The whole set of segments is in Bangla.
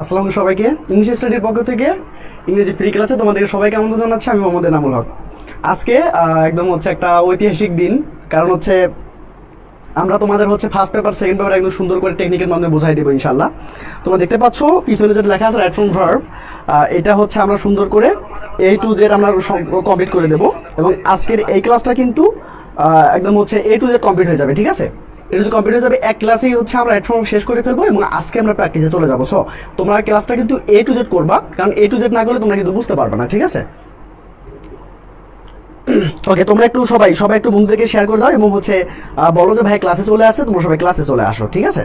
আসসালামু সবাইকে, ইংলিশ স্টাডির পক্ষ থেকে ইংরেজি ফ্রি ক্লাসে তোমাদের সবাইকে আমন্ত্রণ জানাচ্ছি। আমি মোহাম্মদ এনামুল হক। আজকে একদম হচ্ছে একটা ঐতিহাসিক দিন, কারণ হচ্ছে আমরা তোমাদের হচ্ছে ফার্স্ট পেপার সেকেন্ড পেপার একদম সুন্দর করে টেকনিকের মাধ্যমে বোঝাই দেবো ইনশাল্লাহ। তোমরা দেখতে পাচ্ছ পিছনে যেটা লেখা আছে রাইট ফ্রম ভার্ব, এটা হচ্ছে আমরা সুন্দর করে A to Z আমরা কমপ্লিট করে দেবো। এবং আজকের এই ক্লাসটা কিন্তু একদম হচ্ছে A to Z কমপ্লিট হয়ে যাবে, ঠিক আছে? এটা হচ্ছে কমপ্লিট হয়ে যাবে, এক ক্লাসেই হচ্ছে আমরা রাইট ফ্রম শেষ করে ফেলবো এবং আজকে আমরা প্র্যাকটিসে চলে যাবো। সো তোমরা ক্লাসটা কিন্তু A to Z করবা, কারণ A to Z না করলে তোমরা কিন্তু বুঝতে পারবে না, ঠিক আছে? ওকে, তোমরা একটু সবাই একটু বন্ধুদেরকে শেয়ার করে দাও এবং হচ্ছে বলো যে ভাই ক্লাসে চলে আসছে, তোমরা সবাই ক্লাসে চলে আসো, ঠিক আছে?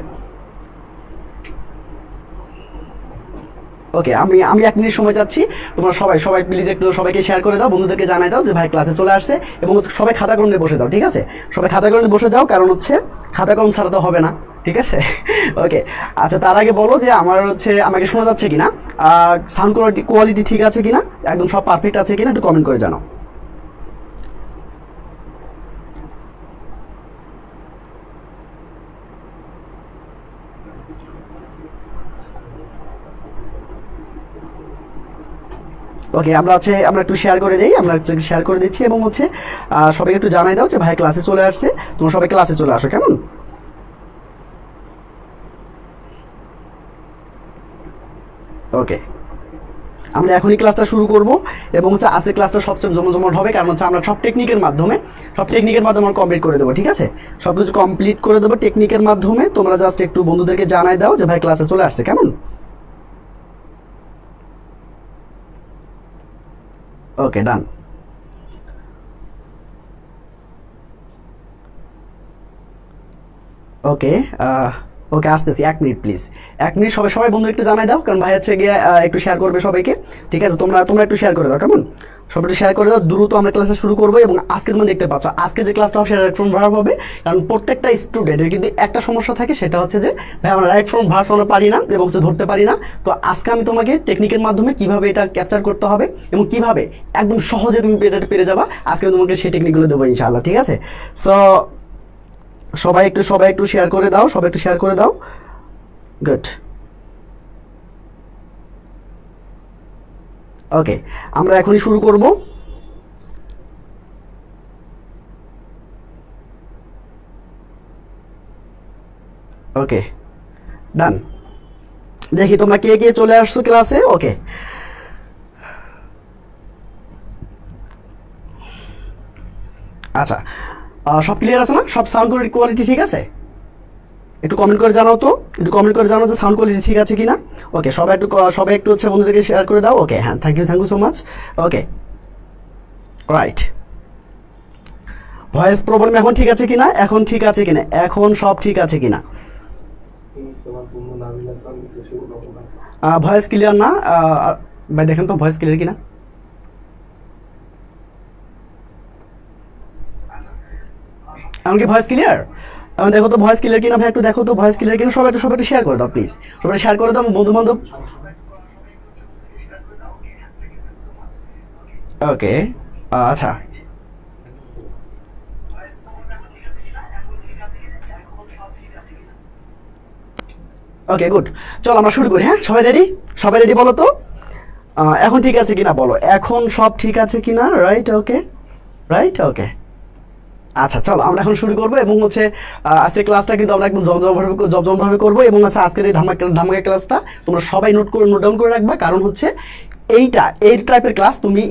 ওকে, আমি 1 মিনিট সময় যাচ্ছি। তোমরা সবাই প্লিজ একটু সবাইকে শেয়ার করে দাও, বন্ধুদেরকে জানাই দাও যে ভাই ক্লাসে চলে আসছে এবং সবাই খাতা কলম নিয়ে বসে যাও, ঠিক আছে? সবাই খাতা কলম নিয়ে বসে যাও, কারণ হচ্ছে খাতা কলম ছাড়া তো হবে না, ঠিক আছে? ওকে, আচ্ছা, তার আগে বলো যে আমাকে শোনা যাচ্ছে কিনা, সাউন্ড কোয়ালিটি ঠিক আছে কিনা, একদম সব পারফেক্ট আছে কিনা, একটু কমেন্ট করে জানাও। ওকে, আমরা একটু শেয়ার করে দিই, আমরা শেয়ার করে দিচ্ছি এবং হচ্ছে সবাইকে একটু জানাই দাও যে ভাই ক্লাসে চলে আসছে, তোমরা সবাই ক্লাসে চলে আসো, কেমন? ওকে, আমরা এখনই ক্লাসটা শুরু করব এবং হচ্ছে আজকের ক্লাসটা সবচেয়ে জমজমাট হবে, কারণ হচ্ছে আমরা সব টেকনিকের মাধ্যমে আমরা কমপ্লিট করে দেবো, ঠিক আছে? সব কিছু কমপ্লিট করে দেবো টেকনিকের মাধ্যমে। তোমরা জাস্ট একটু বন্ধুদেরকে জানাই দাও যে ভাই ক্লাসে চলে আসছে, কেমন? ওকে, ডান। ওকে, ওকে, আসতেছি, 1 মিনিট প্লিজ, 1 মিনিট। সবাই বন্ধু একটু জানাই দাও, কারণ ভাই হচ্ছে গিয়ে একটু শেয়ার করবে সবাইকে, ঠিক আছে? তোমরা একটু শেয়ার করে দাও, কেমন? সবাই একটু শেয়ার করে দাও, দ্রুত আমরা ক্লাসটা শুরু করবো। এবং আজকে তোমরা দেখতে পাচ্ছ আজকে যে ক্লাসটা হবে সেটা রাইট ফ্রম ভার্ব হবে, কারণ প্রত্যেকটা স্টুডেন্টের কিন্তু একটা সমস্যা থাকে, সেটা হচ্ছে যে ভাই আমরা রাইট ফ্রম ভার্ব আমরা পারি না এবং হচ্ছে ধরতে পারি না। তো আজকে আমি তোমাকে টেকনিকের মাধ্যমে কিভাবে এটা ক্যাপচার করতে হবে এবং কিভাবে একদম সহজে তুমি এটা পেরে যাবা, আজকে আমি তোমাকে সেই টেকনিকগুলো দেবো ইনশাআল্লাহ, ঠিক আছে? সো সবাই একটু শেয়ার করে দাও, একটু শেয়ার করে দাও। গুড। ওকে, আমরা এখনই শুরু করব। ওকে, ডান। দেখি তোমরা কে চলে আসছো ক্লাসে। ওকে, আচ্ছা, সব ক্লিয়ার আছে না? সব সাউন্ড কোয়ালিটি ঠিক আছে? একটু কমেন্ট করে জানাও তো, যে সাউন্ড কোয়ালিটি ঠিক আছে কিনা। ওকে, সবাই একটু হচ্ছে বন্ধুদেরকে শেয়ার করে দাও। ওকে, হ্যাঁ, thank you so much. Okay, right. Voice problem এখন ঠিক আছে কিনা? এখন সব ঠিক আছে কিনা? ভয়েস ক্লিয়ার না ভাই? দেখেন তো ভয়েস ক্লিয়ার কিনা। এমনকি ভয়েস ক্লিয়ার? দেখো তো ভয়েস ক্লিয়ার কিনা ভাই, একটু দেখো তো ভয়েস ক্লিয়ার কিনা। সবাই একটু শেয়ার করে দাও প্লিজ, সবাই শেয়ার করে দাও বন্ধু বান্ধব। ওকে, আচ্ছা, ওকে, গুড। চলো আমরা শুরু করি। হ্যাঁ, সবাই রেডি বলো তো এখন ঠিক আছে কিনা, বলো এখন সব ঠিক আছে কিনা। রাইট, ওকে, আচ্ছা, চলো আমরা এখন শুরু করবো এবং হচ্ছে আজকের ক্লাসটা কিন্তু আমরা একদম জমজমভাবে করবো এবং হচ্ছে আজকের এই ধামাকা ক্লাসটা তোমরা সবাই নোট ডাউন করে রাখবা, কারণ হচ্ছে এই টাইপের ক্লাস তুমি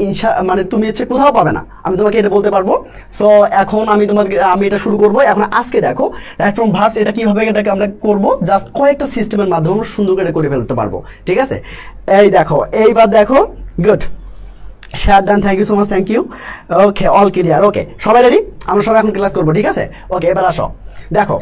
তুমি হচ্ছে কোথাও পাবে না, আমি তোমাকে এটা বলতে পারবো। সো এখন আমি এটা শুরু করবো। এখন আজকে দেখো রাইট ফ্রম ভার্বস এটা কিভাবে এটাকে আমরা করবো, জাস্ট কয়েকটা সিস্টেমের মাধ্যমে আমরা সুন্দর করে ফেলতে পারবো, ঠিক আছে? এইবার দেখো, good, share done, thank you so much, thank you. Okay, all clear. Okay, সবাই রেডি? আমরা সবাই এখন ক্লাস করবো, ঠিক আছে? ওকে, এবার আসো, দেখো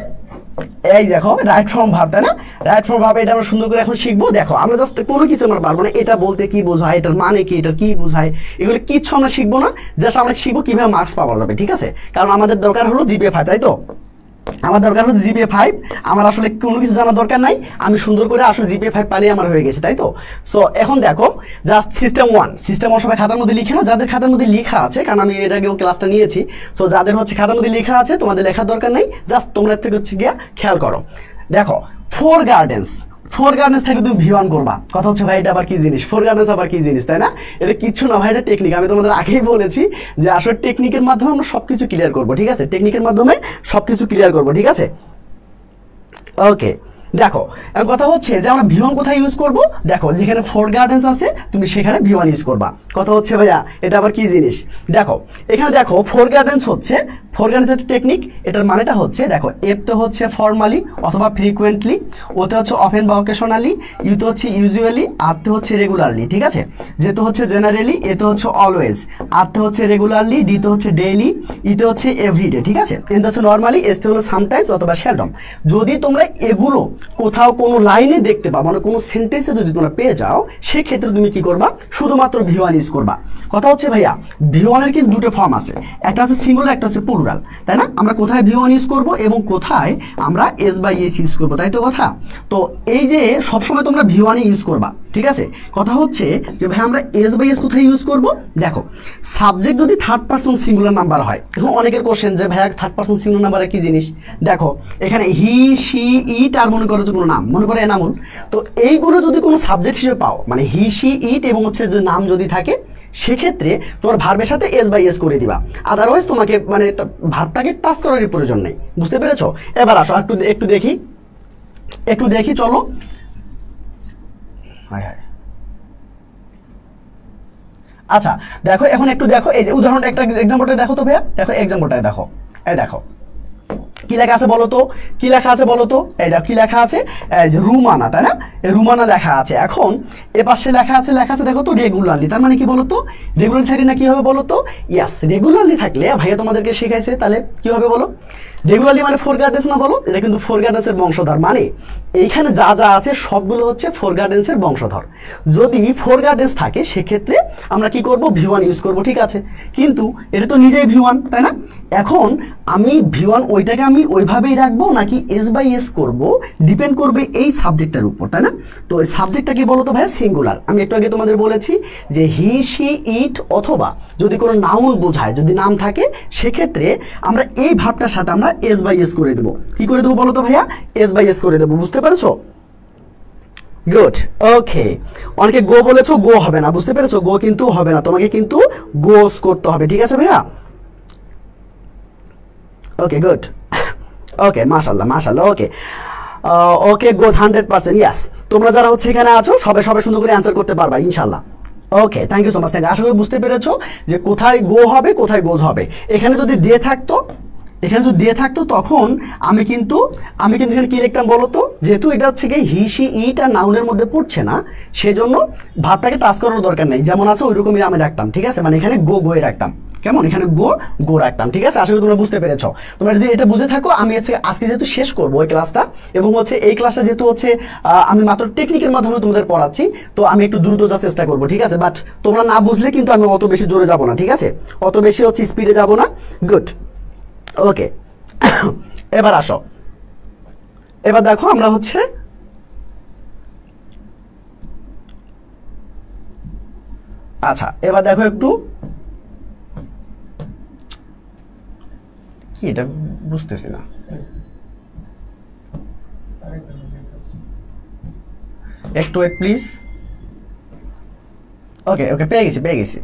রাইট ফ্রম ভার্ব, তাই না? রাইট ফ্রম ভার্ব এটা আমরা সুন্দর করে এখন শিখবো। দেখো আমরা জাস্ট কোনো কিছু আমরা পারবো না, এটা বলতে কি বোঝায়, এটার মানে কি, এটার কি বোঝায়, এগুলো কিচ্ছু আমরা শিখবো না। জাস্ট আমরা শিখবো কিভাবে মার্কস পাওয়া যাবে, ঠিক আছে? কারণ আমাদের দরকার হলো জিপিএ 5, তাই তো? আমার দরকার হচ্ছে জিপিএ 5, আমার আসলে কোনো কিছু জানার দরকার নাই, আমি সুন্দর করে আসলে জিপিএ 5 পালিয়ে আমার হয়ে গেছে, তাই তো? সো এখন দেখো জাস্ট সিস্টেম 1 সবাই খাতার মধ্যে লিখে নাও, যাদের খাতার মধ্যে লেখা আছে, কারণ আমি এর আগেও ক্লাসটা নিয়েছি। সো যাদের হচ্ছে খাতার মধ্যে লেখা আছে তোমাদের লেখার দরকার নেই, জাস্ট তোমরা থেকে হচ্ছে গিয়া খেয়াল করো। দেখো ফোর গার্ডেন্স থেকে তুমি V1 করবা। কথা হচ্ছে ভাই এটা আবার কি জিনিস, ফোর গার্ডেন্স আবার কি জিনিস, তাই না? এটা কিচ্ছু না ভাই, এটা টেকনিক। আমি তোমাদের আগেই বলেছি যে আসলে টেকনিকের মাধ্যমে আমরা সবকিছু ক্লিয়ার করবো, ঠিক আছে? টেকনিকের মাধ্যমে সবকিছু ক্লিয়ার করবো, ঠিক আছে? ওকে, দেখো এখন কথা হচ্ছে যে আমরা V1 কোথায় ইউজ করব। দেখো যেখানে ফোর গার্ডেন্স আছে তুমি সেখানে V1 ইউজ করবা। কথা হচ্ছে ভাইয়া এটা আবার কি জিনিস, দেখো এখানে দেখো ফোর গার্ডেন্স একটা টেকনিক। এটার মানেটা হচ্ছে দেখো এতে হচ্ছে ফর্মালি অথবা ফ্রিকুয়েন্টলি, ওতে হচ্ছে অফেন বা অকেশনালি, ইউতে হচ্ছে ইউজুয়ালি, আরতে হচ্ছে রেগুলারলি, ঠিক আছে? যেতে হচ্ছে জেনারেলি, এতে হচ্ছে অলওয়েজ, আরতে হচ্ছে রেগুলারলি, ডিতে হচ্ছে ডেইলি, ইতে হচ্ছে এভরিডে, ঠিক আছে? এতে হচ্ছে নর্মালি, এসতে হলো সামটাইমস অথবা সেলডম। যদি তোমরা এগুলো কোথাও কোনো লাইনে দেখতে পাও, মানে কোনো সেন্টেন্সে যদি তোমরা পেয়ে যাও, সেক্ষেত্রে তুমি কি করবা, শুধুমাত্র V1 ইউজ করবা। কথা হচ্ছে ভাইয়া V1 এর কিন্তু দুটো ফর্ম আছে, একটা হচ্ছে সিঙ্গুলার, একটা হচ্ছে প্লুরাল, তাই না? আমরা কোথায় V1 ইউজ করব এবং কোথায় আমরা S বাই S ইউজ করব, তাই তো কথা? তো এই যে সবসময় তোমরা V1 ইউজ করবা, ঠিক আছে? কথা হচ্ছে যে ভাই আমরা S বাই S কোথায় ইউজ করব। দেখো সাবজেক্ট যদি থার্ড পারসন সিঙ্গুলার নাম্বার হয়, এখন অনেকের কোশ্চেন যে ভাইয়া থার্ড পারসন সিঙ্গুলার নাম্বার কি জিনিস। দেখো এখানে হি, শি, ইট আর মনে করো যে কোনো নাম, মনে করো এনামুল, তো এইগুলো যদি কোনো সাবজেক্ট হিসেবে পাও, মানে হি, শি, ইট এবং হচ্ছে যে নাম যদি থাকে, সেক্ষেত্রে তোমার ভার্বের সাথে S বাই S করে দিবা। আদারওয়াইজ তোমাকে মানে ভার্বটাকে টাচ করার প্রয়োজন নেই। বুঝতে পেরেছো? এবার আসো একটু দেখি চলো। আচ্ছা দেখো এখন একটু দেখো, এই যে উদাহরণটা একটা এক্সাম্পলটা দেখো তো ভাইয়া, দেখো এক্সাম্পলটা দেখো, এই দেখো কি লেখা আছে বলো তো, কি লেখা আছে বলো তো? এই দেখো কি লেখা আছে, এই যে রুমানা, তাই না? এই রুমানা লেখা আছে। এখন এ পাশে লেখা আছে দেখো তো রেগুলারলি, তার মানে কি বলো তো? রেগুলারলি থাকলে না কি হবে বলো তো? ইয়াস, রেগুলারলি থাকলে ভাইয়া তোমাদেরকে শেখাইছে, তাহলে কি হবে বলো? রেগুলারলি মানে ফোর গার্ডেন্স না বলো? এটা কিন্তু ফোর গার্ডেন্সের বংশধর, মানে এইখানে যা যা আছে সবগুলো হচ্ছে ফোর গার্ডেন্সের বংশধর। যদি ফোর গার্ডেন্স থাকে সেক্ষেত্রে আমরা কি করব, V1 ইউজ করব, ঠিক আছে? কিন্তু এটা তো নিজেই V1, তাই না? এখন আমি V1 ওইটাকে আমি ওইভাবেই রাখবো নাকি S বাই S করব, ডিপেন্ড করবে এই সাবজেক্টের উপর, তাই না? তো এই সাবজেক্টটা কি বলতো ভাইয়া? সিঙ্গুলার। আমি একটু আগে তোমাদের বলেছি যে হি, শি, ইট, অথবা যদি কোনো নাউন বোঝায়, যদি নাম থাকে, সেক্ষেত্রে আমরা এই ভাবটার সাথে আমরা S বাই S করে দেবো। কি করে দেবো বলো তো ভাইয়া? S বাই S করে দেবো। বুঝতে পেরেছো? গুড, ওকে। অনেকে গো বলেছো, গো হবে না, বুঝতে পেরেছো? গো কিন্তু হবে না, তোমাকে কিন্তু গোস করতে হবে, ঠিক আছে ভাইয়া? ওকে গুড, ওকে মাশাআল্লাহ, ওকে ওকে গুড, 100%। ইয়াস, তোমরা যারা হচ্ছে এখানে আছো সবাই সুন্দর করে অ্যান্সার করতে পারবা ইনশাআল্লাহ। ওকে, থ্যাংক ইউ সো মাচ। আশা করি বুঝতে পেরেছো যে কোথায় গো হবে, কোথায় গোজ হবে। এখানে যদি দিয়ে থাকতো তখন আমি কিন্তু এখানে কি লিখতাম বলো তো? যেহেতু এটা হচ্ছে কি হি, শি, ইট আর নাউনের মধ্যে পড়ছে না, সেজন্য ভাবটাকে টাচ করার দরকার নেই, যেমন আছে ওইরকমই আমি রাখতাম, ঠিক আছে? মানে এখানে গোয়ে রাখতাম, কেমন? এখানে গো রাখতাম, ঠিক আছে? আশা করি তোমরা বুঝতে পেরেছো। তোমরা যদি এটা বুঝে থাকো, আমি আজকে যেহেতু শেষ করবো এই ক্লাসটা, এবং হচ্ছে এই ক্লাসটা যেহেতু হচ্ছে আমি মাত্র টেকনিকের মাধ্যমে তোমাদের পড়াচ্ছি, তো আমি একটু দ্রুত যাওয়ার চেষ্টা করবো, ঠিক আছে? বাট তোমরা না বুঝলে কিন্তু আমি অত বেশি জোরে যাবো না, ঠিক আছে? অত বেশি হচ্ছে স্পিডে যাবো না। গুড, ওকে। এবার আসো, এবার দেখো আমরা হচ্ছে আচ্ছা এবার দেখো একটু কি, এটা বুঝতেছি না। একটু প্লিজ। ওকে পেয়ে গেছি।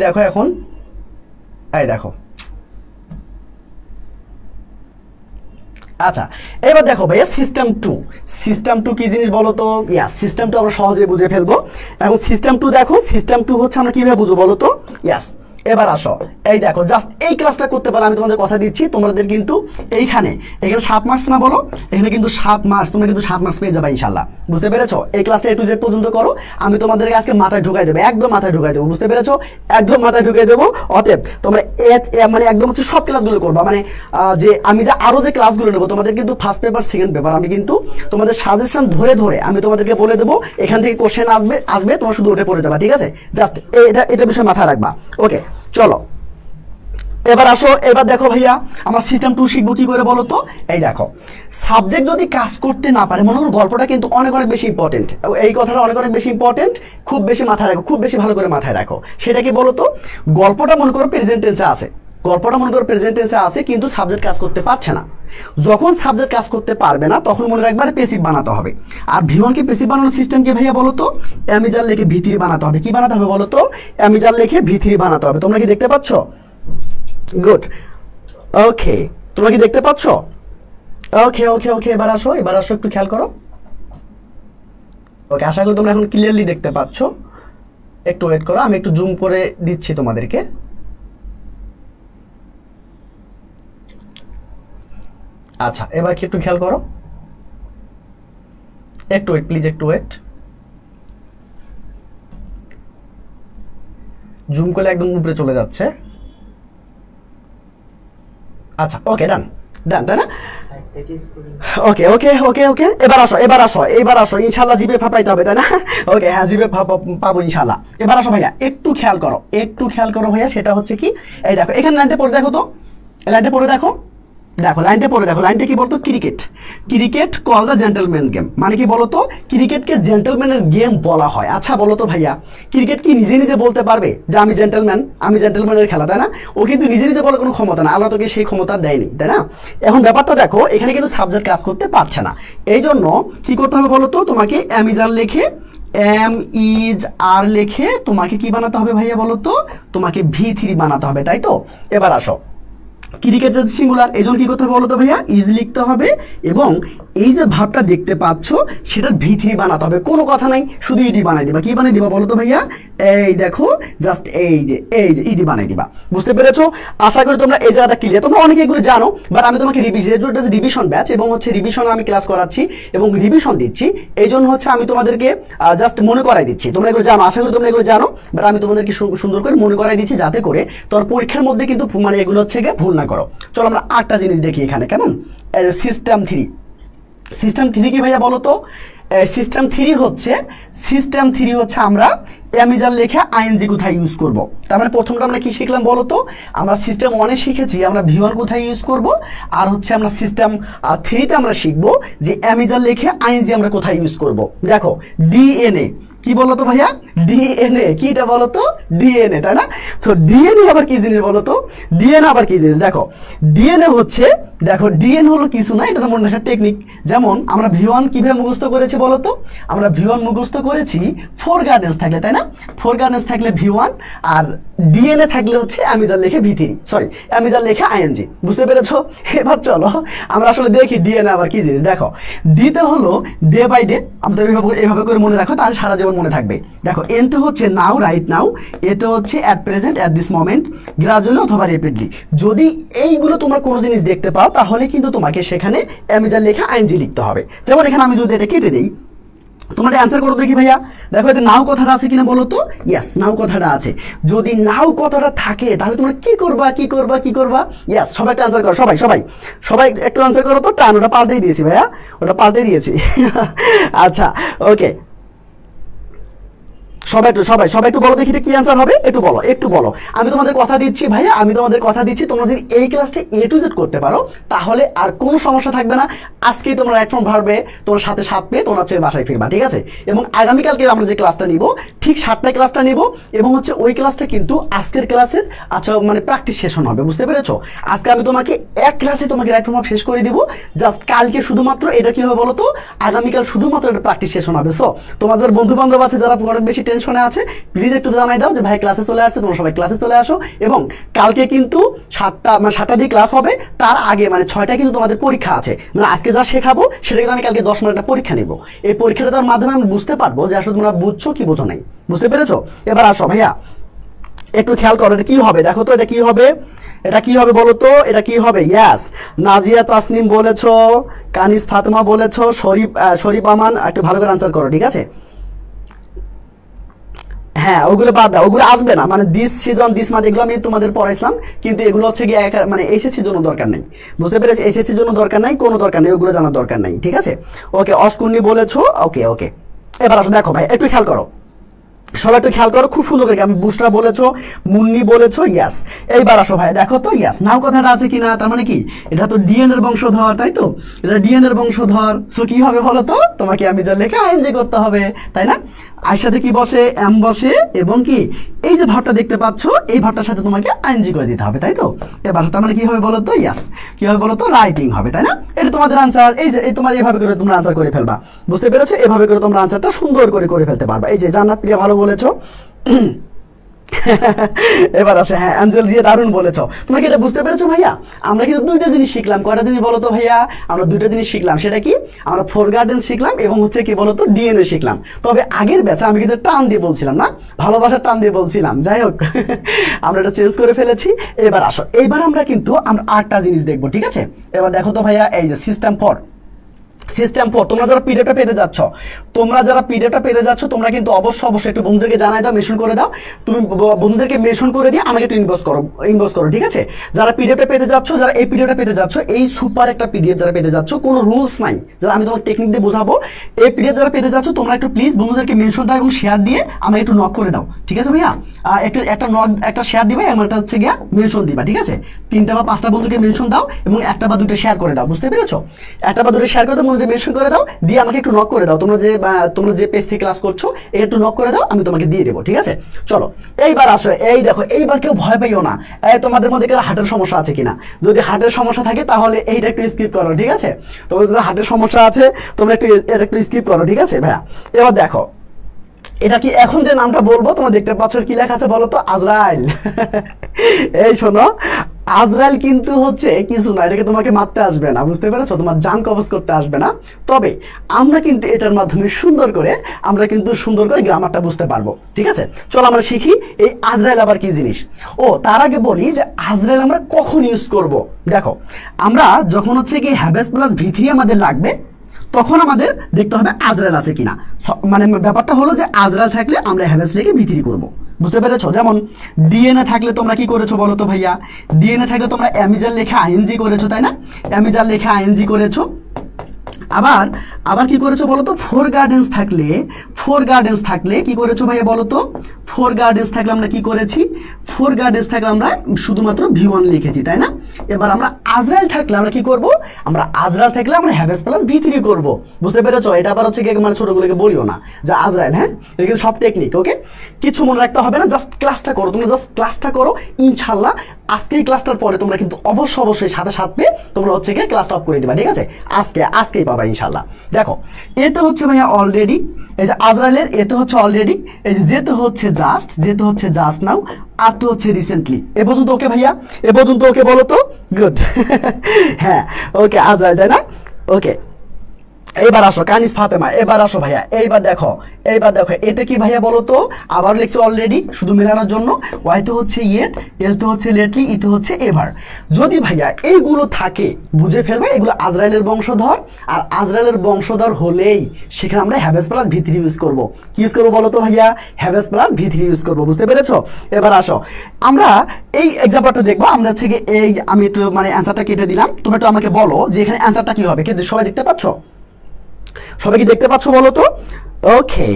দেখো এখন এই দেখো, আচ্ছা এবার দেখো ভাইয়া সিস্টেম টু কি জিনিস বলো তো? ইয়াস, সিস্টেম টু আমরা সহজে বুঝে ফেলবো। এবং সিস্টেম টু দেখো, সিস্টেম টু হচ্ছে আমরা কিভাবে বুঝবো বলো তো? ইয়াস, এবার আসো, এই দেখো জাস্ট এই ক্লাসটা করতে পারলে আমি তোমাদের কথা দিচ্ছি, তোমাদের কিন্তু এখানে 7 মার্কস না বলো, এখানে কিন্তু 7 মার্কস, তোমরা কিন্তু 7 মার্কস পেয়ে যাবে ইনশাআল্লাহ। বুঝতে পেরেছো? এই ক্লাসটা A to Z পর্যন্ত করো, আমি তোমাদেরকে আজকে মাথায় ঢুকাই দেবো, একদম মাথায় ঢুকাই দেবো। বুঝতে পেরেছো? একদম মাথায় ঢুকাই দেবো। অতএব তোমরা মানে একদম হচ্ছে সব ক্লাসগুলো করবা, মানে যে আমি যে আরো যে ক্লাসগুলো নেবো তোমাদের কিন্তু ফার্স্ট পেপার, সেকেন্ড পেপার, আমি কিন্তু তোমাদের সাজেশন ধরে আমি তোমাদেরকে বলে দেবো, এখান থেকে কোশ্চেন আসবে, তোমরা শুধু উঠে পড়ে যাবা, ঠিক আছে? জাস্ট এটা বিষয় মাথায় রাখবা। ওকে চলো, এবার আসো, এবার দেখো ভাইয়া আমরা সিস্টেম 2 শিখবো কি করে বলো তো। এই দেখো, সাবজেক্ট যদি কাজ করতে না পারে, মনে করো গল্পটা কিন্তু অনেক অনেক বেশি ইম্পর্টেন্ট, এই কথাটা অনেক অনেক বেশি ইম্পর্টেন্ট, খুব বেশি মাথায় রাখো, খুব বেশি ভালো করে মাথায় রাখো। সেটা কি বলো তো, গল্পটা মনে করো প্রেজেন্ট টেন্সে আছে, গল্পটা মনে করো প্রেজেন্ট টেন্সে আছে, কিন্তু সাবজেক্ট কাজ করতে পারছে না। যখন সাবজেক্ট কাজ করতে পারবে না তখন মনে রাখবে পেসিভ বানাতে হবে। আর ভি1 কে পেসিভ বানানোর সিস্টেম কি ভাইয়া বলো তো, অ্যামিজার লিখে ভি3 বানাতে হবে। কি বানাতে হবে বলো তো, অ্যামিজার লিখে ভি3 বানাতে হবে। তোমরা কি দেখতে পাচ্ছ? গুড, ওকে, তোমরা কি দেখতে পাচ্ছ? ওকে ওকে ওকে, এবার আসো, এবার আসো, একটু খেয়াল করো। ওকে, আশা করি তোমরা এখন ক্লিয়ারলি দেখতে পাচ্ছ। একটু ওয়েট করো, আমি একটু জুম করে দিচ্ছি তোমাদেরকে। আচ্ছা, এবার কি একটু খেয়াল করো, একটু ওয়েট প্লিজ, একটু ওয়েট। জুম করলে একদম উপরে চলে যাচ্ছে। আচ্ছা, ওকে, ডান ডান, তাই না? ওকে ওকে ওকে ওকে, এবার আসো, এবার আসো, এবার আসো, ইনশাল্লাহ জিভে ফাঁপাইতে হবে, তাই না? ওকে, হ্যাঁ, জিভে পাবো ইনশাল্লাহ। এবার আসো ভাইয়া, একটু খেয়াল করো, একটু খেয়াল করো ভাইয়া। সেটা হচ্ছে কি, এই দেখো এখানে লাইনটা পড়ে দেখো তো, লাইনটা পড়ে দেখো, দেখো লাইনটা পড়ে দেখো। লাইনটা কি বলতো, cricket, cricket call the gentleman game, মানে কি বলতো, ক্রিকেটকে জেন্টলম্যানের গেম বলা হয়। আচ্ছা বলো তো ভাইয়া, ক্রিকেট কি নিজে নিজে বলতে পারবে যে আমি জেন্টলম্যান, আমি জেন্টলম্যানের খেলা, তাই না? ও কিন্তু নিজে নিজে বলার কোনো ক্ষমতা না, আল্লাহ তোকে সেই ক্ষমতা দেয়নি, তাই না? এখন ব্যাপারটা দেখো, এখানে কিন্তু সাবজেক্ট কাজ করতে পারছে না। এই জন্য কি করতে হবে বলো তো, তোমাকে অ্যামিজার লেখে, এম ইজ আর লেখে তোমাকে কি বানাতে হবে ভাইয়া বলো তো, তোমাকে ভি3 বানাতে হবে, তাই তো? এবার আসো, ক্রিকেট যদি সিঙ্গুলার, এই জন্য কি করতে হবে বলো তো ভাইয়া, ইজ লিখতে হবে, এবং এই যে ভাবটা দেখতে পাচ্ছ সেটার ভি3 বানাতে হবে। কোনো কথা নাই, শুধু ইডি বানাই দিবা। কি বানাই দিবা বলো তো ভাইয়া, এই দেখো, জাস্ট এই যে ইডি বানাই দিবা। বুঝতে পেরেছো? আশা করি তোমরা এই জায়গাটা ক্লিয়ার। তোমরা অনেকে এগুলো জানো, বাট আমি তোমাকে রিভিশন ব্যাচ, এবং হচ্ছে রিভিশন আমি ক্লাস করাচ্ছি এবং রিভিশন দিচ্ছি, এই জন্য হচ্ছে আমি তোমাদেরকে জাস্ট মনে করাই দিচ্ছি। তোমরা এগুলো জানো, আশা করি তোমরা এগুলো জানো, বাট আমি তোমাদেরকে সুন্দর করে মনে করাই দিচ্ছি, যাতে করে তোমার পরীক্ষার মধ্যে কিন্তু মানে এগুলো হচ্ছে গিয়ে ভুল না করো। চলো আমরা আরেকটা জিনিস দেখি এখানে, কেমন? সিস্টেম 3, সিস্টেম 3 কি ভাইয়া বলো তো, সিস্টেম 3 হচ্ছে আমরা অ্যামিজার লেখে আইএনজি কোথায় ইউজ করব। তার মানে প্রথমটা আমরা কি শিখলাম বলো তো, আমরা সিস্টেম 1-এ শিখেছি আমরা ভি1 কোথায় ইউজ করব, আর হচ্ছে আমরা সিস্টেম 3-তে আমরা শিখবো যে অ্যামিজার লেখে আইএনজি আমরা কোথায় ইউজ করব। দেখো, ডিএনএ কি বলো তো ভাইয়া, ডিএনএ কিটা বলো তো, ডিএনএ, তাই না? সো ডিএনএ আবার কি জিনিস বলো তো, ডিএনএ আবার কি জিনিস? দেখো, ডিএনএ হচ্ছে, দেখো ডিএনএ হলো কিছু না, এটা মনে রাখার টেকনিক। যেমন আমরা ভি1 কিভাবে মুখস্থ করেছি বলো তো, আমরা ভি1 মুখস্থ করেছি 4 গার্ডেন্স থাকলে, তাই না? 4 গার্ডেন্স থাকলে ভি1, আর ডিএনএ থাকলে হচ্ছে অ্যামিজার লেখে ভি3, সরি অ্যামিজার লেখে আইএনজি। বুঝতে পেরেছো? এবার চলো আমরা আসলে দেখি ডিএনএ আবার কি জিনিস। দেখো, ডিতে হলো ডে বাই ডে, আমরা এভাবে করে মনে রাখো, তাহলে সারা জীবন মনে থাকবে। দেখো, এনতে হচ্ছে নাও, রাইট নাও, এতে হচ্ছে at present, at this moment, gradually অথবা রেপিডলি। যদি এইগুলো তোমরা কোনো জিনিস দেখতে পাও তাহলে কিন্তু তোমাকে সেখানে অ্যামিজার লেখা আইএনজি লিখতে হবে। যেমন এখানে আমি যদি এটা কেটে দিই, তোমরা অ্যান্সার করো দেখি ভাইয়া। দেখো, এতে নাও কথাটা আছে কিনা বলো তো, ইয়েস নাও কথাটা আছে। যদি নাও কথাটা থাকে তাহলে তোমরা কি করবা, কি করবা, কি করবা? ইয়েস, সবাই একটা অ্যান্সার করো, সবাই সবাই সবাই একটু অ্যান্সার করো তো। টান, ওটা পাল্টেই দিয়েছি ভাইয়া, ওটা পাল্টে দিয়েছি। আচ্ছা, ওকে, সবাই একটু বলো দেখি কি অ্যান্সার হবে, একটু বলো। আমি তোমাদের কথা দিচ্ছি ভাইয়া, আমি তোমাদের কথা দিচ্ছি, তোমরা যদি এই ক্লাসটা A to Z করতে পারো তাহলে আর কোনো সমস্যা থাকবে না। আজকেই তোমরা রাইট ফর্ম ভার্বে তোমার সাথে 7 পেয়ে তোমরা হচ্ছে বাসায় ফিরবা, ঠিক আছে? এবং আগামীকালকে আমরা যে ক্লাসটা নিব ঠিক 7টায় ক্লাসটা নিব, এবং হচ্ছে ওই ক্লাসটা কিন্তু আজকের ক্লাসের আচ্ছা মানে প্র্যাকটিস সেশন হবে। বুঝতে পেরেছো? আজকে আমি তোমাকে এক ক্লাসে তোমাকে রাইট ফর্ম শেষ করে দিব, জাস্ট কালকে শুধুমাত্র এটা কি হবে বলো তো, আগামীকাল শুধুমাত্র একটা প্র্যাকটিস সেশন হবে। সো তোমাদের বন্ধু বান্ধব আছে যারা অনেক বেশি টেনশনে আছে, প্লিজ একটু জানাই দাও যে ভাই ক্লাসে চলে আসছে, তোমরা সবাই ক্লাসে চলে আসো। এবং কালকে কিন্তু 7টা দিয়ে ক্লাস হবে, তার আগে মানে 6টায় কিন্তু তোমাদের পরীক্ষা আছে। মানে আজকে যা শেখাবো সেটা কিন্তু আমি কালকে 10 মিনিটের পরীক্ষা নেব। এই পরীক্ষাটার মাধ্যমে আমি বুঝতে পারবো যে আসলে তোমরা বুঝছো কি বোঝো নাই। বুঝতে পেরেছো? এবার আসো ভাইয়া, একটু খেয়াল করো, এটা কি হবে দেখো তো, এটা কি হবে, এটা কি হবে বলো তো, এটা কি হবে? ইয়াস, নাজিয়া তাসনিম বলেছো, কানিস ফাতেমা বলেছো, শরীফ আমান, একটু ভালো করে আনসার করো, ঠিক আছে? হ্যাঁ, ওগুলো বাদ দাও, ওগুলো আসবে না। মানে দিস সিজন, দিস মান্থ এগুলো আমি তোমাদের পড়াইছিলাম, কিন্তু এগুলো হচ্ছে গিয়ে মানে এসএসসির জন্য দরকার নেই। বুঝতে পেরেছি? এসএসসির জন্য দরকার নাই, কোনো দরকার নেই, ওগুলো জানার দরকার নেই, ঠিক আছে? ওকে, অস্কুন্নি বলেছো, ওকে ওকে। এবার আসো, দেখো ভাই একটু খেয়াল করো, সবাই একটু খেয়াল করো, খুব সুন্দর করে। আমি বুস্টার বলেছো, মুন্নি বলেছো, ইয়াস। এইবার আসো ভাই, দেখো তো ইয়াস নাও কথাটা আছে কিনা। তার মানে কি, এটা তো ডিএন এর বংশধর, তাই তো? এটা ডিএন এর বংশধর। সো কি হবে বলো তো? তোমাকে আমি যা লেখা আইএনজি করতে হবে, তাই না? আর সাথে কি বসে? এম বসে, এবং কি এই যে ভাবটা দেখতে পাচ্ছ, এই ভাবটার সাথে তোমাকে আইএনজি করে দিতে হবে, তাই তো? এবার তার মানে কি হবে বলো তো? ইয়াস। কি হবে বলো তো? রাইটিং হবে, তাই না? এটা তোমাদের আনসার। এই যে এই তোমার এইভাবে করে তোমরা আনসার করে ফেলবা, বুঝতে পেরেছো? এভাবে করে তোমরা আনসারটা সুন্দর করে ফেলতে পারবা। এই যে জান্নাত প্রিয়া ভালো বলেছো। এবার আসে, হ্যাঁ অ্যাঞ্জেল রিয়া দারুণ বলেছো। তোমরা কি এটা বুঝতে পেরেছো ভাইয়া? আমরা কিন্তু দুইটা জিনিস শিখলাম। কয়টা জিনিস বলো তো ভাইয়া? আমরা দুইটা জিনিস শিখলাম। সেটা কি? আমরা ফোর গার্ডেন শিখলাম এবং হচ্ছে কি বলতো ডিএনএ শিখলাম। তবে আগের ব্যাচে আমি কিন্তু টান দিয়ে বলছিলাম না, ভালোবাসার টান দিয়ে বলছিলাম। যাই হোক, আমরা এটা চেঞ্জ করে ফেলেছি। এবার আসো, এইবার আমরা কিন্তু আমরা আটটা জিনিস দেখবো, ঠিক আছে? এবার দেখো তো ভাইয়া, এই যে সিস্টেম ফর, তোমরা যারা পিডিএফটা পেতে যাচ্ছ, তোমরা কিন্তু অবশ্যই একটু বন্ধুদেরকে জানাই দাও, মেনশন করে দাও। তুমি বন্ধুদেরকে মেনশন করে দিয়ে আমাকে একটু ইনবক্স করো, ঠিক আছে? যারা পিডিএফটা পেতে যাচ্ছ, যারা এই পিডিএফটা পেতে যাচ্ছ, এই সুপার একটা পিডিএফ যারা পেতে যাচ্ছ, কোনো রুলস নাই, যারা আমি তোমাকে টেকনিক দিয়ে বোঝাবো, এই পিডিএফ যারা পেতে যাচ্ছ, তোমরা একটু প্লিজ বন্ধুদেরকে মেনশন দাও এবং শেয়ার দিয়ে আমাকে একটু নক করে দাও, ঠিক আছে ভাইয়া? একটা শেয়ার দিবে, আমারটা হচ্ছে গিয়া মেনশন দিবা, ঠিক আছে? 3টা বা 5টা বন্ধুকে মেনশন দাও এবং 1টা বা 2টা শেয়ার করে দাও, বুঝতে পেরেছো? 1টা বা 2টা শেয়ার করে দাও, বন্ধুদের মেনশন করে দাও, দিয়ে আমাকে একটু নক করে দাও। তোমরা যে পেজ থেকে ক্লাস করছো, একটু নক করে দাও, আমি তোমাকে দিয়ে দেবো, ঠিক আছে? চলো এইবার আসো, এই দেখো, এইবার কেউ ভয় পাইও না। তোমাদের মধ্যে কেউ হার্টের সমস্যা আছে কিনা? যদি হার্টের সমস্যা থাকে তাহলে এইটা একটু স্কিপ করো, ঠিক আছে? তোমাদের যদি হার্টের সমস্যা আছে, তোমরা এটা একটু স্কিপ করো, ঠিক আছে ভাইয়া? এবার দেখো, এটা কি এখন যে নামটা বলবো তোমরা দেখতে পাচ্ছ কি লেখা আছে বলো তো? আজরাইল। এই শোনো, আজরাইল কিন্তু হচ্ছে কিছু না, এটাকে তোমাকে মারতে আসবে না, বুঝতে পেরেছো? তোমার জান কবজ করতে আসবে না। তবে আমরা কিন্তু এটার মাধ্যমে সুন্দর করে গ্রামারটা বুঝতে পারবো, ঠিক আছে? চলো আমরা শিখি এই আজরাইল আবার কি জিনিস। ও তার আগে বলি যে আজরাইল আমরা কখন ইউজ করব। দেখো, আমরা যখন হচ্ছে কি হ্যাভেস প্লাস ভি3 আমাদের লাগবে, তখন আমাদের দেখতে হবে আজরাইল আছে কিনা। মানে ব্যাপারটা হলো যে আজরাইল থাকলে আমরা হ্যাভেস লিখে ভি3 করবো, বুঝতে পেরেছো? যেমন ডিএনএ থাকলে তোমরা কি করেছো বলো তো ভাইয়া? ডিএনএ থাকলে তোমরা অ্যামিজাল লেখা আইএনজি করেছো, তাই না? অ্যামিজাল লেখা আইএনজি করেছো। আবার কি করেছো বলো তো? ফোর গার্ডেন্স থাকলে কি করেছো ভাইয়া বলো তো? ফোর গার্ডেন্স থাকলে আমরা কি করেছি? ফোর গার্ডেন্স থাকলে আমরা শুধুমাত্র ভি1 লিখেছি, তাই না? এবার আমরা আজরাইল থাকলে আমরা কি করব? আমরা আজরাইল থাকলে আমরা হ্যাভেস প্লাস ভি3 করব, বুঝতে পেরেছো? এটা আবার হচ্ছে কি মানে ছোটগুলোকে বলিও না যে আজরাইল, হ্যাঁ? এটা কিন্তু সব টেকনিক, ওকে? কিছু মনে রাখতে হবে না, জাস্ট ক্লাসটা করো, তোমরা জাস্ট ক্লাসটা করো। ইনশাল্লাহ আজকে এই ক্লাসটার পরে তোমরা কিন্তু অবশ্যই সাথে তোমরা হচ্ছে কি ক্লাসটা অফ করে দিবা, ঠিক আছে? আজকেই পাবা ইনশাল্লাহ। দেখো, এতে হচ্ছে ভাইয়া অলরেডি, এই যে আজরাইলের এতে হচ্ছে অলরেডি, এই যে যেতে হচ্ছে জাস্ট নাও, আর তো হচ্ছে রিসেন্টলি। এ পর্যন্ত ওকে ভাইয়া? এ পর্যন্ত ওকে বলো তো? গুড। হ্যাঁ ওকে, আজরাইল, তাই না? ওকে, এইবার আসো কানিস ফাতেমা, এবার আসো ভাইয়া। এইবার দেখো এতে কি ভাইয়া বলো তো? আবার লিখছি অলরেডি, শুধু মেলানোর জন্য। ওয়াইতে হচ্ছে ইয়েট, এলতে হচ্ছে লেটলি, ইতে হচ্ছে এভার। যদি ভাইয়া এইগুলো থাকে, বুঝে ফেলবে এগুলো আজরাইলের বংশধর। আর আজরাইলের বংশধর হলেই সেখানে আমরা হ্যাভেস প্লাস ভি3 ইউজ করবো। কি ইউজ করবো বলো তো ভাইয়া? হ্যাভেস প্লাস ভি3 ইউজ করবো, বুঝতে পেরেছো? এবার আসো, আমরা এই এক্সাম্পলটা দেখবো। আমরা হচ্ছে কি এই আমি একটু মানে অ্যান্সারটা কেটে দিলাম, তুমি একটু আমাকে বলো যে এখানে অ্যান্সারটা কি হবে। সবাই দেখতে পাচ্ছ? সবাই কি দেখতে পাচ্ছ বলো তো? ওকে,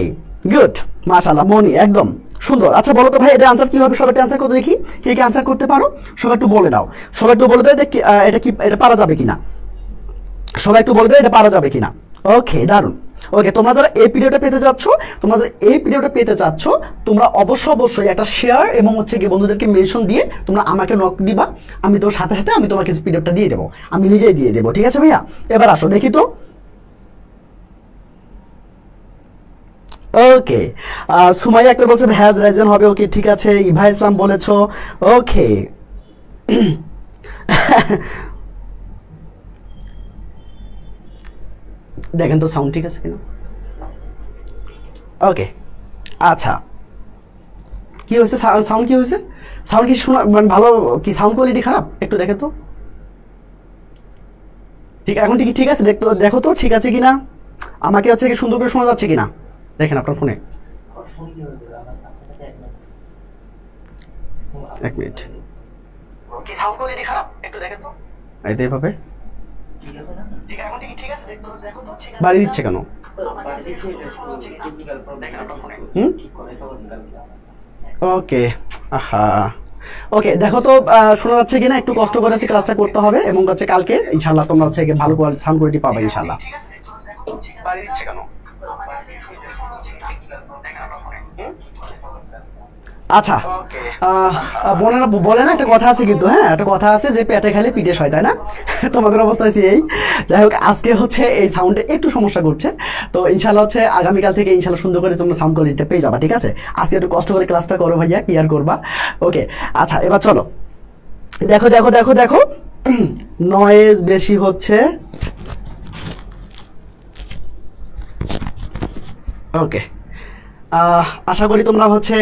গুড, মাশাআল্লাহ, মনি একদম সুন্দর। আচ্ছা বলো তো ভাই, এটা আনসার কি হবে? সবাই একটা আনসার করতে দেখি, কে কে আনসার করতে পারো? সবাই একটু বলে দাও, এটা পারা যাবে কিনা? সবাই একটু বলে দাও এটা পারা যাবে কিনা। ওকে, দারুন। ওকে, তোমরা যারা এই পিডিএফটা পেতে চাচ্ছ, তোমরা অবশ্যই একটা শেয়ার এবং হচ্ছে কি বন্ধুদেরকে মেনশন দিয়ে তোমরা আমাকে নক দিবা। আমি তোর সাথে আমি তোমাকে পিডিএফটা দিয়ে দেবো, আমি নিজেই দিয়ে দেবো, ঠিক আছে ভাইয়া? এবার আসো দেখি তো। ওকে, সুমাইয়া একটা বলছে ভ্যাজ রাইজেন হবে। ওকে, ঠিক আছে। ইভা ইসলাম বলেছো। ওকে, দেখেন তো সাউন্ড ঠিক আছে কিনা। ওকে, আচ্ছা, কি হয়েছে? সাউন্ড কি হয়েছে? সাউন্ড কি শোনা মানে ভালো কি? সাউন্ড কোয়ালিটি খারাপ? একটু দেখে তো। ঠিক এখন ঠিক আছে? দেখো তো ঠিক আছে কিনা, আমাকে হচ্ছে কি সুন্দর করে শোনা যাচ্ছে কিনা দেখেন আপনার ফোনে। এক মিনিট, কি সাউন্ড কোয়ালিটি খারাপ? একটু দেখেন তো। এইভাবে বাড়ি দিচ্ছে কেন? ওকে, আহা ওকে, দেখো তো শোনা যাচ্ছে কিনা, একটু কষ্ট করে ক্লাসটা করতে হবে এবং হচ্ছে কালকে ইনশাআল্লাহ তোমরা হচ্ছে ভালো সাউন্ড কোয়ালিটি পাবে ইনশাআল্লাহ। বাড়ি দিচ্ছে কেন? আচ্ছা, বোনেরা বলে না একটা কথা আছে কিন্তু, হ্যাঁ একটা কথা আছে যে পেটে খাইলে পিঠে হয়, তাই না? তোমাদের অবস্থা হচ্ছে এই। যাই হোক, আজকে হচ্ছে এই সাউন্ডে একটু সমস্যা করছে, তো ইনশাল্লাহ হচ্ছে আগামীকাল থেকে ইনশাল্লাহ সুন্দর করে তোমরা সাউন্ড কোয়ালিটিটা পেয়ে যাবা, ঠিক আছে? আজকে একটু কষ্ট করে ক্লাসটা করো ভাইয়া, ক্লিয়ার করবা। ওকে, আচ্ছা এবার চলো, দেখো দেখো দেখো দেখো, নয়েজ বেশি হচ্ছে। ওকে, আশা করি তোমরা হচ্ছে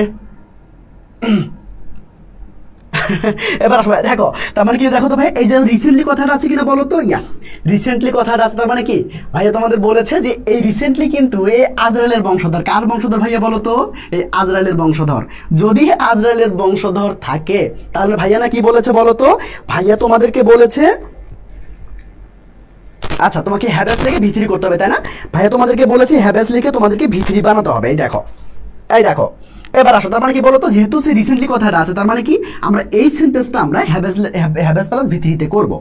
এবার আসবে। দেখো তার মানে কি, দেখো তো ভাই, এই যে রিসেন্টলি কথাটা আছে কিনা বলো তো? ইয়াস, রিসেন্টলি কথাটা আছে, তার মানে কি ভাইয়া তোমাদের বলেছে যে এই রিসেন্টলি কিন্তু এই আজরাইলের বংশধর। কার বংশধর ভাইয়া বলো তো? এই আজরাইলের বংশধর। যদি আজরাইলের বংশধর থাকে তাহলে ভাইয়া না কি বলেছে বলো তো? ভাইয়া তোমাদেরকে বলেছে, আচ্ছা তোমাকে হ্যাবেস লিখে ভিতরি করতে হবে, তাই না? ভাইয়া তোমাদেরকে বলেছে হ্যাবেস লিখে তোমাদেরকে ভিতরি বানাতে হবে। এই দেখো, এই দেখো, এবার আসো, তার মানে কি বলতো? যেহেতু সে রিসেন্টলি কথাটা আছে, তার মানে কি আমরা এই সেন্টেন্সটা আমরা হ্যাভেস প্লাস ভিত্তিতে করব।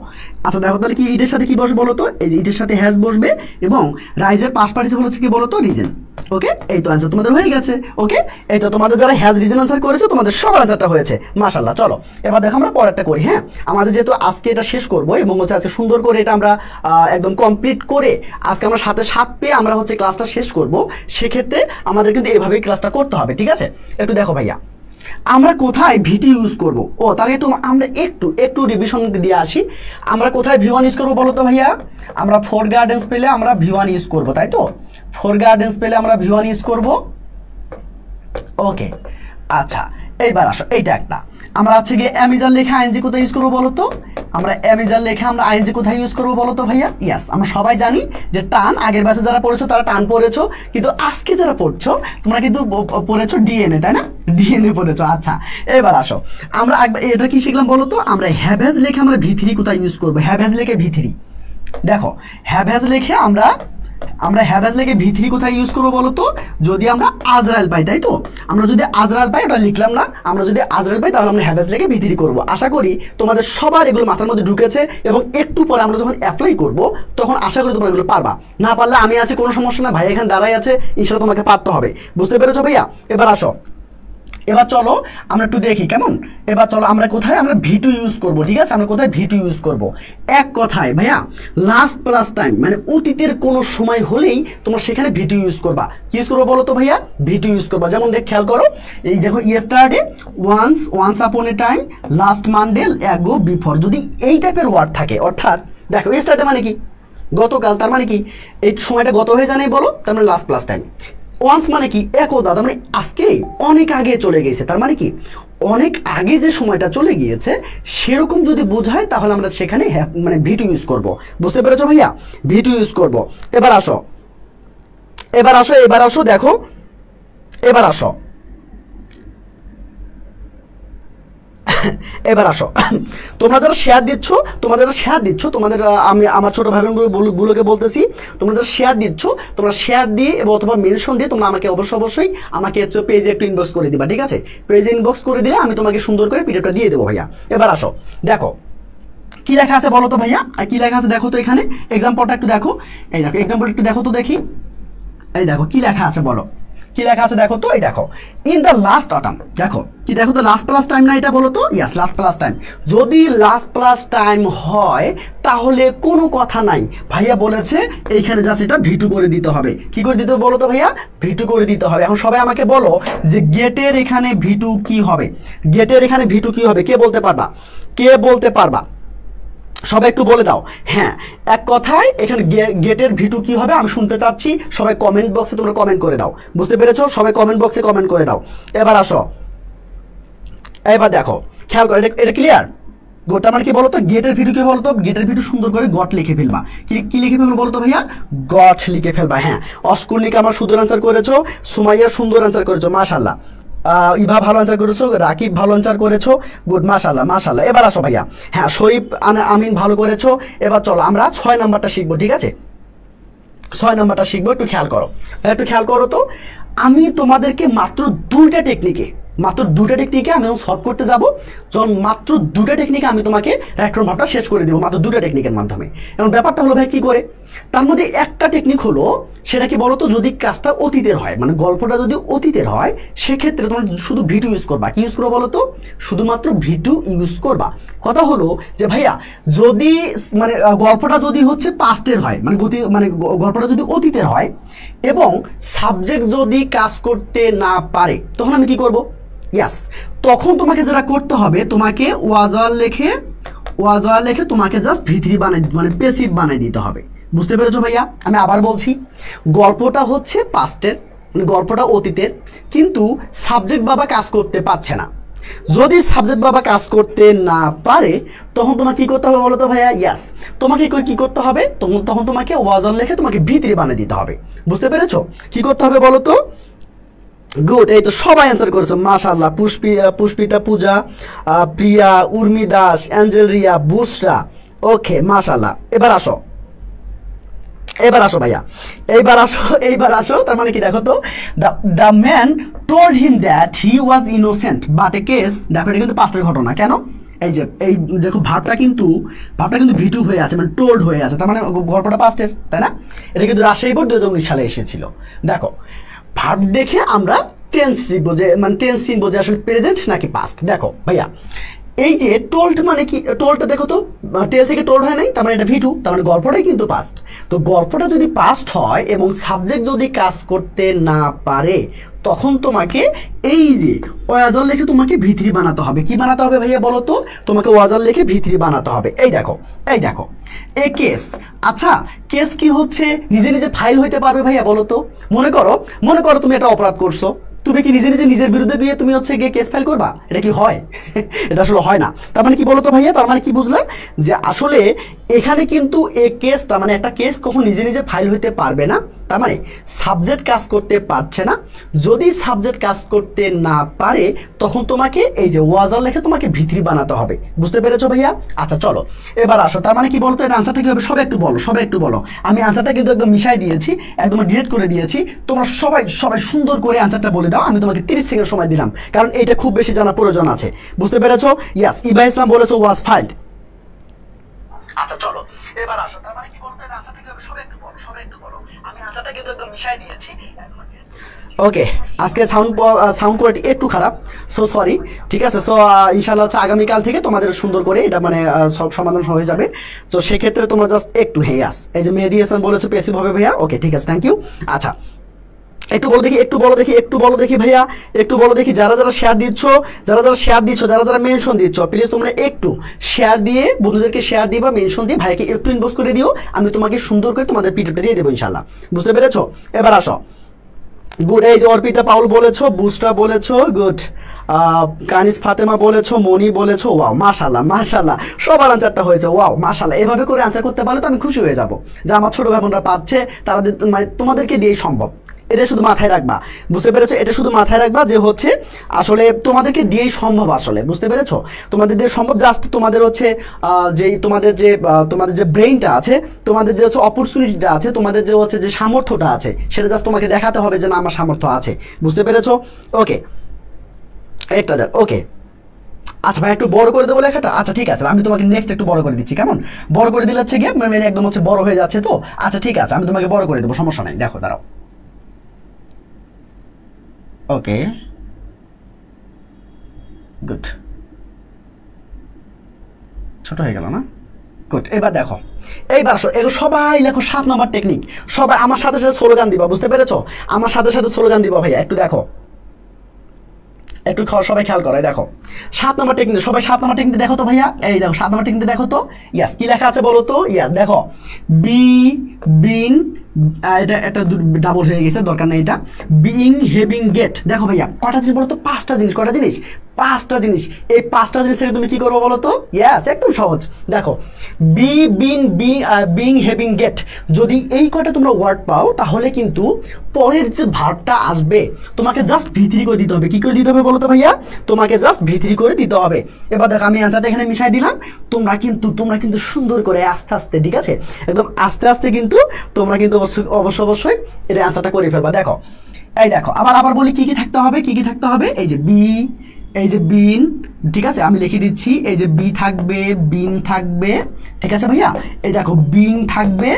আচ্ছা দেখো, তাহলে কি ইটের সাথে কি বসবে বলতো? এই যে ইটের সাথে হ্যাজ বসবে এবং রাইজের পাশ পার্টিসিপল হচ্ছে কি বলতো? রিজন। ওকে, এই তো অ্যান্সার তোমাদের হয়ে গেছে। ওকে, এই তো তোমাদের যারা হ্যাজ রিজন আনসার করেছে তোমাদের সবার আনসারটা হয়েছে, মাশাআল্লাহ। চলো এবার দেখো আমরা পরেরটা করি। হ্যাঁ, আমাদের যেহেতু আজকে এটা শেষ করব এবং হচ্ছে আজকে সুন্দর করে এটা আমরা একদম কমপ্লিট করে আজকে আমরা 7 পেয়ে আমরা হচ্ছে ক্লাসটা শেষ করব, সেক্ষেত্রে আমাদের কিন্তু এভাবেই ক্লাসটা করতে হবে, ঠিক আছে? একটু দেখো ভাইয়া, আমরা কোথায় ভিটি ইউজ করব? ও তার একটু আমরা একটু রিভিশন দিয়ে আসি। আমরা কোথায় ভি1 ইউজ করবো বলো তো ভাইয়া? আমরা ফোর গার্ডেন্স পেলে আমরা ভি1 ইউজ করব, তাই তো? ফোর গার্ডেন্স পেলে আমরা ভি1 ইউজ করব। ওকে, আচ্ছা এইবার আসো, এইটা একটা আমরা হচ্ছে গিয়ে অ্যামেজার লেখা আইএনজি কোথায় ইউজ করবো বলো তো? আমরা অ্যামেজার লেখা আমরা আইএনজি কোথায় ইউজ করবো বলো তো ভাইয়া? ইয়াস, আমরা সবাই জানি যে টান, আগের ব্যাচে যারা পড়েছো তারা টান পড়েছো, কিন্তু আজকে যারা পড়ছো তোমরা কিন্তু পড়েছো ডিএনএ, তাই না? ডিএনএ পড়েছো। আচ্ছা এবার আসো, আমরা এটা কি শিখলাম বলো তো? আমরা হ্যাভেজ লেখে আমরা ভিথরি কোথায় ইউজ করবো? হ্যাভেজ লেখে ভিথরি, দেখো হ্যাভেজ লেখে আমরা হ্যাভেজ লেখে ভিথরি কোথায় ইউজ করবো বলো তো? যদি আমরা আজরাইল পাই, তাই তো? আমরা যদি আজরাইল পাই, ওটা লিখলাম না, আমরা যদি আজরাইল পাই তাহলে আমরা হ্যাভেজ লেখে ভিথরি করবো। আশা করি তোমাদের সবার এগুলো মাথার মধ্যে ঢুকেছে এবং একটু পরে আমরা যখন অ্যাপ্লাই করব তখন আশা করি তোমরা এগুলো পারবা। না পারলে আমি আছি, কোনো সমস্যা না, ভাই এখানে দাঁড়াই আছে, ইনশাআল্লাহ তোমাকে পারতে হবে। বুঝতে পেরেছো ভাইয়া? এবার আসো, এবার চলো আমরা একটু দেখি কেমন। এবার চলো আমরা কোথায় আমরা ভি2 ইউজ করব, ঠিক আছে? আমরা কোথায় ভি2 ইউজ করব? এক কথায় ভাইয়া লাস্ট প্লাস টাইম, মানে অতীতের কোনো সময় হলেই তোমরা সেখানে ভি2 ইউজ করবা। কি ইউজ করবো বলো তো ভাইয়া? ভি2 ইউজ করবা। যেমন দেখ, খেয়াল করো, এই দেখো yesterday, once upon a time, last Monday, ago, before, যদি এই টাইপের ওয়ার্ড থাকে, অর্থাৎ দেখো ইয়েস্টারডে মানে কি গতকাল, তার মানে কি এই সময়টা গত হয়ে জানাই বলো, তার মানে লাস্ট প্লাস টাইম। ওয়ান্স মানে কি একদা, তার মানে আজকে অনেক আগে চলে গিয়েছে, তার মানে কি অনেক আগে যে সময়টা চলে গিয়েছে সেরকম যদি বোঝায় তাহলে আমরা সেখানে মানে ভি2 ইউজ করব। বুঝতে পেরেছো ভাইয়া? ভি2 ইউজ করব। এবার আসো, দেখো, এবার আসো তোমরা যারা শেয়ার দিচ্ছ, তোমাদের আমি আমার ছোট ভাই বোনগুলোকে বলতেছি, তোমরা যারা শেয়ার দিচ্ছ, তোমরা শেয়ার দিয়ে এবং অথবা মেনশন দিয়ে তোমরা আমাকে অবশ্যই আমাকে পেজে একটু ইনবক্স করে দিবা, ঠিক আছে? পেজে ইনবক্স করে দিলে আমি তোমাকে সুন্দর করে পিডিএফটা দিয়ে দেবো ভাইয়া। এবার আসো, দেখো কি লেখা আছে বলো তো ভাইয়া? কি লেখা আছে দেখো তো, এখানে এক্সাম্পলটা একটু দেখো। এই দেখো এক্সাম্পলটা একটু দেখো তো দেখি। এই দেখো কি লেখা আছে বলো, কি লেখা আছে দেখো তো। এই দেখো ইন দ্য লাস্ট অটাম, দেখো কি দেখো তো, লাস্ট প্লাস টাইম না এটা বলো তো? ইয়াস, লাস্ট প্লাস টাইম। যদি লাস্ট প্লাস টাইম হয় তাহলে কোনো কথা নাই, ভাইয়া বলেছে এইখানে জাস্ট এটা ভি2 করে দিতে হবে। কি করে দিতে হবে বলো তো ভাইয়া? ভি2 করে দিতে হবে। এখন সবাই আমাকে বলো যে গেটের এখানে ভি2 কি হবে? গেটের এখানে ভি2 কি হবে? কে বলতে পারবা? সবাই একটু বলে দাও। হ্যাঁ, এক কথায় এখানে গেটের ভি2 কি হবে আমি শুনতে চাচ্ছি। সবাই কমেন্ট বক্সে তোমরা কমেন্ট করে দাও। বুঝতে পেরেছো? সবাই কমেন্ট বক্সে কমেন্ট করে দাও। এবার আসো, এবার দেখো, খেয়াল করো, এটা ক্লিয়ার? গোটা মানে কি বলতো? গেটের ভি2 কি বলতো? গেটের ভি2 সুন্দর করে গট লিখে ফেলবা। কি লিখে ফেলবো বলতো ভাইয়া? গট লিখে ফেলবা। হ্যাঁ, অস্কুরনিকা আমার সুন্দর আনসার করেছো, সুমাইয়া সুন্দর আনসার করেছো, মাশাআল্লাহ। ইভা ভালো অ্যান্সার করেছো, রাকিব ভালো অ্যান্সার করেছো, গুড, মাশাআল্লাহ মাশাআল্লাহ। এবার আসো ভাইয়া, হ্যাঁ শরীফ আমিন ভালো করেছো। এবার চলো আমরা 6 নাম্বারটা শিখবো, ঠিক আছে? 6 নাম্বারটা শিখবো, একটু খেয়াল করো, একটু খেয়াল করো তো। আমি তোমাদেরকে মাত্র 2টা টেকনিকে আমি সলভ করতে যাব, যখন মাত্র 2টা টেকনিকে আমি তোমাকে র্যাক্টর ভাবটা শেষ করে দেবো মাত্র 2টা টেকনিকের মাধ্যমে। এবং ব্যাপারটা হলো ভাই কি করে, তার মধ্যে একটা টেকনিক হলো সেটা কি বলতো, যদি কাজটা অতীতের হয়, মানে গল্পটা যদি অতীতের হয়, সেক্ষেত্রে তোমরা শুধু ভিটু ইউজ করবা। কি ইউজ করবো বলো তো? শুধুমাত্র ভিটু ইউজ করবা। কথা হলো যে ভাইয়া যদি মানে গল্পটা যদি হচ্ছে পাস্টের হয়, মানে গল্পটা যদি অতীতের হয় এবং সাবজেক্ট যদি কাজ করতে না পারে, তখন আমি কি করব? ইয়াস, তখন তোমাকে যেটা করতে হবে, তোমাকে ওয়াজার লেখে তোমাকে জাস্ট ভিতরি মানে পেসিভ বানিয়ে দিতে হবে। বুঝতে পেরেছো ভাইয়া? আমি আবার বলছি, গল্পটা হচ্ছে পাস্টের, মানে গল্পটা অতীতের, কিন্তু সাবজেক্ট বাবা কাজ করতে পারছে না। যদি সাবজেক্ট বাবা কাজ করতে না পারে, তখন তোমাকে কি করতে হবে বলো তো ভাইয়া? ইয়াস, তোমাকে কি করতে হবে? তখন তোমাকে ওয়াজার লেখে তোমাকে ভিতরি বানিয়ে দিতে হবে। বুঝতে পেরেছো? কি করতে হবে বলো তো? গুড, এই তো সবাই অ্যান্সার করেছো, মাশাআল্লাহ। পুষ্পিতা, পূজা, প্রিয়া, উর্মি দাস, অ্যাঞ্জেল রিয়া, বুসরা, ওকে মাশাআল্লাহ। এবার আসো ভাইয়া, এইবার আসো। তার মানে কি দেখো তো, the man told him that he was innocent but A case, দেখো এটা কিন্তু পাস্টের ঘটনা। কেন? এই দেখো ভাবটা কিন্তু ভিটু হয়ে আছে, মানে টোল্ড হয়ে আছে, তার মানে গল্পটা পাস্টের, তাই না? এটা কিন্তু রাজশাহী বোর্ড 2019 সালে এসেছিল। দেখো ভার্ব দেখে আমরা টেন্স শিখবো, যে মানে টেন্স চিনবো যে আসলে প্রেজেন্ট নাকি পাস্ট। দেখো ভাইয়া, এই যে টোল্ড মানে কি, টোল্ডটা দেখো তো, টেল থেকে টোল্ড হয় নাই, তার মানে এটা ভিটু, তার মানে গল্পটাই কিন্তু পাস্ট। তো গল্পটা যদি পাস্ট হয় এবং সাবজেক্ট যদি কাজ করতে না পারে, তখন তোমাকে এই যে ওয়াজার লিখে তোমাকে ভিতরি বানাতে হবে। কি বানাতে হবে ভাইয়া বলো তো? তোমাকে ওয়াজার লিখে ভিতরি বানাতে হবে। এই দেখো এ কেস। আচ্ছা, কেস কি হচ্ছে? নিজে নিজে ফাইল হইতে পারবে ভাইয়া বলো তো? মনে করো তুমি একটা অপরাধ করছো, তুমি কি নিজের বিরুদ্ধে গিয়ে তুমি হচ্ছে গিয়ে কেস ফাইল করবা? এটা কি হয়? এটা আসলে হয় না। তার মানে কি বলতো ভাইয়া? তার মানে কি বুঝলে, যে আসলে এখানে কিন্তু এই কেসটা, মানে একটা কেস কখন নিজে ফাইল হইতে পারবে না, তার মানে সাবজেক্ট কাজ করতে পারছে না। যদি সাবজেক্ট কাজ করতে না পারে, তখন তোমাকে এই যে ওয়াজার লিখে তোমাকে ভিতরি বানাতে হবে। বুঝতে পেরেছো ভাইয়া? আচ্ছা চলো এবার আসো। তার মানে কি বলতো, এর আনসারটা কি হবে? সবাই একটু বলো। আমি আনসারটা কিন্তু একদম মিশাই দিয়েছি, একদম ডিরেক্ট করে দিয়েছি। তোমরা সবাই সুন্দর করে আনসারটা বলে দাও। আমি তোমাকে 30 সেকেন্ড সময় দিলাম, কারণ এটা খুব বেশি জানার প্রয়োজন আছে। বুঝতে পেরেছো? ইয়াস, ইবা ইসলাম বলেছো ওয়াজ ফাইল্ড। আচ্ছা চলো এবার আসো। তার মানে কি বলতো, এর আনসারটা কি হবে? সবাই একটু বলো। আমি আনসারটা কিন্তু একদম মিশাই দিয়েছি। ওকে, আজকে সাউন্ড কোয়ালিটি একটু খারাপ, সো সরি, ঠিক আছে? সো ইনশাআল্লাহ হচ্ছে আগামীকাল থেকে তোমাদের সুন্দর করে এটা মানে সব সমাধান হয়ে যাবে। তো সেক্ষেত্রে তোমরা জাস্ট একটু ইয়াস, এই যে মেহেদি হাসান বলেছো পেসিভ হবে ভাইয়া, ওকে ঠিক আছে, থ্যাংক ইউ। আচ্ছা একটু বলো দেখি ভাইয়া, একটু বলো দেখি যারা শেয়ার দিচ্ছ, যারা মেনশন দিচ্ছ, প্লিজ তোমরা একটু শেয়ার দিয়ে বন্ধুদেরকে শেয়ার দিবা, মেনশন দিয়ে ভাইকে একটু ইনবক্স করে দিও। আমি তোমাকে সুন্দর করে তোমাদের পিডিএফটা দিয়ে দেবো ইনশাআল্লাহ। বুঝতে পেরেছো? এবার আসো। গুড, এই যে অর্পিতা পাউল বলেছো, বুস্টা বলেছো, গুড, কানিস ফাতেমা বলেছো, মনি বলেছো, ওয়াও মাশাআল্লাহ, সবার আনসারটা হয়েছে, ওয়াও মাশাআল্লাহ। এভাবে করে আনসার করতে পারলে তো আমি খুশি হয়ে যাব, যে আমার ছোট ভাই বোনরা পাচ্ছে, তারা মানে তোমাদেরকে দিয়েই সম্ভব। এটা শুধু মাথায় রাখবা। বুঝতে পেরেছো? এটা শুধু মাথায় রাখবা যে হচ্ছে আসলে তোমাদেরকে দিয়েই সম্ভব। আসলে বুঝতে পেরেছো? তোমাদের দিয়ে সম্ভব, জাস্ট তোমাদের হচ্ছে তোমাদের যে ব্রেইনটা আছে, তোমাদের যে হচ্ছে অপরচুনিটিটা আছে, তোমাদের যে হচ্ছে যে সামর্থ্যটা আছে, সেটা জাস্ট তোমাকে দেখাতে হবে যে না আমার সামর্থ্য আছে। বুঝতে পেরেছো? ওকে, একটা ওকে। আচ্ছা ভাই একটু বড় করে দেবো লেখাটা? আচ্ছা ঠিক আছে, আমি তোমাকে নেক্সট একটু বড় করে দিচ্ছি। কেমন বড় করে দিলে হচ্ছে গিয়ে মানে একদম হচ্ছে বড় হয়ে যাচ্ছে তো। আচ্ছা ঠিক আছে, আমি তোমাকে বড় করে দেবো, সমস্যা নাই। দেখো দাঁড়াও, ওকে গুড, ছোট হয়ে গেল না? গুড, এবার দেখো, এইবার আসো, এগুলো সবাই লেখো 7 নম্বর টেকনিক। সবাই আমার সাথে স্লোগান দিবা। বুঝতে পেরেছো? আমার সাথে স্লোগান দিবা ভাইয়া। একটু দেখো, একটু সবাই খেয়াল করো। দেখো 7 নম্বর টেকনিক, সবাই 7 নম্বর টেকনিক দেখো তো ভাইয়া। এই দেখো 7 নম্বর টেকনিক দেখো তো। ইয়াস, কি লেখা আছে বলো তো? ইয়াস দেখো, বিন, এটা একটা ডাবল হয়ে গেছে, দরকার নেই এটা। Being, having, get. দেখো ভাইয়া কটা জিনিস বলো তো? 5টা জিনিস। কটা জিনিস? 5টা জিনিস, এই 5টা জিনিস থেকে তুমি কি করবে বলো তো? ইয়েস, একদম সহজ। দেখো বি, বিন, বিং, হ্যাভিং, গেট, যদি এই কয়টা তোমরা ওয়ার্ড পাও তাহলে কিন্তু পরের যে ভার্বটা আসবে তোমাকে জাস্ট ভিতরি করে দিতে হবে। কি করে দিতে হবে বলো তো ভাইয়া? তোমাকে জাস্ট ভিতরি করে দিতে হবে। এবার দেখো আমি অ্যান্সারটা এখানে মিশাই দিলাম, তোমরা কিন্তু সুন্দর করে আস্তে আস্তে, ঠিক আছে, একদম আস্তে আস্তে কিন্তু তোমরা কিন্তু অবশ্যই এটা অ্যান্সারটা করে ফেলবা। দেখো এই দেখো আবার বলি কি কি থাকতে হবে, কি কি থাকতে হবে। এই যে বি, এই যে বিন, ঠিক আছে, আমি লিখে দিচ্ছি, এই যে বি থাকবে, বিন থাকবে, ঠিক আছে ভাইয়া। এই দেখো বিং থাকবে,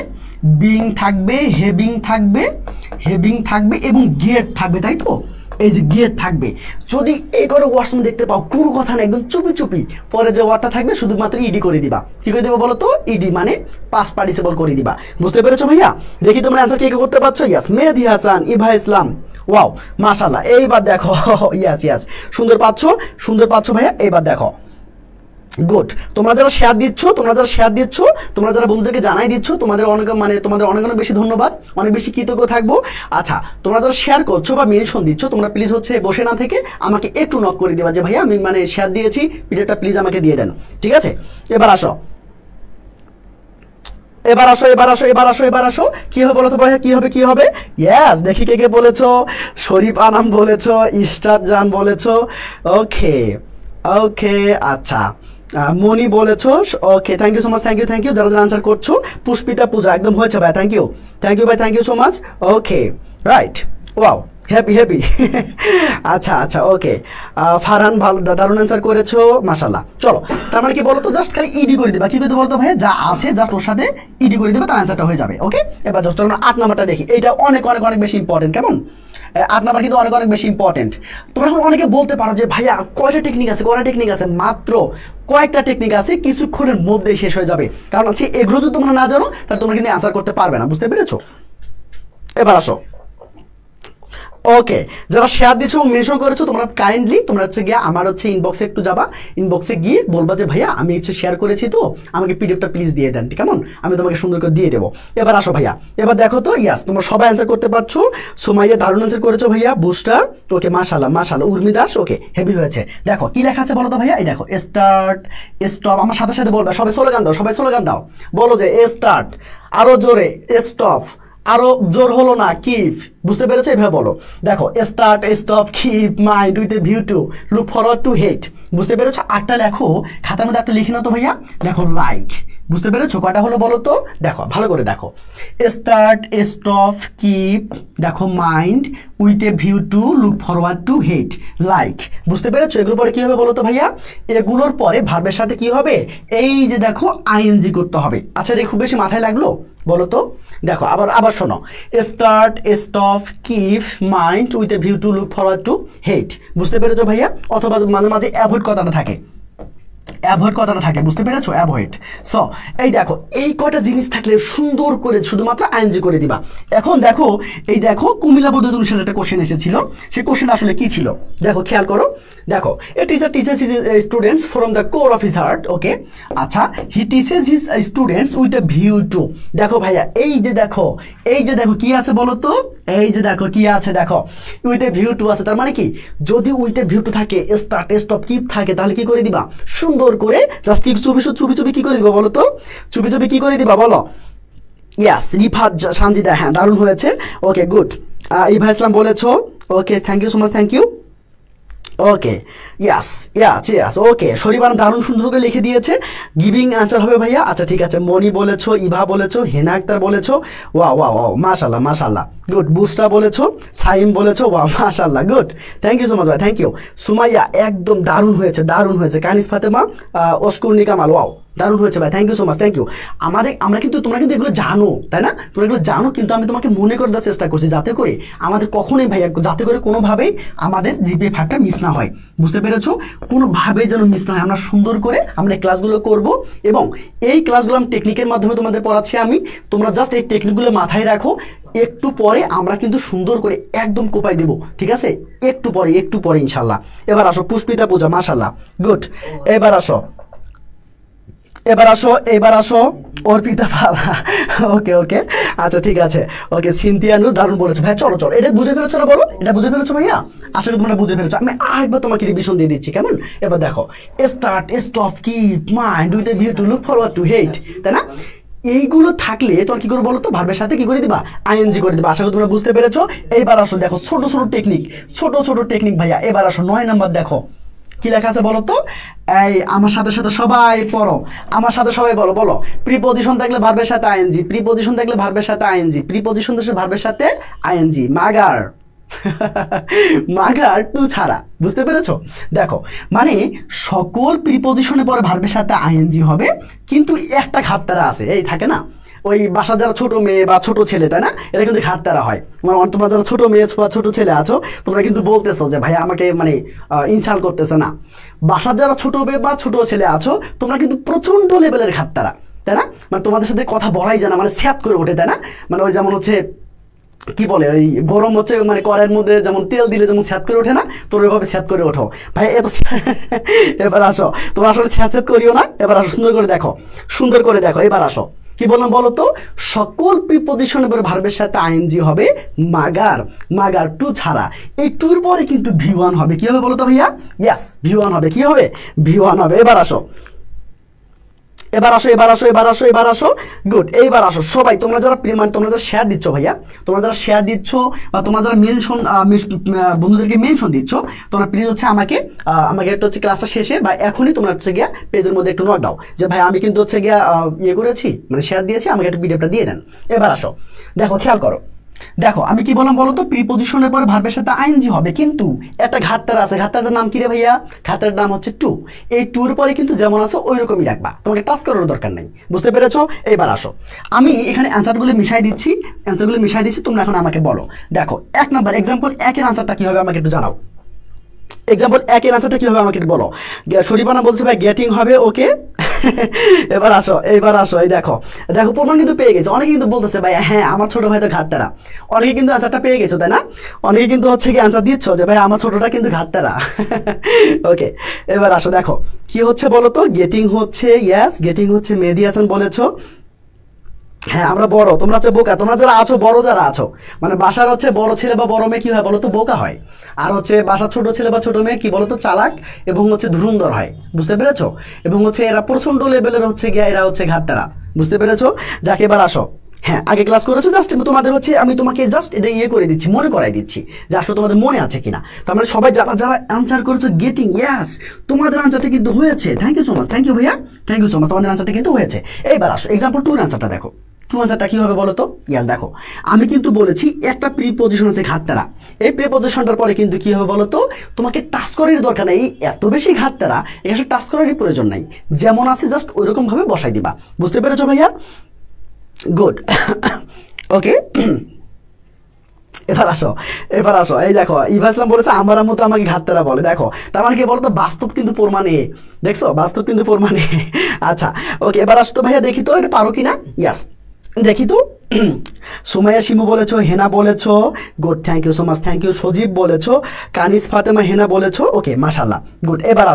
হেভিং থাকবে এবং গেট থাকবে, তাই তো? এই যে গেট থাকবে। যদি এই করে ওয়াশরুম দেখতে পাও, কোনো কথা না, একদম চুপি পরে যে ওয়ার্ডটা থাকবে শুধুমাত্র ইডি করে দিবা। কি করে দিবা বলো তো? ইডি মানে পাস্ট পার্টিসিপল করে দিবা। বুঝতে পেরেছো ভাইয়া? দেখি তোমরা অ্যান্সার কে করতে পারছো। ইয়াস, মেহেদি হাসান, ইভা ইসলাম, ওয়াও মাশাআল্লাহ। এইবার দেখো ইয়াস সুন্দর পাচ্ছ ভাইয়া। এইবার দেখো গুড, তোমরা যারা শেয়ার দিচ্ছ, তোমরা যারা বন্ধুদেরকে জানাই দিচ্ছ, তোমাদের অনেক অনেক বেশি ধন্যবাদ, অনেক বেশি কৃতজ্ঞ থাকবো। আচ্ছা, তোমরা যারা শেয়ার করছো বা মেনশন দিচ্ছ, তোমরা প্লিজ হচ্ছে বসে না থেকে আমাকে একটু নক করে দিবা যে ভাইয়া আমি মানে শেয়ার দিয়েছি, ভিডিওটা প্লিজ আমাকে দিয়ে দেন, ঠিক আছে? এবার আসো কি হবে বলো তো ভাইয়া? কি হবে? ইয়েস, দেখি কে বলেছো। শরীফ আনাম বলেছো, ইশরাত জান বলেছো, ওকে আচ্ছা, মনি বলেছো, okay, thank you so much, thank you যারা আনসার করছো। পুষ্পিতা পূজা, একদম হয়েছে ভাই, থ্যাংক ইউ ভাই, thank you so much. Okay right, wow, happy আচ্ছা ওকে। ফারহান ভালো, দারুণ অ্যান্সার করেছো, মাশাআল্লাহ। চলো, তার মানে কি বলতো, জাস্ট খালি ইডি করে দিবা। কি করতে বলতো ভাইয়া? যা আছে জাস্ট ওর সাথে ইডি করে দিবা, তার অ্যান্সারটা হয়ে যাবে। ওকে, এবার চলো 8 নাম্বারটা দেখি। এটা অনেক বেশি ইম্পর্টেন্ট। কেমন? 8 নাম্বার কিন্তু অনেক বেশি ইম্পর্টেন্ট। তোমরা এখন অনেকে বলতে পারো যে ভাইয়া কয়টা টেকনিক আছে? মাত্র কয়েকটা টেকনিক আছে, কিছুক্ষণের মধ্যেই শেষ হয়ে যাবে। কারণ হচ্ছে এগুলো যদি তোমরা না জানো তাহলে তোমরা কিন্তু অ্যান্সার করতে পারবে না। বুঝতে পেরেছো? এবার আসো, ওকে, যারা শেয়ার দিচ্ছ এবং মেনশন করেছো, তোমরা কাইন্ডলি তোমরা হচ্ছে গিয়ে আমার হচ্ছে ইনবক্সে একটু যাবা, ইনবক্সে গিয়ে বলবা যে ভাইয়া আমি হচ্ছে শেয়ার করেছি, তো আমাকে পিডিএফটা প্লিজ দিয়ে দেন, কেমন? আমি তোমাকে সুন্দর করে দিয়ে দেবো। এবার আসো ভাইয়া, এবার দেখো তো। ইয়াস, তোমরা সবাই অ্যান্সার করতে পারছো। সুমাইয়া দারুণ অ্যান্সার করেছো ভাইয়া। বুস্টা, ওকে, মাশাআল্লাহ। উর্মি দাস, ওকে, হেভি হয়েছে। দেখো কি লেখা আছে বলো তো ভাইয়া? এই দেখো স্টার্ট, স্টপ, আমার সাথে বলবা। সবাই স্লোগান দাও, বলো যে স্টার্ট, আরো জোরে স্টপ, আরো জোর হলো না কিপ। বুঝতে পেরেছো? এইভাবে বলো। দেখো start, stop, keep, mind with a view to, look forward to, hate. বুঝতে পেরেছো? 8টা লেখো, খাতার মধ্যে একটা লিখে নাও তো ভাইয়া। দেখো লাইক। বুঝতে পেরেছো? কয়টা হলো বলো তো? দেখো ভালো করে দেখো। স্টার্ট, স্টপ, কিপ, দেখো mind with a view to, look forward to, hate, like. বুঝতে পেরেছো? এগুলোর পরে কি হবে বলো তো ভাইয়া? এগুলোর পরে ভার্বের সাথে কি হবে? এই যে দেখো আইএনজি করতে হবে। আচ্ছা, এটা খুব বেশি মাথায় লাগলো বলো তো? দেখো আবার শোনো। Start, stop, keep, mind with a view to, look forward to, hate. বুঝতে পেরেছো ভাইয়া? অথবা মাঝে অ্যাভয়েড কথাটা থাকে। বুঝতে পেরেছো? অ্যাভয়েড। সো এই দেখো, এই কয়টা জিনিস থাকলে সুন্দর করে শুধুমাত্র আইএনজি করে দিবা। এখন দেখো, এই দেখো কুমিল্লা বোর্ডে অনুসারে একটা কোশ্চেন এসেছিল। সেই কোশ্চেন আসলে কি ছিল দেখো, খেয়াল করো। দেখো, a teacher teaches his students from the core of his heart. Okay, আচ্ছা, he teaches his students with a view to. দেখো ভাইয়া, এই যে দেখো কি আছে বলো তো? এই যে দেখো কি আছে, দেখো উইথ এ ভিউ টু আছে। তার মানে কি, যদি উইথ এ ভিউ টু থাকে, স্টার্ট, স্টপ, কিপ থাকে, তাহলে কি করে দিবা? সুন্দর করে জাস্ট কি চুপি কি করে দিবা বলো তো? চুপি কি করে দিবা বলো? ইয়াস, রিফাত সানজিদা, হ্যাঁ দারুণ হয়েছে। ওকে, গুড। ইভা ইসলাম বলেছো, okay, thank you so much, thank you. Okay, yes, okay, Sharifan দারুণ সুন্দর করে লিখে দিয়েছে। গিভিং অ্যান্সার হবে ভাইয়া। আচ্ছা ঠিক আছে, মনি বলেছো, ইভা বলেছো, হেনা আক্তার বলেছো, ওয়াও, মাশাআল্লাহ, গুড। বুস্টা বলেছো, সাইম বলেছো, ওয়াও, মাশাআল্লাহ, good. Thank you so much ভাই, থ্যাংক ইউ। সুমাইয়া, একদম দারুণ হয়েছে। কানিস ফাতেমা, অস্কুরনি কামাল, ওয়াও, দারুণ হয়েছে ভাই, thank you so much, thank you. তোমরা কিন্তু এগুলো জানো, তাই না? তোমরা এগুলো জানো, কিন্তু আমি তোমাকে মনে করে দেওয়ার চেষ্টা করছি, যাতে করে আমাদের কখনোই ভাইয়া, যাতে করে কোনোভাবেই আমাদের জিপিএ ফাঁকটা মিস না হয়। বুঝতে পেরেছো? কোনোভাবেই যেন মিস না হয়। আমরা সুন্দর করে আমরা এই ক্লাসগুলো করব, এবং এই ক্লাসগুলো আমি টেকনিকের মাধ্যমে তোমাদের পড়াচ্ছি আমি। তোমরা জাস্ট এই টেকনিকগুলো মাথায় রাখো। একটু পরে আমরা কিন্তু সুন্দর করে একদম কোপাই দেবো, ঠিক আছে? একটু পরে ইনশাল্লাহ। এবার আসো পুষ্পিতা পূজা, মাশাআল্লাহ, গুড। এবার আসো এবার আসো অর্পিতা পালা। ওকে ওকে, আচ্ছা ঠিক আছে। ওকে, সিনথিয়া নূর দারুণ বলেছে ভাই। চলো চলো, এটা বুঝে ফেলেছো না? বলো, এটা বুঝে ফেলেছো ভাইয়া? আসলে তোমরা বুঝে ফেলেছো। আমি আরেকবার তোমাকে রিভিশন দিয়ে দিচ্ছি, কেমন? এবার দেখো, start, stop, keep, mind, with a view to look forward to, hate, তাই না? এইগুলো থাকলে তোমার কি করে বলো তো? ভার্বের সাথে কি করে দিবা? আইএনজি করে দিবা। আশা করি তোমরা বুঝতে পেরেছো। এইবার আসো দেখো, ছোট ছোট টেকনিক ভাইয়া। এবার আসো 9 নাম্বার, দেখো কি লেখা আছে বলো তো? এই আমার সাথে সাথে সবাই পড়ো, আমার সাথে সবাই বলো, বলো। প্রিপজিশন থাকলে ভার্বের সাথে আইএনজি, প্রিপজিশন থাকলে ভার্বের সাথে আইএনজি, প্রিপজিশন থাকলে ভার্বের সাথে আইএনজি, মাগার মাগার টু ছাড়া। বুঝতে পেরেছো? দেখো, মানে সকল প্রিপজিশনে পরে ভার্বের সাথে আইএনজি হবে, কিন্তু একটা ঘাটতারা আছে, এই থাকে না, ওই বাসার যারা ছোট মেয়ে বা ছোট ছেলে, তাই না, এটা কিন্তু ঘাটতারা হয়। তোমরা যারা ছোট মেয়ে বা ছোট ছেলে আছো, তোমরা কিন্তু বলতেছো যে ভাই আমাকে মানে ইনসাল্ট করতেছে না। বাসার যারা ছোট মেয়ে বা ছোট ছেলে আছো, তোমরা কিন্তু প্রচন্ড লেভেলের ঘাটতারা, তাই না? মানে তোমাদের সাথে কথা বলাই যায় না, মানে স্যাত করে ওঠে, তাই না? মানে ওই যেমন হচ্ছে কি বলে, ওই গরম হচ্ছে মানে কড়াইয়ের মধ্যে যেমন তেল দিলে যেমন স্যাত করে ওঠে না, তোর ওইভাবে স্যাত করে ওঠো ভাই। এত এবার আসো, তোমরা আসলে স্যাত করিও না। এবার আসো, সুন্দর করে দেখো, সুন্দর করে দেখো। এবার আসো, কি বললাম বলো তো? সকল প্রিপজিশনের পরে ভার্বের সাথে আইএনজি হবে, মাগার, মাগার টু ছাড়া। এই টুর পরে কিন্তু ভি1 হবে। কি হবে বলো তো ভাইয়া? ইয়েস, ভি1 হবে। কি হবে? ভি1 হবে। এবার আসো, গুড। এইবার আসো সবাই, তোমরা যারা তোমরা যারা শেয়ার দিচ্ছ ভাইয়া, তোমরা যারা শেয়ার দিচ্ছ বা তোমরা যারা মেনশন বন্ধুদেরকে মেনশন দিচ্ছ, তোমরা প্লিজ হচ্ছে আমাকে একটা হচ্ছে ক্লাসটা শেষে বা এখনই তোমরা হচ্ছে গিয়া পেজের মধ্যে একটু নোট দাও যে ভাই আমি কিন্তু হচ্ছে গিয়া ইয়ে করেছি, মানে শেয়ার দিয়েছি, আমাকে একটু পিডিএফটা দিয়ে দেন। এবার আসো, দেখো খেয়াল করো, দেখো আমি কি বললাম বলো তো? প্রিপজিশনের পরে ভার্বের সাথে আইএনজি হবে, কিন্তু একটা ঘাটতারা আছে। ঘাটতারার নাম কি রে ভাইয়া? ঘাটতারার নাম হচ্ছে টু। এই টুর পরে কিন্তু যেমন আছে ওই রকমই রাখবা, তোমাকে টাচ করার দরকার নেই। বুঝতে পেরেছো? এইবার আসো, আমি এখানে অ্যান্সারগুলো মিশাই দিচ্ছি, তোমরা এখন আমাকে বলো। দেখো 1 নাম্বার এক্সাম্পল 1 এর আনসারটা কি হবে আমাকে একটু জানাও। এক্সাম্পল 1 এর আনসারটা কি হবে আমাকে একটু বলো। শরীফানা বলছে ভাই গেটিং হবে। ওকে, এবার আসো, এই দেখো প্রমাণ কিন্তু পেয়ে গেছে। অনেকে কিন্তু বলতেছে ভাই হ্যাঁ আমার ছোট ভাই তো ঘাটতারা। অনেকে কিন্তু আনসারটা পেয়ে গেছো, তাই না? অনেকে কিন্তু হচ্ছে কি আনসার দিচ্ছ যে ভাই আমার ছোটটা কিন্তু ঘাটতারা। ওকে, এবার আসো, দেখো কি হচ্ছে বলো তো? গেটিং হচ্ছে, ইয়েস গেটিং হচ্ছে, মেহেদী হাসান বলেছো। হ্যাঁ আমরা বড়, তোমরা হচ্ছে বোকা। তোমরা যারা আছো, বড় যারা আছো, মানে বাসার হচ্ছে বড় ছেলে বা বড় মেয়ে কি হয় বলো তো? বোকা হয়। আর হচ্ছে বাসার ছোট ছেলে বা ছোট মেয়ে কি বলো তো? চালাক এবং হচ্ছে ধুরুন্ধর হয়। বুঝতে পেরেছো? এবং হচ্ছে এরা প্রচন্ড লেভেলের হচ্ছে গিয়া এরা হচ্ছে ঘাটতারা। বুঝতে পেরেছো? যাকে এবার আসো, হ্যাঁ আগে ক্লাস করেছো, জাস্ট তোমাদের হচ্ছে আমি তোমাকে জাস্ট এটা ইয়ে করে দিচ্ছি, মনে করাই দিচ্ছি যে আসলে তোমাদের মনে আছে কিনা। তার মানে সবাই যারা যারা আনসার করেছো গেটিং, ইয়েস তোমাদের আনসারটা কিন্তু হয়েছে। Thank you so much, thank you ভাইয়া, থ্যাংক ইউ সো মাচ, তোমাদের আনসারটা কিন্তু হয়েছে। এইবার আসো এক্সাম্পল 2 এর আনসারটা দেখো। আনসারটা কি হবে বলো তো? ইয়েস দেখো, আমি কিন্তু বলেছি একটা প্রিপজিশন আছে ঘাটতারা। এই প্রিপজিশনটার পরে কিন্তু কি হবে বলো তো? তোমাকে টাচ করার দরকার নেই, এত বেশি ঘাটতারা এখানে টাচ করারই প্রয়োজন নাই, যেমন আছে জাস্ট ওইরকম ভাবে বসাই দিবা। বুঝতে পেরেছো ভাইয়া? গুড। ওকে, এবার আসো, এই দেখো ইভা ইসলাম বলেছে আমার মতো আমাকে ঘাটতারা বলে। দেখো তার মানে কি বলতো? বাস্তব কিন্তু প্রমাণে, দেখছো বাস্তব কিন্তু প্রমাণে। আচ্ছা ওকে, এবার আসো তো ভাইয়া, দেখি তো এটা পারো কিনা। ইয়াস দেখি তো। সুমাইয়া শিমু বলেছো, হেনা বলেছো, good, thank you so much, thank you. Sajib বলেছো, কানিস ফাতেমা, হেনা বলেছো, ওকে মাশাআল্লাহ, গুড। এইবার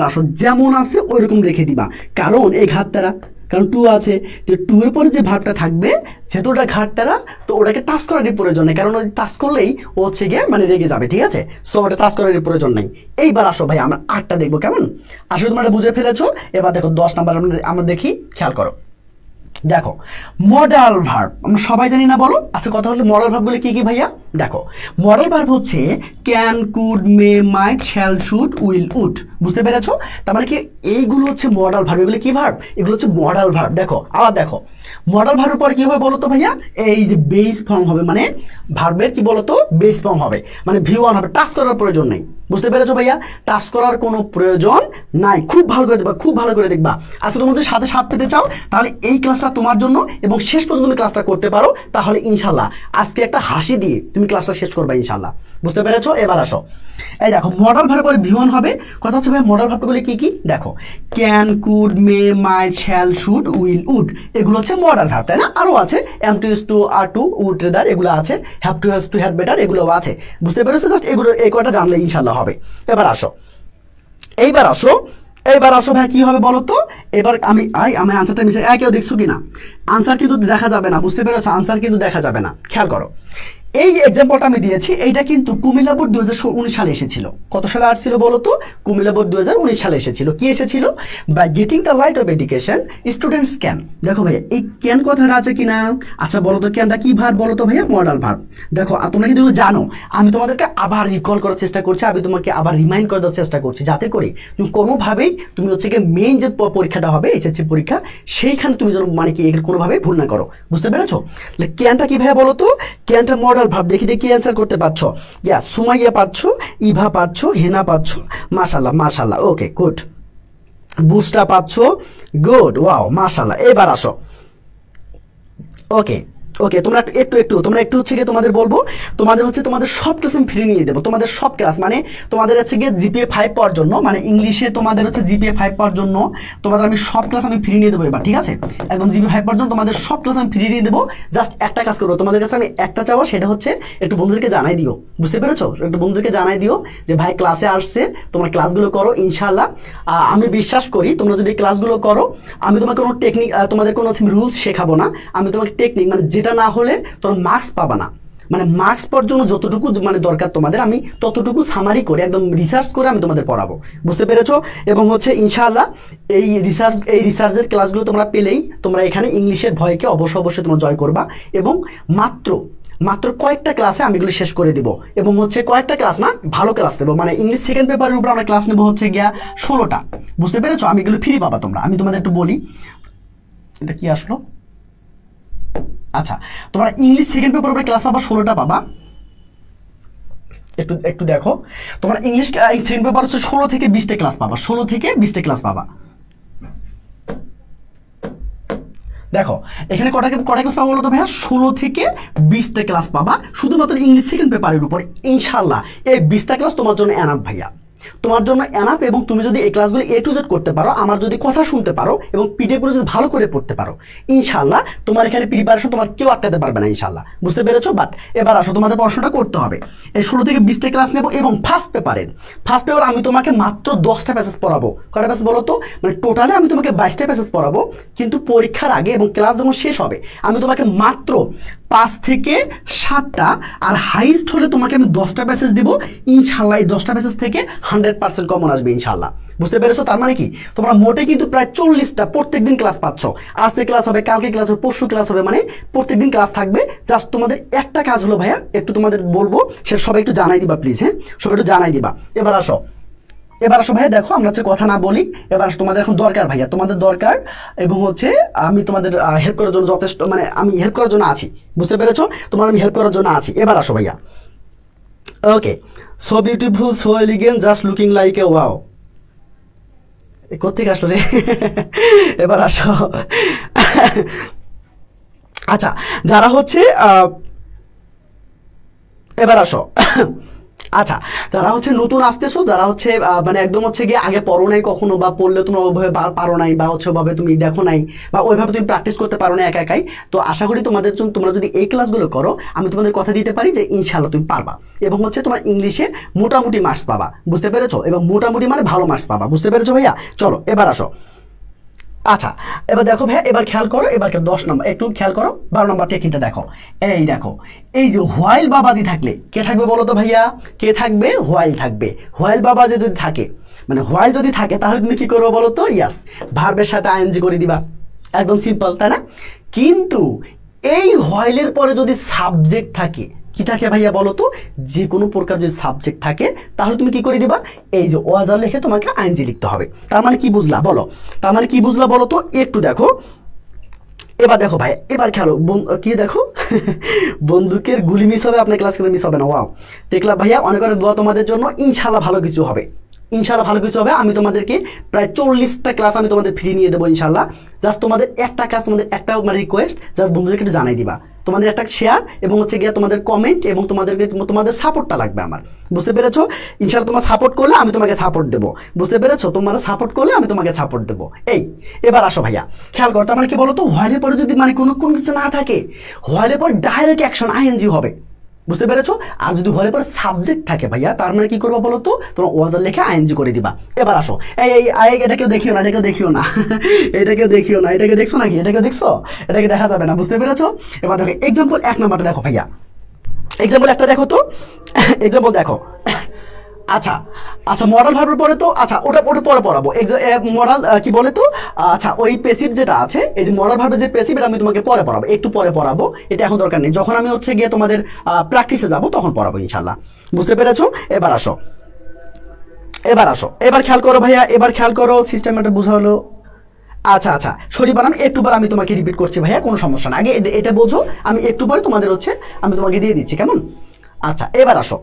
আসো যেমন আছে ওইরকম রেখে দিবা, কারণ এই ঘাটতারা, কারণ টু আছে, যে টু এর পরে যে ভাবটা থাকবে যেহেতু ওটা ঘাটতারা, তো ওটাকে টাচ করার প্রয়োজন নেই, কারণ ওই টাচ করলেই ও হচ্ছে গিয়ে মানে রেগে যাবে। ঠিক আছে, সো ওটা টাচ করার প্রয়োজন নেই। এইবার আসো ভাই আমরা 8টা দেখবো, কেমন? আসলে তোমরা বুঝে ফেলেছো। এবার দেখো 10 নাম্বার আমরা দেখি, খেয়াল করো। দেখো মডাল ভার্ব আমরা সবাই জানি না, বলো। আচ্ছা কথা হলো মডাল ভার্ব বলে কি কি ভাইয়া? দেখো মডাল ভার্ব হচ্ছে can, could, may, might, shall, should, will, would. বুঝতে পেরেছো? তার মানে কি এইগুলো হচ্ছে মডাল ভার্ব। এগুলো কি ভার্ব? এগুলো হচ্ছে মডাল ভার্ব। দেখো আবার দেখো মডাল ভার্বের পরে কি হবে বলো তো ভাইয়া? এই যে বেস ফর্ম হবে, মানে ভার্বের কি বলতো? বেস ফর্ম হবে, মানে ভি1 হবে, টাচ করার প্রয়োজন নেই। বুঝতে পেরেছো ভাইয়া? টাচ করার কোনো প্রয়োজন নাই। খুব ভালো করে দেখবা, খুব ভালো করে দেখবা। আজকে তোমাদের সাথে সাথ পেতে চাও তাহলে এই ক্লাসটা তোমার জন্য, এবং শেষ পর্যন্ত তুমি ক্লাসটা করতে পারো, তাহলে ইনশাল্লাহ আজকে একটা হাসি দিয়ে তুমি ক্লাসটা শেষ করবে ইনশাল্লাহ। বুঝতে পেরেছো? এবার আসো, এই দেখো মডাল ভার্বের পরে ভি1 হবে। কথা হচ্ছে ভাই মডাল ভার্বগুলো কি কি? দেখো can, could, may, might, shall, should, will, would, এগুলো হচ্ছে মডাল ভার্ব, তাই না? আরো আছে am to used to, are to, would rather, এগুলো আছে, have to used to, had better, এগুলো আছে। বুঝতে পেরেছো? জাস্ট এগুলো এই কয়টা জানলে ইনশাল্লাহ হবে। এইবার আসো এবার আসো ভাই কি হবে বলো তো, এবার আমি আনসারটা মিশে কেউ দেখছো কিনা, আনসার কিন্তু দেখা যাবে না, বুঝতে পেরেছো, আনসার কিন্তু দেখা যাবে না, খেয়াল করো। এই এক্সাম্পলটা আমি দিয়েছি, এইটা কিন্তু কুমিল্লা বোর্ড 2019 সালে এসেছিল। কত সালে আসছিল বলো তো? কুমিল্লা বোর্ড 2019 সালে এসেছিল। কি এসেছিল? By getting the light of education students can. দেখো ভাইয়া এই ক্যান কথাটা আছে কিনা? আচ্ছা বলো তো ক্যানটা কি ভার্ব বলো তো ভাইয়া? Modal verb. দেখো তোমরা কিন্তু জানো, আমি তোমাদেরকে আবার রিকল করার চেষ্টা করছি, আমি তোমাকে আবার রিমাইন্ড করে দেওয়ার চেষ্টা করছি, যাতে করে তুমি কোনোভাবেই তুমি হচ্ছে কি মেইন যে পরীক্ষাটা হবে এইচএসসি পরীক্ষা, সেইখানে তুমি যেন মানে কি কোনোভাবেই ভুল না করো, বুঝতে পেরেছো? ক্যানটা কি ভাইয়া বলো তো? ক্যানটা মডাল ভাব। দেখি দেখি অ্যান্সার করতে পারছো? ইয়া সুমাইয়া পারছো, ইভা পারছো, হেনা পাচ্ছো, মাশাল্লাহ মাশাল্লাহ, ওকে গুড। বুস্টা পাচ্ছো, গুড, ওয়াও মাশাল্লাহ। এবার আসো, ওকে ওকে, তোমরা একটু হচ্ছে গিয়ে তোমাদের বলবো, তোমাদের হচ্ছে তোমাদের সব ক্লাস আমি ফ্রি নিয়ে দেবো, তোমাদের সব ক্লাস মানে তোমাদের হচ্ছে গিয়ে জিপিএ 5 পাওয়ার জন্য, মানে ইংলিশে তোমাদের হচ্ছে জিপিএ 5 পাওয়ার জন্য তোমাদের আমি সব ক্লাস আমি ফ্রি নিয়ে দেবো এবার, ঠিক আছে? একদম জিপিএ 5 পাওয়ার জন্য তোমাদের সব ক্লাস আমি ফ্রি নিয়ে দেবো। জাস্ট একটা কাজ করবো, তোমাদের কাছে আমি একটা চাবো, সেটা হচ্ছে একটু বন্ধুদেরকে জানাই দিও, বুঝতে পেরেছো? একটু বন্ধুদেরকে জানাই দিও যে ভাই ক্লাসে আসছে, তোমার ক্লাসগুলো করো ইনশাআল্লাহ। আমি বিশ্বাস করি তোমরা যদি ক্লাসগুলো করো, আমি তোমাকে কোনো টেকনিক, তোমাদের কোনো রুলস শেখাবো না, আমি তোমাকে টেকনিক মানে যেটা না হলে তোমার মার্কস পাবা না, মানে মার্কস পাওয়ার জন্য যতটুকু মানে দরকার তোমাদের, আমি ততটুকু সামারি করে একদম রিসার্চ করে আমি তোমাদের পড়াবো, বুঝতে পেরেছো? এবং হচ্ছে ইনশাআল্লাহ এই রিসার্চের ক্লাসগুলো তোমরা পেলেই তোমরা এখানে ইংলিশের ভয়কে অবশ্যই তোমরা জয় করবা। এবং মাত্র কয়েকটা ক্লাসে আমি এগুলো শেষ করে দিব, এবং হচ্ছে কয়েকটা ক্লাস না, ভালো ক্লাস নেবো, মানে ইংলিশ সেকেন্ড পেপারের উপর আমরা ক্লাস নেবো হচ্ছে গিয়া 16টা, বুঝতে পেরেছো? আমি এগুলো ফ্রি পাবা তোমরা। আমি তোমাদের একটু বলি, এটা কি আসলো, আচ্ছা তোমরা ইংলিশ সেকেন্ড পেপার উপরে ক্লাস পাবা 16টা পাবা। একটু দেখো, তোমরা ইংলিশ সেকেন্ড পেপার হচ্ছে 16 থেকে 20টা ক্লাস পাবা, 16 থেকে 20টা ক্লাস পাবা। দেখো এখানে কটা ক্লাস পাবো বলো তো ভাইয়া? 16 থেকে 20টা ক্লাস পাবা শুধুমাত্র ইংলিশ সেকেন্ড পেপারের উপর। ইনশাআল্লাহ এই 20টা ক্লাস তোমার জন্য এনাফ ভাইয়া, তোমার জন্য এনাফ। এবং তুমি যদি এই ক্লাসগুলো A to Z করতে পারো, আমার যদি কথা শুনতে পারো এবং পিডিএফ গুলো যদি ভালো করে পড়তে পারো, ইনশাআল্লাহ তোমার এখানে প্রিপারেশন তোমার কেউ আটকাতে পারবে না ইনশাআল্লাহ, বুঝতে পেরেছো? বাট এবার আসো, তোমাদের পড়াশোনাটা করতে হবে। এই 16 থেকে 20টা ক্লাস নেবো, এবং ফার্স্ট পেপার আমি তোমাকে মাত্র 10টা প্যাসেজ পড়াবো। কয়টা প্যাসেজ বলো তো? মানে টোটালে আমি তোমাকে 22টা প্যাসেজ পড়াবো, কিন্তু পরীক্ষার আগে এবং ক্লাস যখন শেষ হবে আমি তোমাকে মাত্র 5 থেকে 7টা, আর হাইস্ট হলে তোমাকে আমি 10টা প্যাসেজ দেবো ইনশাআল্লাহ। এই 10টা প্যাসেজ থেকে 100% কমন আসবে ইনশাআল্লাহ, বুঝতে পেরেছো? তার মানে কি তোমরা মোটে কিন্তু প্রায় 40টা প্রত্যেকদিন ক্লাস পাচ্ছ। আজকে ক্লাস হবে, কালকে ক্লাস হবে, পরশু ক্লাস হবে, মানে প্রত্যেকদিন ক্লাস থাকবে। জাস্ট তোমাদের একটা কাজ হলো ভাইয়া, একটু তোমাদের বলবো, সেটা সবাই একটু জানাই দিবা প্লিজ, হ্যাঁ সবাই একটু জানাই দিবা। এবার আসো ভাইয়া, দেখো আমরা হচ্ছে কথা না বলি, এবার তোমাদের এখন দরকার ভাইয়া, তোমাদের দরকার। এবং হচ্ছে আমি তোমাদের হেল্প করার জন্য যথেষ্ট, মানে আমি হেল্প করার জন্য আছি, বুঝতে পেরেছো? তোমার আমি হেল্প করার জন্য আছি। এবার আসো ভাইয়া, okay. So beautiful, so elegant, just looking like a wow. কোথেকে আসলো রে? এবার আসো, আচ্ছা যারা হচ্ছে এবার আসো, আচ্ছা যারা হচ্ছে নতুন আসতেছো, যারা হচ্ছে মানে একদম হচ্ছে গিয়ে আগে পড়ো নাই কখনো, বা পড়লে তোমরা ওইভাবে পারো নাই, বা হচ্ছে ওইভাবে তুমি দেখো নাই, বা ওইভাবে তুমি প্র্যাকটিস করতে পারো না একাই, তো আশা করি তোমাদের জন্য, তোমরা যদি এই ক্লাসগুলো করো, আমি তোমাদের কথা দিতে পারি যে ইনশাআল্লাহ তুমি পারবা, এবং হচ্ছে তোমার ইংলিশে মোটামুটি মার্কস পাবা, বুঝতে পেরেছো? এবং মোটামুটি মানে ভালো মার্কস পাবা, বুঝতে পেরেছো ভাইয়া? চলো এবার আসো, আচ্ছা এবার দেখো ভাইয়া, এবার খেয়াল করো, এবার 10 নম্বর একটু খেয়াল করো, 12 নম্বর টেকনিকটা দেখো। এই দেখো, এই যে হোয়াইল বাবাজি থাকলে কে থাকবে বলো তো ভাইয়া? কে থাকবে? হোয়াইল থাকবে। হোয়াইল বাবাজি যদি থাকে, মানে হোয়াইল যদি থাকে, তাহলে তুমি কি করবো বলো তো? ইয়াস, ভার্বের সাথে আইএনজি করে দিবা, একদম সিম্পল, তাই না? কিন্তু এই হোয়াইলের পরে যদি সাবজেক্ট থাকে, কি থাকে ভাইয়া বলো তো? যে কোনো প্রকার যদি সাবজেক্ট থাকে, তাহলে তুমি কি করে দিবা? এই যে ওয়াজার লিখে তোমাকে আইএনজি লিখতে হবে। তার মানে কি বুঝলা বলো? তার মানে কি বুঝলা বলো তো? একটু দেখো, এবার দেখো ভাই, এবার খেলো কি দেখো, বন্দুকের গুলি মিস হবে, আপনার ক্লাস করে মিস হবে না। ওয়াও, দেখলা ভাইয়া, অনেক অনেক দোয়া তোমাদের জন্য, ইনশাআল্লাহ ভালো কিছু হবে, ইনশাআল্লাহ ভালো কিছু হবে। আমি তোমাদেরকে প্রায় 40টা ক্লাস আমি তোমাদের ফ্রি নিয়ে দেবো ইনশাআল্লাহ। জাস্ট তোমাদের একটা কাজ, তোমাদের একটা মানে রিকোয়েস্ট, জাস্ট বন্ধুদেরকে একটু জানাই দিবা, তোমাদের একটা শেয়ার, এবং হচ্ছে গিয়ে তোমাদের কমেন্ট, এবং তোমাদের সাপোর্টটা লাগবে আমার, বুঝতে পেরেছো? ইনশাআল্লাহ তোমার সাপোর্ট করলে আমি তোমাকে সাপোর্ট দেবো, বুঝতে পেরেছো? তোমরা সাপোর্ট করলে আমি তোমাকে সাপোর্ট দেবো। এই এবার আসো ভাইয়া, খেয়াল করো, তার মানে কি বলো তো? হোয়াইলের পরে যদি মানে কোনো কিছু না থাকে, হোয়াইলের পর ডাইরেক্ট অ্যাকশন আইএনজি হবে, বুঝতে পেরেছো? আর যদি হলে পরে সাবজেক্ট থাকে ভাইয়া, তার মানে কি করবা বলো তো, তোমরা ওয়াজার লেখা আইএনজি করে দিবা। এবার আসো, এটাকে দেখিও না, এটাকে দেখিও না, এটাকে দেখিও না, এটাকে দেখছো নাকি? এটাকে দেখছো? এটাকে দেখা যাবে না, বুঝতে পেরেছো? এবার দেখো এক্সাম্পল 1 নাম্বারটা দেখো ভাইয়া, এক্সাম্পল একটা দেখো তো, এক্সাম্পল দেখো। আচ্ছা আচ্ছা, মডাল ভার্বের পরে তো আচ্ছা ওটা পরে পড়াবো। মডাল কি বলে তো, আচ্ছা ওই প্যাসিভ যেটা আছে, এই যে মডাল ভার্বের যে প্যাসিভ, এটা আমি তোমাকে পরে পড়াবো, একটু পরে পড়াবো, এটা এখন দরকার নেই, যখন আমি হচ্ছে গিয়ে তোমাদের প্র্যাকটিসে যাব তখন পড়াবো ইনশাল্লাহ। বুঝতে পেরেছো? এবার আসো, এবার আসো, এবার খেয়াল করো ভাইয়া, এবার খেয়াল করো, সিস্টেমটা বোঝা হলো? আচ্ছা আচ্ছা, সরি বানাম একটু পর আমি তোমাকে রিপিট করছি ভাইয়া, কোনো সমস্যা না, আগে এটা বোঝো, আমি একটু পরে তোমাদের হচ্ছে আমি তোমাকে দিয়ে দিচ্ছি, কেমন? আচ্ছা এবার আসো,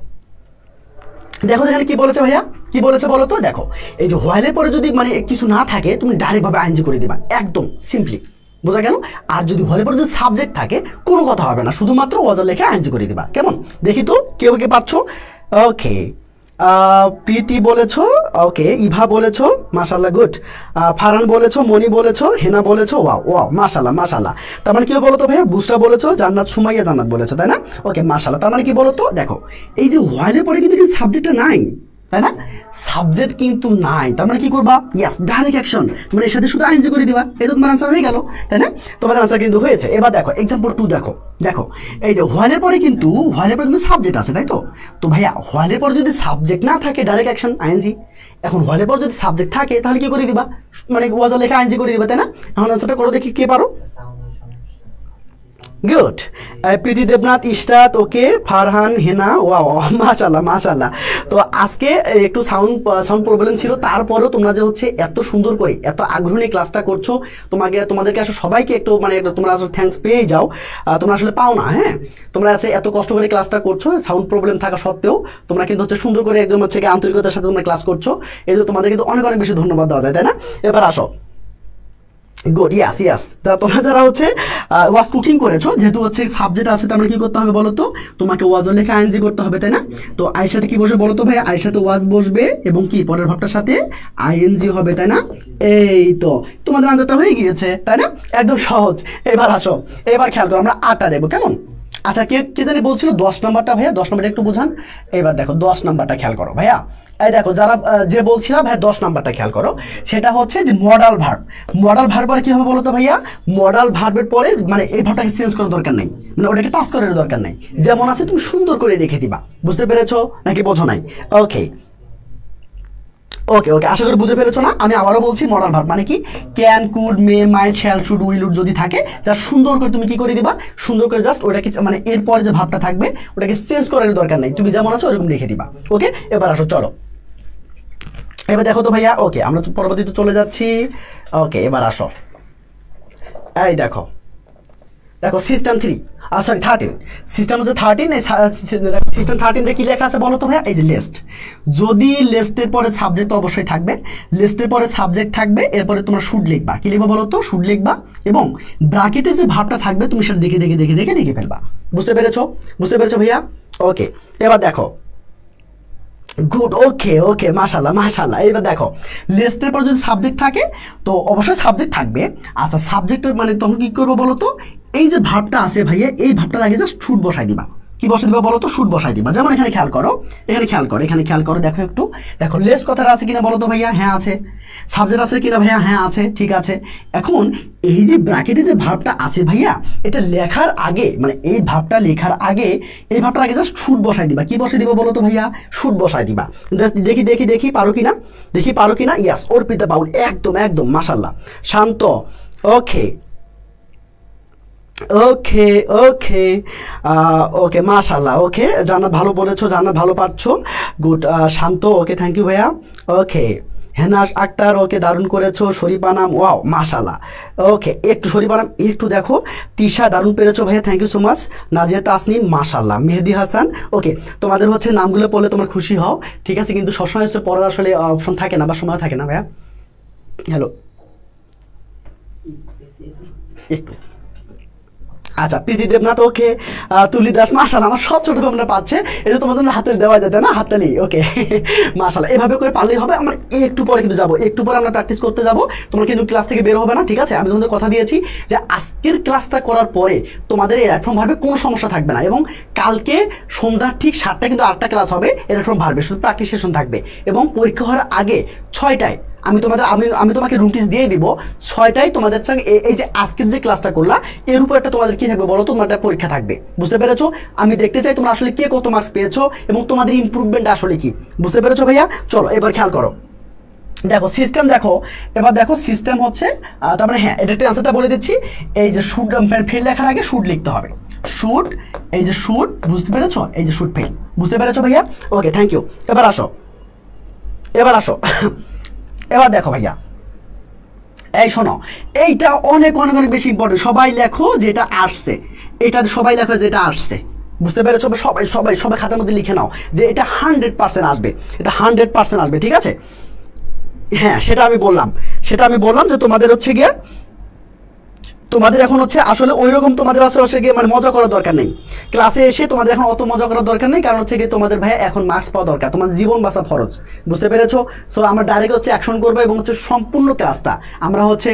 দেখো এখানে কি বলেছে ভাইয়া, কি বলেছে বলো তো? দেখো এই যে হোয়াইলের পরে যদি মানে কিছু না থাকে, তুমি ডাইরেক্ট ভাবে আইএনজি করে দিবা, একদম সিম্পলি, বোঝা গেল? আর যদি হোয়াইলের পরে যদি সাবজেক্ট থাকে, কোনো কথা হবে না, শুধুমাত্র ওয়াজার লেখা আইএনজি করে দিবা, কেমন? দেখি তো কেউ কে পাচ্ছ? ওকে, প্রীতি বলেছো, ওকে, ইভা বলেছো, মাশাআল্লাহ, গুড। ফারহান বলেছো, মনি বলেছো, হেনা বলেছো, ওয়াও ওয়াও, মাশাআল্লাহ মাশাআল্লাহ। তার মানে কি বলো তো ভাইয়া? বুসরা বলেছো, জান্নাত, সুমাইয়া জান্নাত বলেছো, তাই না? ওকে, মাশাআল্লাহ। তার মানে কি বলো তো? দেখো এই যে হোয়াইলের পরে কিন্তু সাবজেক্টটা নাই, তাই না? সাবজেক্ট কিন্তু নাই, তার মানে কি করবা? ইয়েস, ডাইরেক্ট অ্যাকশন, মানে এর সাথে শুধু আইএনজি করে দিবা, এটা তোমার আনসার হয়ে গেল, তাই না? তোমাদের আনসার কিন্তু হয়েছে। এবার দেখো এক্সাম্পল 2 দেখো, দেখো এই যে হোয়াইলের পরে কিন্তু সাবজেক্ট আছে, তাই তো? তো ভাইয়া হোয়াইলের পরে যদি সাবজেক্ট না থাকে, ডাইরেক্ট অ্যাকশন আইএনজি। এখন হোয়াইলের পর যদি সাবজেক্ট থাকে, তাহলে কি করে দিবা? মানে ওয়াজার লেখা আইএনজি করে দিবা, তাই না? এখন আনসারটা করো দেখি, কে পারো? গুড, প্রীতি, দেবনাথ, ইশরাত, ওকে, ফারহান, হেনা, ওয়াও মাশাআল্লাহ মাশাআল্লাহ। তো আজকে একটু সাউন্ড প্রবলেম ছিল, তারপরেও তোমরা যে হচ্ছে এত সুন্দর করে এত আগ্রহী ক্লাসটা করছো, তোমাদেরকে আসলে সবাইকে একটু মানে তোমরা আসলে থ্যাঙ্কস পেয়েই যাও, তোমরা আসলে পাও না, হ্যাঁ? তোমরা আছে এত কষ্ট করে ক্লাসটা করছো, সাউন্ড প্রবলেম থাকা সত্ত্বেও তোমরা কিন্তু হচ্ছে সুন্দর করে একদম হচ্ছে আন্তরিকতার সাথে তোমরা ক্লাস করছো, এই যে তোমাদের কিন্তু অনেক অনেক বেশি ধন্যবাদ দেওয়া যায়, তাই না? এবার আসো, গুড, ইয়াস ইয়াস। তা তোমরা যারা হচ্ছে ওয়াজ কুকিং করেছো, যেহেতু হচ্ছে সাবজেক্ট আছে, তার মানে কি করতে হবে বলো তো? তোমাকে ওয়াজের লেখা আইএনজি করতে হবে, তাই না? তো আয়ের সাথে কি বসবে বলো তো ভাই? আয়ের সাথে ওয়াজ বসবে এবং কি পরের ভাবটার সাথে আইএনজি হবে, তাই না? এই তো তোমাদের আনসারটা হয়ে গিয়েছে, তাই না? একদম সহজ। এবার আসো, এবার খেয়াল করো, আমরা 8টা দেবো, কেমন? আচ্ছা, কে জানি বলছিল 10 নাম্বারটা ভাইয়া, 10 নাম্বারটা একটু বোঝান। এবার দেখো 10 নাম্বারটা খেয়াল করো ভাইয়া, এই দেখো যারা যে বলছিলাম ভাই 10 নাম্বারটা খেয়াল করো, সেটা হচ্ছে যে মডাল ভার্ব। মডাল ভার্ব পরে কি হবে বলো তো ভাইয়া? মডাল ভার্বের পরে মানে এই ভার্বটাকে চেঞ্জ করার দরকার নাই, মানে ওটাকে টাচ করার দরকার নাই, যেমন আছে তুমি সুন্দর করে রেখে দিবা। বুঝতে পেরেছো নাকি বোঝো নাই? ওকে ওকে ওকে, আশা করি বুঝে ফেলেছো না? আমি আবারও বলছি, মডাল ভার্ব মানে কি? Can, could, may, might, shall, should, will, would যদি থাকে, যা সুন্দর করে তুমি কি করে দিবা? সুন্দর করে জাস্ট ওটাকে মানে এরপরে যে ভাবটা থাকবে ওটাকে চেঞ্জ করার দরকার নেই, তুমি যেমন আছো ওরকম রেখে দিবা। ওকে, এবার আসো, চলো এবার দেখো তো ভাইয়া। ওকে, আমরা তো পরবর্তীতে চলে যাচ্ছি। ওকে, এবার আসো, এই দেখো, দেখো সিস্টেম 3, সরি 13, সিস্টেম হচ্ছে 13। এই সিস্টেম 13 কি লেখা আছে বলো তো ভাইয়া? এই যে লিস্ট, যদি লিস্টের পরে সাবজেক্ট অবশ্যই থাকবে, লিস্টের পরে সাবজেক্ট থাকবে, এরপরে তোমরা শুড লিখবা। কি লিখবা বলো তো? শুড লিখবা, এবং ব্র্যাকেটে যে ভাবটা থাকবে তুমি সেটা দেখে দেখে দেখে দেখে লিখে ফেলবা। বুঝতে পেরেছো? বুঝতে পেরেছো ভাইয়া? ওকে, এবার দেখো, গুড, ওকে ওকে, মাশাআল্লাহ মাশাআল্লাহ। এবার দেখো লিস্টের পর যদি সাবজেক্ট থাকে, তো অবশ্যই সাবজেক্ট থাকবে। আচ্ছা, সাবজেক্টের মানে তখন কি করবো বলো তো? এই যে ভাবটা আছে ভাইয়া, এই ভাবটার আগে জাস্ট শুড বসাই দিবা। কি বসাই দিবা বলো তো? শুড বসাই দিবা। যেমন এখানে খেয়াল করো, এখানে খেয়াল করো, এখানে খেয়াল করো, দেখো একটু, দেখো লিস্ট কথাটা আছে কিনা বলো তো ভাইয়া? হ্যাঁ আছে। সাবজেক্ট আছে কিনা ভাইয়া? হ্যাঁ আছে, ঠিক আছে। এখন এই যে ব্র্যাকেটে যে ভাবটা আছে ভাইয়া, এটা লেখার আগে মানে এই ভাবটা লেখার আগে, এই ভাবটার আগে জাস্ট শুড বসাই দিবা। কি বসাই দিবা বলো তো ভাইয়া? শুড বসাই দিবা। দেখি দেখি দেখি পারো কিনা, দেখি পারো কিনা। ইয়াস, অর্পিতা পাউল, একদম একদম মাশাআল্লাহ। শান্ত, ওকে ওকে ওকে ওকে, মাশাআল্লাহ। ওকে, জান্নাত ভালো বলেছো, জান্নাত ভালো পারছো, good. Shanto, okay, thank you ভাইয়া। ওকে, হেনাস আক্তার, ওকে, দারুণ করেছো। শরীফানাম, ওয়াও মাশাআল্লাহ। ওকে, একটু শরীফানাম একটু দেখো। তিশা, দারুণ পেরেছো ভাইয়া, thank you so much. Nazia Tasnim, মাশাআল্লাহ। মেহেদি হাসান, ওকে, তোমাদের হচ্ছে নামগুলো পড়লে তোমরা খুশি হও, ঠিক আছে, কিন্তু সবসময় হচ্ছে পড়ার আসলে অপশন থাকে না বা সময় থাকে না ভাইয়া। হ্যালো, একটু আচ্ছা, প্রীতি দেবনাথ, ওকে। তুলি দাস, মাশাআল্লাহ, আমার সব ছোট তোমরা পাচ্ছে, এটা তোমাদের জন্য হাতে দেওয়া যেত না, হাততালি, ওকে। মাশাআল্লাহ, এভাবে করে পারলেই হবে। আমরা একটু পরে কিন্তু যাবো, একটু পরে আমরা প্র্যাকটিস করতে যাবো। তোমরা কিন্তু ক্লাস থেকে বের হবে না, ঠিক আছে? আমি তোমাদের কথা দিয়েছি যে আজকের ক্লাসটা করার পরে তোমাদের এই এরকম ভাবে কোনো সমস্যা থাকবে না, এবং কালকে সন্ধ্যা ঠিক 7টায় কিন্তু 8টা ক্লাস হবে এরকম ভাবে, শুধু প্র্যাকটিস সেশন থাকবে। এবং পরীক্ষা হওয়ার আগে 6টায় আমি তোমাকে নোটিশ দিয়ে দিব, 6টায় তোমাদের সঙ্গে এই যে আজকের যে ক্লাসটা করলা এর উপর একটা তোমাদের কি থাকবে বলো, তোমার একটা পরীক্ষা থাকবে, বুঝতে পেরেছো? আমি দেখতে চাই তোমরা আসলে কে কত মার্কস পেয়েছো এবং তোমাদের ইমপ্রুভমেন্ট আসলে কি, বুঝতে পেরেছো ভাইয়া? চলো এবার খেয়াল করো, দেখো সিস্টেম, দেখো এবার দেখো সিস্টেম হচ্ছে, তার মানে হ্যাঁ, এটা একটা আনসারটা বলে দিচ্ছি। এই যে শুড ফেল লেখার আগে শুড লিখতে হবে, শুড, এই যে শুড, বুঝতে পেরেছো? এই যে শুড ফেল, বুঝতে পেরেছো ভাইয়া? ওকে, থ্যাংক ইউ। এবার আসো, এবার আসো এবার দেখো ভাইয়া, এই শোনো, এইটা অনেক অনেক অনেক বেশি ইম্পর্টেন্ট। সবাই লেখো যেটা আসছে, এটা সবাই লেখো যেটা আসছে, বুঝতে পেরেছো? সবাই সবাই সবাই খাতার মধ্যে লিখে নাও যে এটা 100% আসবে, এটা 100% আসবে, ঠিক আছে? হ্যাঁ, সেটা আমি বললাম যে তোমাদের হচ্ছে গিয়ে, তোমাদের এখন হচ্ছে আসলে ওই রকম তোমাদের আসলে গিয়ে মানে মজা করার দরকার নেই, ক্লাসে এসে তোমাদের এখন অত মজা করার দরকার নেই, কারণ হচ্ছে গিয়ে তোমাদের ভাই এখন মার্কস পাওয়া দরকার, তোমাদের জীবন বাঁচা ফরজ, বুঝতে পেরেছো? সো আমরা ডাইরেক্ট হচ্ছে অ্যাকশন করবো, এবং হচ্ছে সম্পূর্ণ ক্লাসটা আমরা হচ্ছে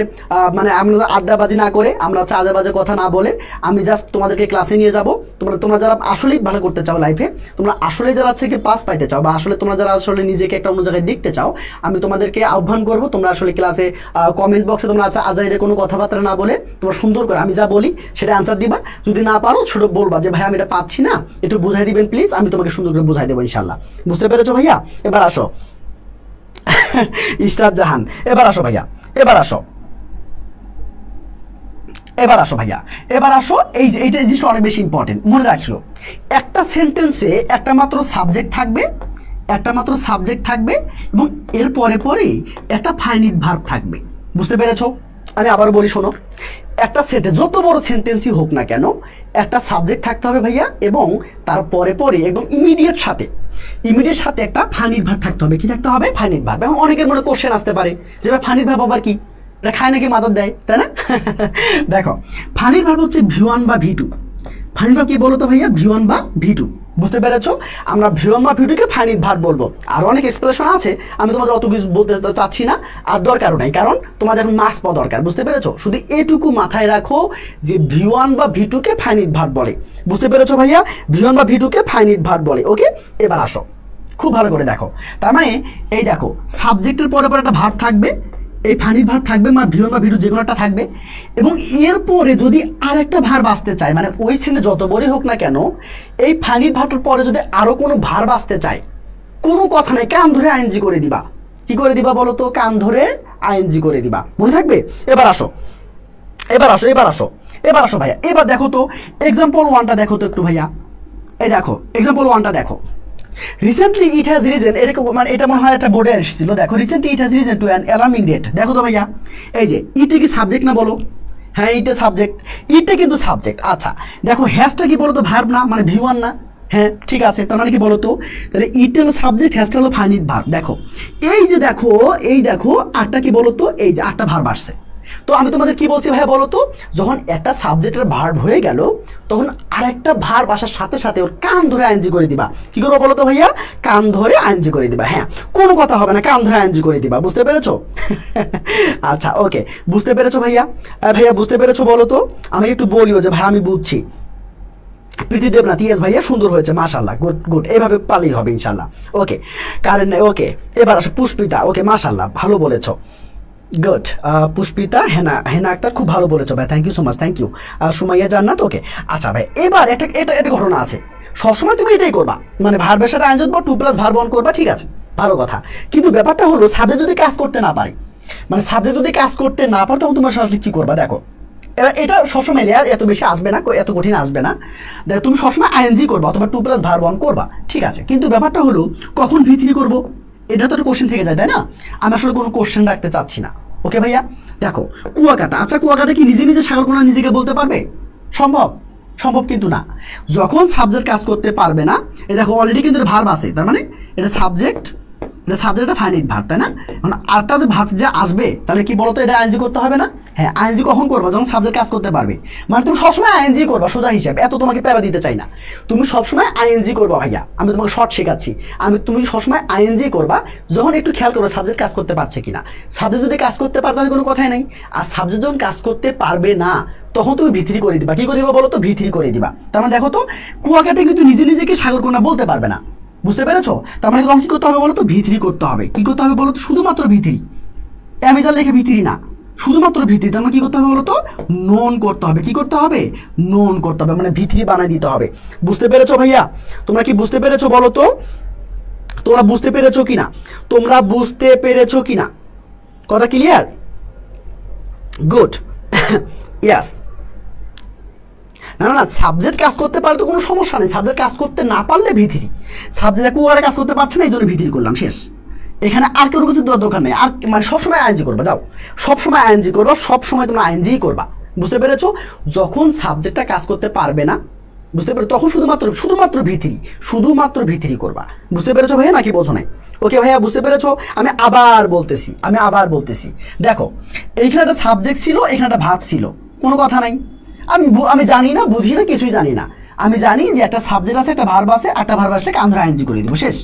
মানে আমরা আড্ডাবাজি না করে, আমরা হচ্ছে আজে বাজে কথা না বলে, আমি জাস্ট তোমাদেরকে ক্লাসে নিয়ে যাবো। তোমরা যারা আসলেই ভালো করতে চাও লাইফে, তোমরা আসলে যারা হচ্ছে কি পাস পাইতে চাও, বা আসলে তোমরা যারা আসলে নিজেকে একটা অন্য জায়গায় দেখতে চাও, আমি তোমাদেরকে আহ্বান করবো, তোমরা আসলে ক্লাসে কমেন্ট বক্সে তোমরা আজাইরে কোনো কথাবার্তা না বলে তোমরা সুন্দর করে আমি যা বলি সেটা আনসার দিবা। যদি না পারো ছোট বলবা যে ভাই আমি এটা পাচ্ছি না, একটু বুঝাই দিবেন প্লিজ, আমি তোমাকে সুন্দর করে বুঝাই দেবো ইনশাল্লাহ, বুঝতে পেরেছো ভাইয়া? এবার আসো ইশরাত জাহান, এবার আসো ভাইয়া, এবার আসো ভাইয়া, এবার আসো। এই যে এইটা জিনিসটা অনেক বেশি ইম্পর্টেন্ট, মনে রাখিও, একটা সেন্টেন্সে একটা মাত্র সাবজেক্ট থাকবে, এবং এর পরে পরেই একটা ফাইনিট ভার্ব থাকবে, বুঝতে পেরেছো? আমি আবার বলি, শোনো, একটা সেন্টেন্স যত বড় সেন্টেন্সই হোক না কেন, একটা সাবজেক্ট থাকতে হবে ভাইয়া, এবং তার পরে পরে একদম ইমিডিয়েট সাথে একটা ফাইনিট ভার্ব থাকতে হবে। কি থাকতে হবে? Finite verb. এবং অনেকের মনে কোশ্চেন আসতে পারে যে ভাই ফাইনিট ভার্ব আবার কি, এটা খায় নাকি মাদার দেয়, তাই না? দেখো, ফাইনিট ভার্ব হচ্ছে V1 বা V2। ফাইনিট ভার্ব কি বলো তো ভাইয়া? V1 বা V2, বুঝতে পেরেছো? আমরা V1 বা V2 কে ফাইনিট ভার্ব বলবো। আর অনেক এক্সপ্রেশন আছে, আমি তোমাদের অত কিছু বলতে চাচ্ছি না, আর দরকারও নাই, কারণ তোমাদের এখন মার্কস পাওয়া দরকার, বুঝতে পেরেছো? শুধু এটুকু মাথায় রাখো যে V1 বা V2 কে ফাইনিট ভার্ব বলে, বুঝতে পেরেছো ভাইয়া? V1 বা V2 কে ফাইনিট ভার্ব বলে, ওকে? এবার আসো, খুব ভালো করে দেখো, তার মানে এই দেখো, সাবজেক্টের পরে পরে একটা ভার্ব থাকবে, এই ফাইনিট ভার্ব থাকবে, বা V1 বা V2 যে কোনো একটা থাকবে, এবং এরপরে যদি আরেকটা ভার্ব আসতে চায়, মানে ওই সিনে যত বড়ই হোক না কেন, এই ফাইনিট ভার্বটার পরে যদি আরো কোনো ভার্ব আসতে চায়, কোনো কথা নেই, কান ধরে আইএনজি করে দিবা। কি করে দিবা বলো তো? কান ধরে আইএনজি করে দিবা, মনে থাকবে? এবার আসো ভাইয়া, এবার দেখো তো এক্সাম্পল 1টা দেখো তো একটু ভাইয়া, এই দেখো এক্সাম্পল 1টা দেখো। রিসেন্টলি ইট হ্যাজ রিজন, মানে এটা মনে হয় একটা বোর্ডে এসেছিল, দেখো recently it has reason to an alarming date. দেখো তো ভাইয়া, এই যে ইটে কি সাবজেক্ট না বলো? হ্যাঁ, ইটে সাবজেক্ট, ইটে কিন্তু সাবজেক্ট। আচ্ছা দেখো, হ্যাজটা কি বলো তো? ভার্ব না, মানে V1 না? হ্যাঁ, ঠিক আছে, তার মানে কি বলো তো? তাহলে ইট হলো সাবজেক্ট, হ্যাজটা হলো ফাইনিট ভার্ব। দেখো এই যে দেখো আটটা কি বলো তো? এই যে 8টা ভার্ব আসছে। তো আমি তোমাদের কি বলছি ভাইয়া বলো তো, যখন একটা সাবজেক্টের ভার্ব হয়ে গেল, তখন আরেকটা ভার্ব আসার সাথে সাথে ওর কান ধরে আইএনজি করে দিবা। কি করবো বলো তো ভাইয়া? কান ধরে আইএনজি করে দিবা। হ্যাঁ, কোনো কথা হবে না, কান ধরে আইএনজি করে দিবা, বুঝতে পেরেছো? আচ্ছা, ওকে, বুঝতে পেরেছো ভাইয়া? ভাইয়া বুঝতে পেরেছো বলো তো? আমি একটু বলিও যে ভাই আমি বুঝছি। প্রীতি দেবনাথ, ইয়েস ভাইয়া, সুন্দর হয়েছে, মাশাআল্লাহ, গুড, এভাবে পালেই হবে ইনশাআল্লাহ। ওকে, কারণ ওকে, এবার আসো পুষ্পিতা, ওকে, মাশাআল্লাহ, ভালো বলেছো, গুড। পুষ্পিতা, হেনা আক্তার, খুব ভালো বলেছো ভাই, thank you so much, thank you. Sumaiya Jannat, okay. আচ্ছা ভাই, এবার এটা ঘটনা আছে, সবসময় তুমি এটাই করবা, মানে ভার্বের সাথে আইএনজি বা 2+ ভার্ব অন করবা, ঠিক আছে, ভালো কথা। কিন্তু ব্যাপারটা হলো, সাবজেক্ট যদি কাজ করতে না পারে, মানে সাবজেক্ট যদি কাজ করতে না পারে, তখন তোমার সরাসরি কি করবা? দেখো, এটা সবসময় রেয়ার, এত বেশি আসবে না, এত কঠিন আসবে না। দেখো, তুমি সবসময় আইএনজি করবা অথবা 2+ ভার্ব অন করবা, ঠিক আছে। কিন্তু ব্যাপারটা হলো, কখন V3 করবো, এটা তো একটা কোশ্চেন থেকে যায়, তাই না? আমি আসলে কোনো কোশ্চেন রাখতে চাচ্ছি না, ওকে ভাইয়া? দেখো, কুয়াকাটা, আচ্ছা কুয়াকাটা কি নিজে সাগরকন্যা নিজেকে বলতে পারবে? সম্ভব কিন্তু না। যখন সাবজেক্ট কাজ করতে পারবে না, এই দেখো অলরেডি কিন্তু ভার্ব আছে, তার মানে এটা সাবজেক্ট এটা সাবজেক্ট একটা ফাইনাইট ভার্ব, তাই না? মানে আরেকটা যে ভার্ব যে আসবে তাহলে কি বলতো, এটা আইএনজি করতে হবে না? হ্যাঁ, আইএনজি কখন করবা? যখন সাবজেক্ট কাজ করতে পারবে। মানে তুমি সবসময় আইএনজি করবা, সোজা হিসাব, এত তোমাকে প্যারা দিতে চাই না। তুমি সবসময় আইএনজি করবা ভাইয়া, আমি তোমাকে শর্ট শেখাচ্ছি। তুমি সবসময় আইএনজি করবা যখন একটু খেয়াল করবা সাবজেক্ট কাজ করতে পারছে কিনা। সাবজেক্ট যদি কাজ করতে পারে তাহলে কোনো কথাই নাই। আর সাবজেক্ট যখন কাজ করতে পারবে না তখন তুমি ভিত্রি করে দিবা। কি করে দিবা বলো তো? ভিত্রি করে দিবা। তার মানে দেখো তো, কুয়াকাটা কিন্তু নিজে নিজেকে সাগরকন্যা বলতে পারবে না, বুঝতে পেরেছো? তার মানে তোমাকে কি করতে হবে বলো তো? ভিত্রি করতে হবে। কি করতে হবে বলো তো? শুধুমাত্র ভিত্রি, অ্যামেজান লেখে ভিত্রি না, শুধুমাত্র ভিত্রি। তার মানে কি করতে হবে বলো তো? নোন করতে হবে। কি করতে হবে? নোন করতে হবে, মানে ভিত্রি বানাই দিতে হবে। বুঝতে পেরেছো ভাইয়া? তোমরা কি বুঝতে পেরেছো বলো তো? তোমরা বুঝতে পেরেছো কিনা? তোমরা বুঝতে পেরেছো কিনা? কথা ক্লিয়ার? গুড। ইয়াস। না না না, সাবজেক্ট কাজ করতে পারলে তো কোনো সমস্যা নেই। সাবজেক্ট কাজ করতে না পারলে ভিত্রি। সাবজেক্ট কুয়ারে কাজ করতে পারছে না, এই জন্য ভিত্রি করলাম, শেষ। এখানে আর কোনো কিছু দেওয়ার দরকার নেই। আর মানে সবসময় আইএনজি করবা, যাও সবসময় আইএনজি করবা, সবসময় তোমরা আইএনজি করবা। বুঝতে পেরেছো? যখন সাবজেক্টটা কাজ করতে পারবে না, বুঝতে পেরেছো, তখন শুধুমাত্র ভিত্রি, শুধুমাত্র ভিত্রি করবা। বুঝতে পেরেছো ভাইয়া, নাকি বোঝো নাই? ওকে ভাইয়া, বুঝতে পেরেছো? আমি আবার বলতেছি, দেখো এইখানে একটা সাবজেক্ট ছিল, এখানে একটা ভার্ব ছিল, কোনো কথা নাই। আমি জানি না, বুঝি না, কিছুই জানি না। আমি জানি যে একটা সাবজেক্ট আছে, একটা ভার্ব আছে, একটা ভার্ব আসলে আমরা আইএনজি করে দিব, শেষ।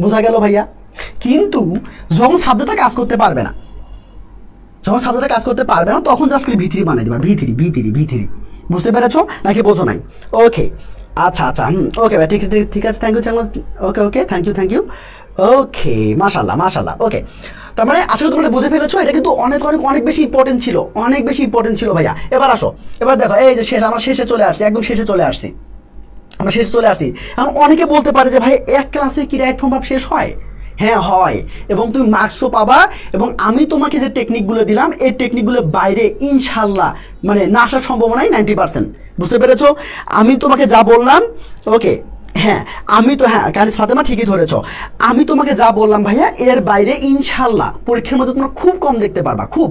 বোঝা গেল ভাইয়া? কিন্তু যখন সাবজেক্টটা কাজ করতে পারবে না, তখন জাস্ট করে ভিত্রি বানিয়ে দিবা। ভিত্রি। বুঝতে পেরেছো নাকি বোঝো নাই? ওকে, আচ্ছা, ওকে ভাই, ঠিক আছে, thank you. Okay, thank you. Okay, মাশাআল্লাহ। ওকে, তার মানে আসলে তোমরা বুঝে ফেলেছো, এটা কিন্তু অনেক বেশি ইম্পর্টেন্ট ছিল ভাইয়া। এবার আসো, এবার দেখো, এই যে আমরা শেষে চলে আসছি, একদম শেষে চলে আসছি। এখন অনেকে বলতে পারে যে ভাই, এক ক্লাসে কি রাইট ফর্ম ভার্ব শেষ হয়? হ্যাঁ হয়, এবং তুমি মার্কসও পাবা। এবং আমি তোমাকে যে টেকনিকগুলো দিলাম, এই টেকনিকগুলোর বাইরে ইনশাল্লাহ মানে না আসার সম্ভাবনাই 90%। বুঝতে পেরেছো? আমি তোমাকে যা বললাম, ওকে, হ্যাঁ কানিস ফাতেমা ঠিকই ধরেছ। আমি তোমাকে যা বললাম ভাইয়া, এর বাইরে ইনশাল্লাহ পরীক্ষার মধ্যে তোমরা খুব কম দেখতে পারবা, খুব।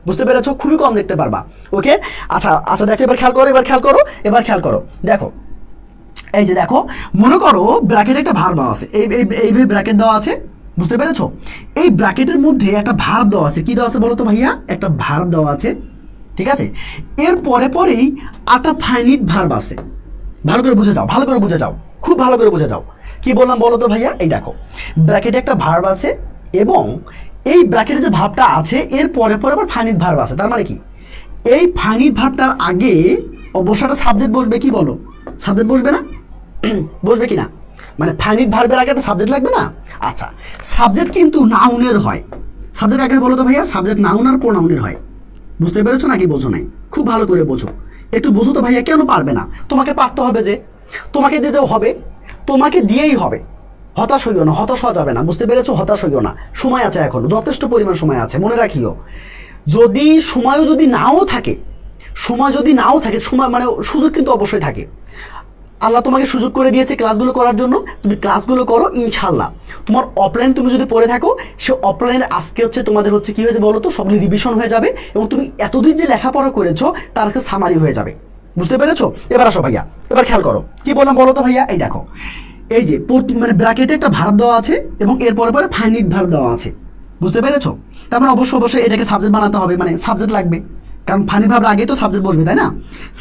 বুঝতে পেরেছো? খুবই কম দেখতে পারবা। ওকে, আচ্ছা দেখো, এবার খেয়াল করো, দেখো এই যে দেখো, মনে করো ব্র্যাকেটে একটা ভার্ব দেওয়া আছে, এইভাবে ব্র্যাকেট দেওয়া আছে, বুঝতে পেরেছো? এই ব্র্যাকেটের মধ্যে একটা ভার্ব দেওয়া আছে। কি দেওয়া আছে বলো তো ভাইয়া? একটা ভার্ব দেওয়া আছে, ঠিক আছে? এর পরেই একটা ফাইনাইট ভার্ব আছে। ভালো করে বুঝে যাও, খুব ভালো করে বুঝে যাও। কি বললাম বলো তো ভাইয়া? এই দেখো, ব্র্যাকেটে একটা ভার্ব আছে, এবং এই ব্র্যাকেটে যে ভার্বটা আছে এর পরে আবার ফাইনাইট ভার্ব আছে। তার মানে কি, এই ফাইনাইট ভার্বটার আগে অবশ্যই একটা সাবজেক্ট বসবে। কি বলো? সাবজেক্ট বসবে না? বসবে কি না? মানে ফাইনাইট ভার্বের আগে একটা সাবজেক্ট লাগবে না? আচ্ছা, সাবজেক্ট কিন্তু নাউনের হয়। সাবজেক্ট আগে বলো তো ভাইয়া? সাবজেক্ট নাউন আর প্রোনাউনের হয়। বুঝতে পেরেছো নাকি বোঝো নাই? খুব ভালো করে বোঝো, একটু বোঝো তো ভাইয়া। কেন পারবে না? তোমাকে পারতে হবে, যে তোমাকে দিয়ে হবে, তোমাকে দিয়েই হবে। হতাশ হইও না, হতাশ হওয়া যাবে না। বুঝতে পেরেছো? হতাশ হইও না, সময় আছে, এখন যথেষ্ট পরিমাণ সময় আছে। মনে রাখিও, সময়ও যদি নাও থাকে, সময় মানে সুযোগ কিন্তু অবশ্যই থাকে। আল্লাহ তোমাকে সুযোগ করে দিয়েছে ক্লাসগুলো করার জন্য, তুমি ক্লাসগুলো করো ইনশাল্লাহ। তোমার অফলাইন তুমি যদি পড়ে থাকো, সে অফলাইনে আজকে তোমাদের কি হয়েছে বলো তো? সবগুলো রিভিশন হয়ে যাবে, এবং তুমি এতদিন যে লেখাপড়া করেছো তার আজকে সামারি হয়ে যাবে। বুঝতে পেরেছো? এবার আসো ভাইয়া, এবার খেয়াল করো, কি বললাম বলো তো ভাইয়া? এই দেখো, এই যে মানে ব্র্যাকেটে একটা ভার্ব দেওয়া আছে, এবং এর পরে ফাইনাইট ভার্ব দেওয়া আছে। বুঝতে পেরেছো? তার মানে অবশ্যই এটাকে সাবজেক্ট বানাতে হবে, মানে সাবজেক্ট লাগবে, কারণ ফাইনাইট ভার্বের আগে তো সাবজেক্ট বসবে, তাই না?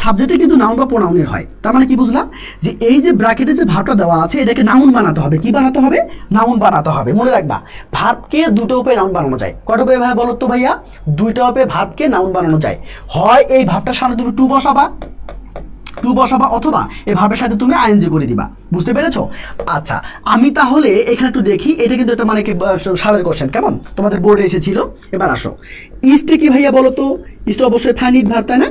সাবজেক্টে কিন্তু নাউন বা প্রোনাউনের হয়। তার মানে কি বুঝলাম? যে এই যে ব্র্যাকেটে যে ভার্বটা দেওয়া আছে, এটাকে নাউন বানাতে হবে। কি বানাতে হবে? নাউন বানাতে হবে। মনে রাখবা, ভার্বকে দুটো উপায়ে নাউন বানানো যায়। কয়টা উপায়ে ভাই বলো তো ভাইয়া? দুইটা উপায়ে ভার্বকে নাউন বানানো যায়। হয় এই ভার্বটার সামনে তুমি টু বসাবা, অথবা এই ভার্বের সাথে তুমি আইএনজি করে দিবা। বুঝতে পেরেছো? আচ্ছা, আমি তাহলে এখানে একটু দেখি, এটা কিন্তু একটা মানে সারের কোশ্চেন, কেমন তোমাদের বোর্ডে এসেছিল। এবার আসো, ইস্টে কি ভাইয়া বলো তো? ইস্ট অবশ্যই ফাইনাইট ভার্ব, তাই না?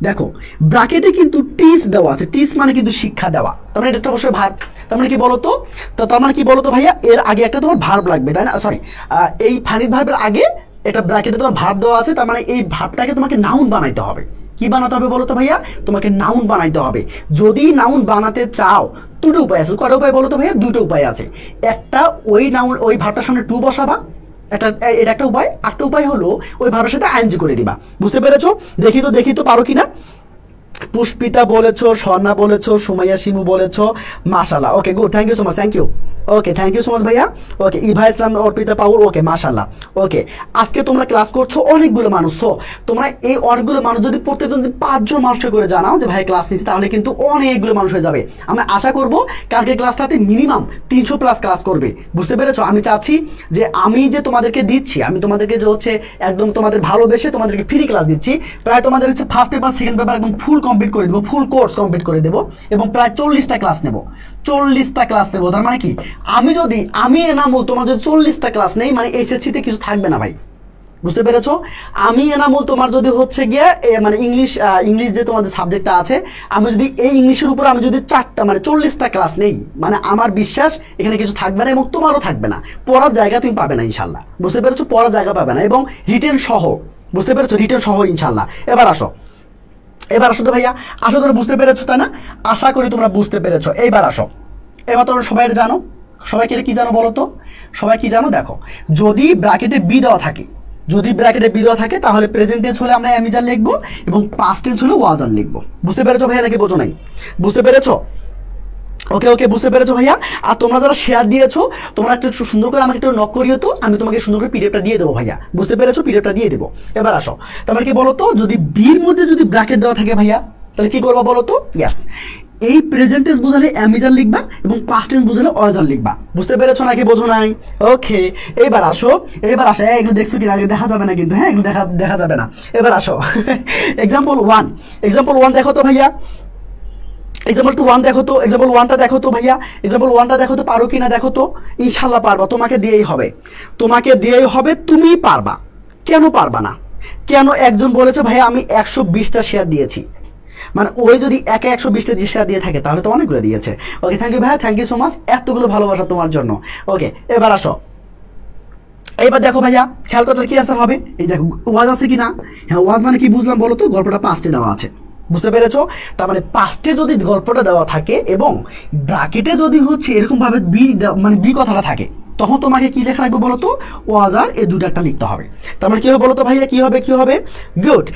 দেখো, ব্র্যাকেটে কিন্তু টিচ দেওয়া আছে। টিচ মানে কিন্তু শিক্ষা দেওয়া, তার মানে এটা অবশ্যই ভার্ব। তার মানে কি বলতো? তার মানে কি বলতো ভাইয়া? এর আগে একটা তোমার ভার্ব লাগবে, তাই না? সরি, এই ফাইনাইট ভার্বের আগে এটা ব্র্যাকেটে তোমার ভার্ব দেওয়া আছে। তার মানে এই ভার্বটাকে তোমাকে নাউন বানাইতে হবে। কি বানাতে হবে বলো তো ভাইয়া? তোমাকে নাউন বানাইতে হবে। যদি নাউন বানাতে চাও, দুটো উপায় আছে। কয়টা উপায় বলো তো ভাইয়া? দুটো উপায় আছে। একটা, ওই ভার্বটার সামনে টু বসাবা, এটা একটা উপায়। আরেকটা উপায় হলো ওই ভার্বের সাথে আইএনজি করে দিবা। বুঝতে পেরেছো? দেখি তো পারো কিনা। পুষ্পিতা বলেছো, স্বর্ণা বলেছো, সুমাইয়া শিমু বলেছো, মাশাআল্লাহ। Okay good, thank you so much, thank you. Okay thank you so much ভাইয়া। ওকে ইভা ইসলাম, অর্পিতা পাউল, ওকে মাশাআল্লাহ। ওকে আজকে তোমরা ক্লাস করছো অনেকগুলো মানুষ, সো তোমরা এই অনেকগুলো মানুষ যদি প্রত্যেকজন যদি 5 জন মানুষকে করে জানাও যে ভাই ক্লাস নিচ্ছি, তাহলে কিন্তু অনেকগুলো মানুষ হয়ে যাবে। আমি আশা করব কালকে ক্লাসটাতে মিনিমাম 300 প্লাস ক্লাস করবে, বুঝতে পেরেছো? আমি চাচ্ছি যে আমি যে তোমাদেরকে দিচ্ছি, আমি তোমাদেরকে যে হচ্ছে একদম তোমাদের ভালোবেসে তোমাদেরকে ফ্রি ক্লাস দিচ্ছি, প্রায় তোমাদের হচ্ছে ফার্স্ট পেপার সেকেন্ড পেপার একদম ফুল কমপ্লিট করে দেবো, ফুল কোর্স কমপ্লিট করে দেবো, এবং প্রায় 40টা ক্লাস নেব, 40টা ক্লাস নেবো। তার মানে কি আমি এনামুল তোমার যদি 40টা ক্লাস নেই, মানে এইচএসসিতে কিছু থাকবে না ভাই, বুঝতে পেরেছো? আমি এনামুল তোমার যদি হচ্ছে গিয়ে মানে ইংলিশ যে তোমাদের সাবজেক্টটা আছে, আমি যদি এই ইংলিশের উপর আমি যদি 4টা মানে 40টা ক্লাস নেই, মানে আমার বিশ্বাস এখানে কিছু থাকবে না এবং তোমারও থাকবে না, পড়ার জায়গা তুমি পাবে না ইনশাল্লাহ, বুঝতে পেরেছো? পড়ার জায়গা পাবে না, এবং রিটেন সহ, বুঝতে পেরেছো? রিটেন সহ ইনশাল্লাহ। এবার আসো তো ভাইয়া, আসো, তোমরা বুঝতে পেরেছো তাই না? আশা করি তোমরা বুঝতে পেরেছো। এইবার আসো, এবার তোমরা সবাই জানো, সবাইকে কি জানো বলো তো? সবাই কি জানো? দেখো, যদি ব্র্যাকেটে বি দেওয়া থাকে, তাহলে প্রেজেন্ট টেন্স হলে আমরা অ্যামিজার লিখবো এবং পাস্ট টেন্স হলে ওয়াজার লিখবো। বুঝতে পেরেছো ভাইয়া নাকি বোঝো নাই? বুঝতে পেরেছো? ওকে বুঝতে পেরেছো ভাইয়া? আর তোমরা যারা শেয়ার দিয়েছো, তোমরা একটু সুন্দর করে আমাকে একটু নক করিও তো, আমি তোমাকে সুন্দর করে পিডিএফটা দিয়ে দেবো ভাইয়া, বুঝতে পেরেছো? পিডিএফটা দিয়ে দেবো। এবার আসো, তোমরা কি বলো তো, যদি বির মধ্যে যদি ব্র্যাকেট দেওয়া থাকে ভাইয়া, তাহলে কি করবা বলো তো? ইয়াস, এই প্রেজেন্ট টেন্স বোঝালে অ্যামিজার লিখবা এবং পাস্ট টেন্স বোঝালে অয়াজার লিখবা। বুঝতে পেরেছো নাকি বোঝো নাই? ওকে, এবার আসো, এগুলো দেখছো কিনা দেখা যাবে না কিন্তু, হ্যাঁ এগুলো দেখা যাবে না। এবার আসো এক্সাম্পল 1 দেখো তো ভাইয়া, এক্সাম্পল 1 দেখো তো, এক্সাম্পল 1টা দেখো তো ভাইয়া, এক্সাম্পল 1টা দেখো তো, পারো কিনা দেখো তো। ইনশাল্লাহ পারবা, তোমাকে দিয়েই হবে, তুমি পারবা। কেন পারবা না? কেন? একজন বলেছে ভাইয়া আমি 120টা শেয়ার দিয়েছি, মানে ওই যদি 120টা শেয়ার দিয়ে থাকে তাহলে তো অনেকগুলো দিয়েছে। ওকে থ্যাংক ইউ ভাইয়া, থ্যাংক ইউ সো মাচ, এতগুলো ভালোবাসা তোমার জন্য। ওকে এবার আসো, এবার দেখো ভাইয়া, খেয়াল করতে কি আনসার হবে? এই দেখো ওয়াজ আছে কিনা? হ্যাঁ ওয়াজ মানে কি বুঝলাম বলো তো? গল্পটা পাস্টে দেওয়া আছে, বুঝতে পেরেছো? তার মানে পাস্টে যদি গল্পটা দেওয়া থাকে এবং ব্র্যাকেটে যদি হচ্ছে এরকম ভাবে বি কথাটা থাকে, তখন তোমাকে কি লেখা লাগবে বলো তো? ওয়াজ আর এই দুটো একটা লিখতে হবে। তার মানে কি হবে বলো তো ভাইয়া? কি হবে? গুড,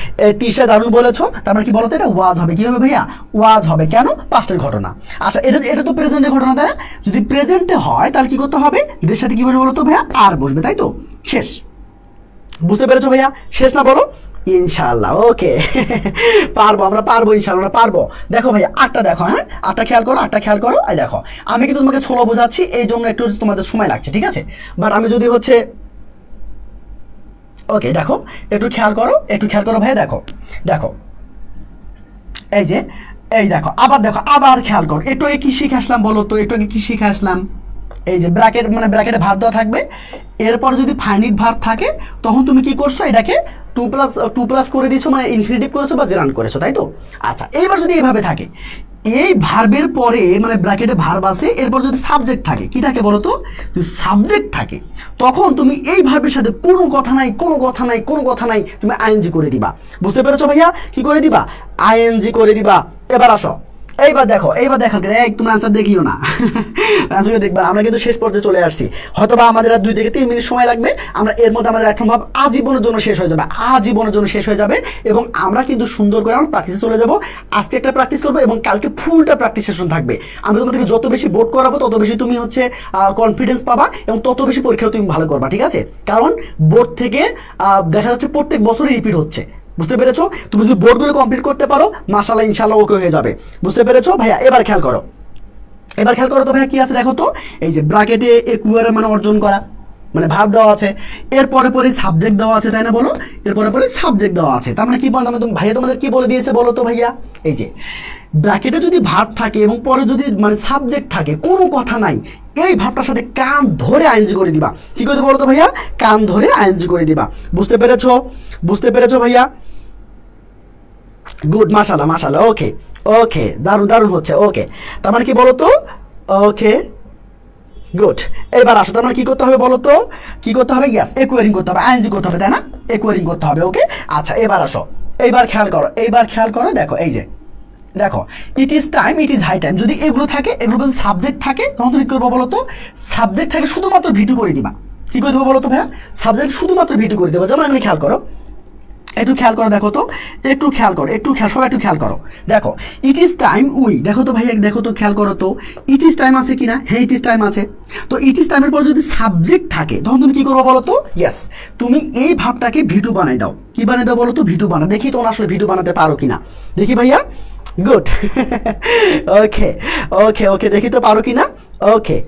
তিশা দারুণ বলেছো। তার মানে কি বলো তো? এটা ওয়াজ হবে। কি হবে ভাইয়া? ওয়াজ হবে। কেন? পাস্টের ঘটনা। আচ্ছা, এটা তো প্রেজেন্টের ঘটনা, তাই না? যদি প্রেজেন্টে হয় তাহলে কি করতে হবে? এদের সাথে কি বলবো বলো তো ভাইয়া? আর বসবে, তাই তো? শেষ। বুঝতে পেরেছো ভাইয়া? শেষ না বলো? ইনশাআল্লাহ। ওকে আমরা পারবো ইনশাআল্লাহ, আমরা পারবো। দেখো ভাই আটটা দেখো, হ্যাঁ আটটা খেয়াল করো। এই দেখো, আমি কিন্তু তোমাকে ছোলো বোঝাচ্ছি, এই জন্য একটু তোমাদের সময় লাগছে, ঠিক আছে? বাট আমি যদি হচ্ছে ওকে দেখো, একটু খেয়াল করো ভাই। দেখো এই দেখো আবার খেয়াল করো। একটু আগে কি শিখে আসলাম বলো তো? এই যে ব্র্যাকেটে ভার দেওয়া থাকবে, এরপর যদি ফাইনিট ভার থাকে তখন তুমি কি করছো? এটাকে 2 প্লাস করে দিচ্ছ, মানে ইনফিনিটিভ করেছো বা জেরান করেছো, তাই তো? আচ্ছা, এইবার যদি এইভাবে থাকে, এই ভার্বের পরে মানে ব্র্যাকেটে ভার্ব আছে, এরপর যদি সাবজেক্ট থাকে, কি থাকে বলো তো? যদি সাবজেক্ট থাকে তখন তুমি এই ভার্বের সাথে কোনো কথা নাই তুমি আইএনজি করে দিবা। বুঝতে পেরেছো ভাইয়া? কি করে দিবা? আইএনজি করে দিবা। এবার আসো, এইবার দেখা তুমি আনসার দেখিও না আনসার দেখবা। আমরা কিন্তু শেষ পর্যায়ে চলে আসছি, হয়তো বা আমাদের আর 2 থেকে 3 মিনিট সময় লাগবে। আমরা এর মধ্যে আমাদের একটা ভাব আজীবনের জন্য শেষ হয়ে যাবে, এবং আমরা কিন্তু সুন্দর করে আমরা প্র্যাকটিসে চলে যাব। আজকে একটা প্র্যাকটিস করবো এবং কালকে ফুলটা প্র্যাকটিস সেশন থাকবে। আমি তোমাদেরকে যত বেশি বোর্ড করাবো তত বেশি তুমি হচ্ছে কনফিডেন্স পাবা এবং তত বেশি পরীক্ষা তুমি ভালো করবা, ঠিক আছে? কারণ বোর্ড থেকে দেখা যাচ্ছে প্রত্যেক বছরই রিপিট হচ্ছে। বুঝতে পেরেছো? তুমি যদি বোর্ডগুলো কমপ্লিট করতে পারো, মাশাআল্লাহ ইনশাআল্লাহ ওকে হয়ে যাবে। বুঝতে পেরেছো ভাইয়া? এবার খেয়াল করো তো ভাইয়া, কি আছে দেখো তো? এই যে ব্র্যাকেটে একুয়ারে মানে অর্জন করা, মানে ভার্ব দেওয়া আছে, এরপরে সাবজেক্ট দেওয়া আছে, তাই না বলো? এরপরে সাবজেক্ট দেওয়া আছে। তার মানে কি বলতো ভাইয়া? তোমাদের কি বলে দিয়েছে বলো তো ভাইয়া? এই যে ব্র্যাকেটে যদি ভার্ব থাকে এবং পরে যদি মানে সাবজেক্ট থাকে, কোনো কথা নাই, এই ভাবটার সাথে কান ধরে আইএনজি করে দিবা। কি করে বলো তো ভাইয়া? কান ধরে আইএনজি করে দিবা। বুঝতে পেরেছো ভাইয়া? গুড, মাশাআল্লাহ। ওকে দারুণ হচ্ছে। ওকে, তার মানে কি বলো তো? Okay good. এবার আসো, তার মানে কি করতে হবে বলো তো? কি করতে হবে? ইয়েস, একুয়ারিং করতে হবে, আইএনজি করতে হবে, তাই না? একুয়ারিং করতে হবে। ওকে আচ্ছা, এবার আসো, এইবার খেয়াল করো। দেখো it is time, it is high time, যদি এগুলো থাকে, এগুলো যদি সাবজেক্ট থাকে, তখন তুমি কি করবো বলো তো? সাবজেক্ট থাকে শুধুমাত্র ভিডিও করে দিবা। কি করে দেবো বলো তো ভাইয়া? সাবজেক্ট শুধুমাত্র ভিডিও করে দেবো। যেমন এখানে খেয়াল করো, একটু খেয়াল করো, দেখো তো, একটু খেয়াল করো, সবাই একটু খেয়াল করো। দেখো ইট ইজ টাইম উই, দেখো তো ভাইয়া, দেখো তো, খেয়াল করো তো ইট ইজ টাইম আছে কিনা? হ্যাঁ ইট ইজ টাইম আছে। তো ইট ইজ টাইমের পর যদি সাবজেক্ট থাকে তখন তুমি কি করবো বলো তো? ইয়েস, তুমি এই ভাবটাকে ভিটু বানাই দাও। কি বানাই দাও বলো তো? ভিটু বানা। দেখি তোমরা আসলে ভিটু বানাতে পারো কিনা, দেখি ভাইয়া। গুড। ওকে ওকে ওকে, দেখি তো পারো কিনা। ওকে,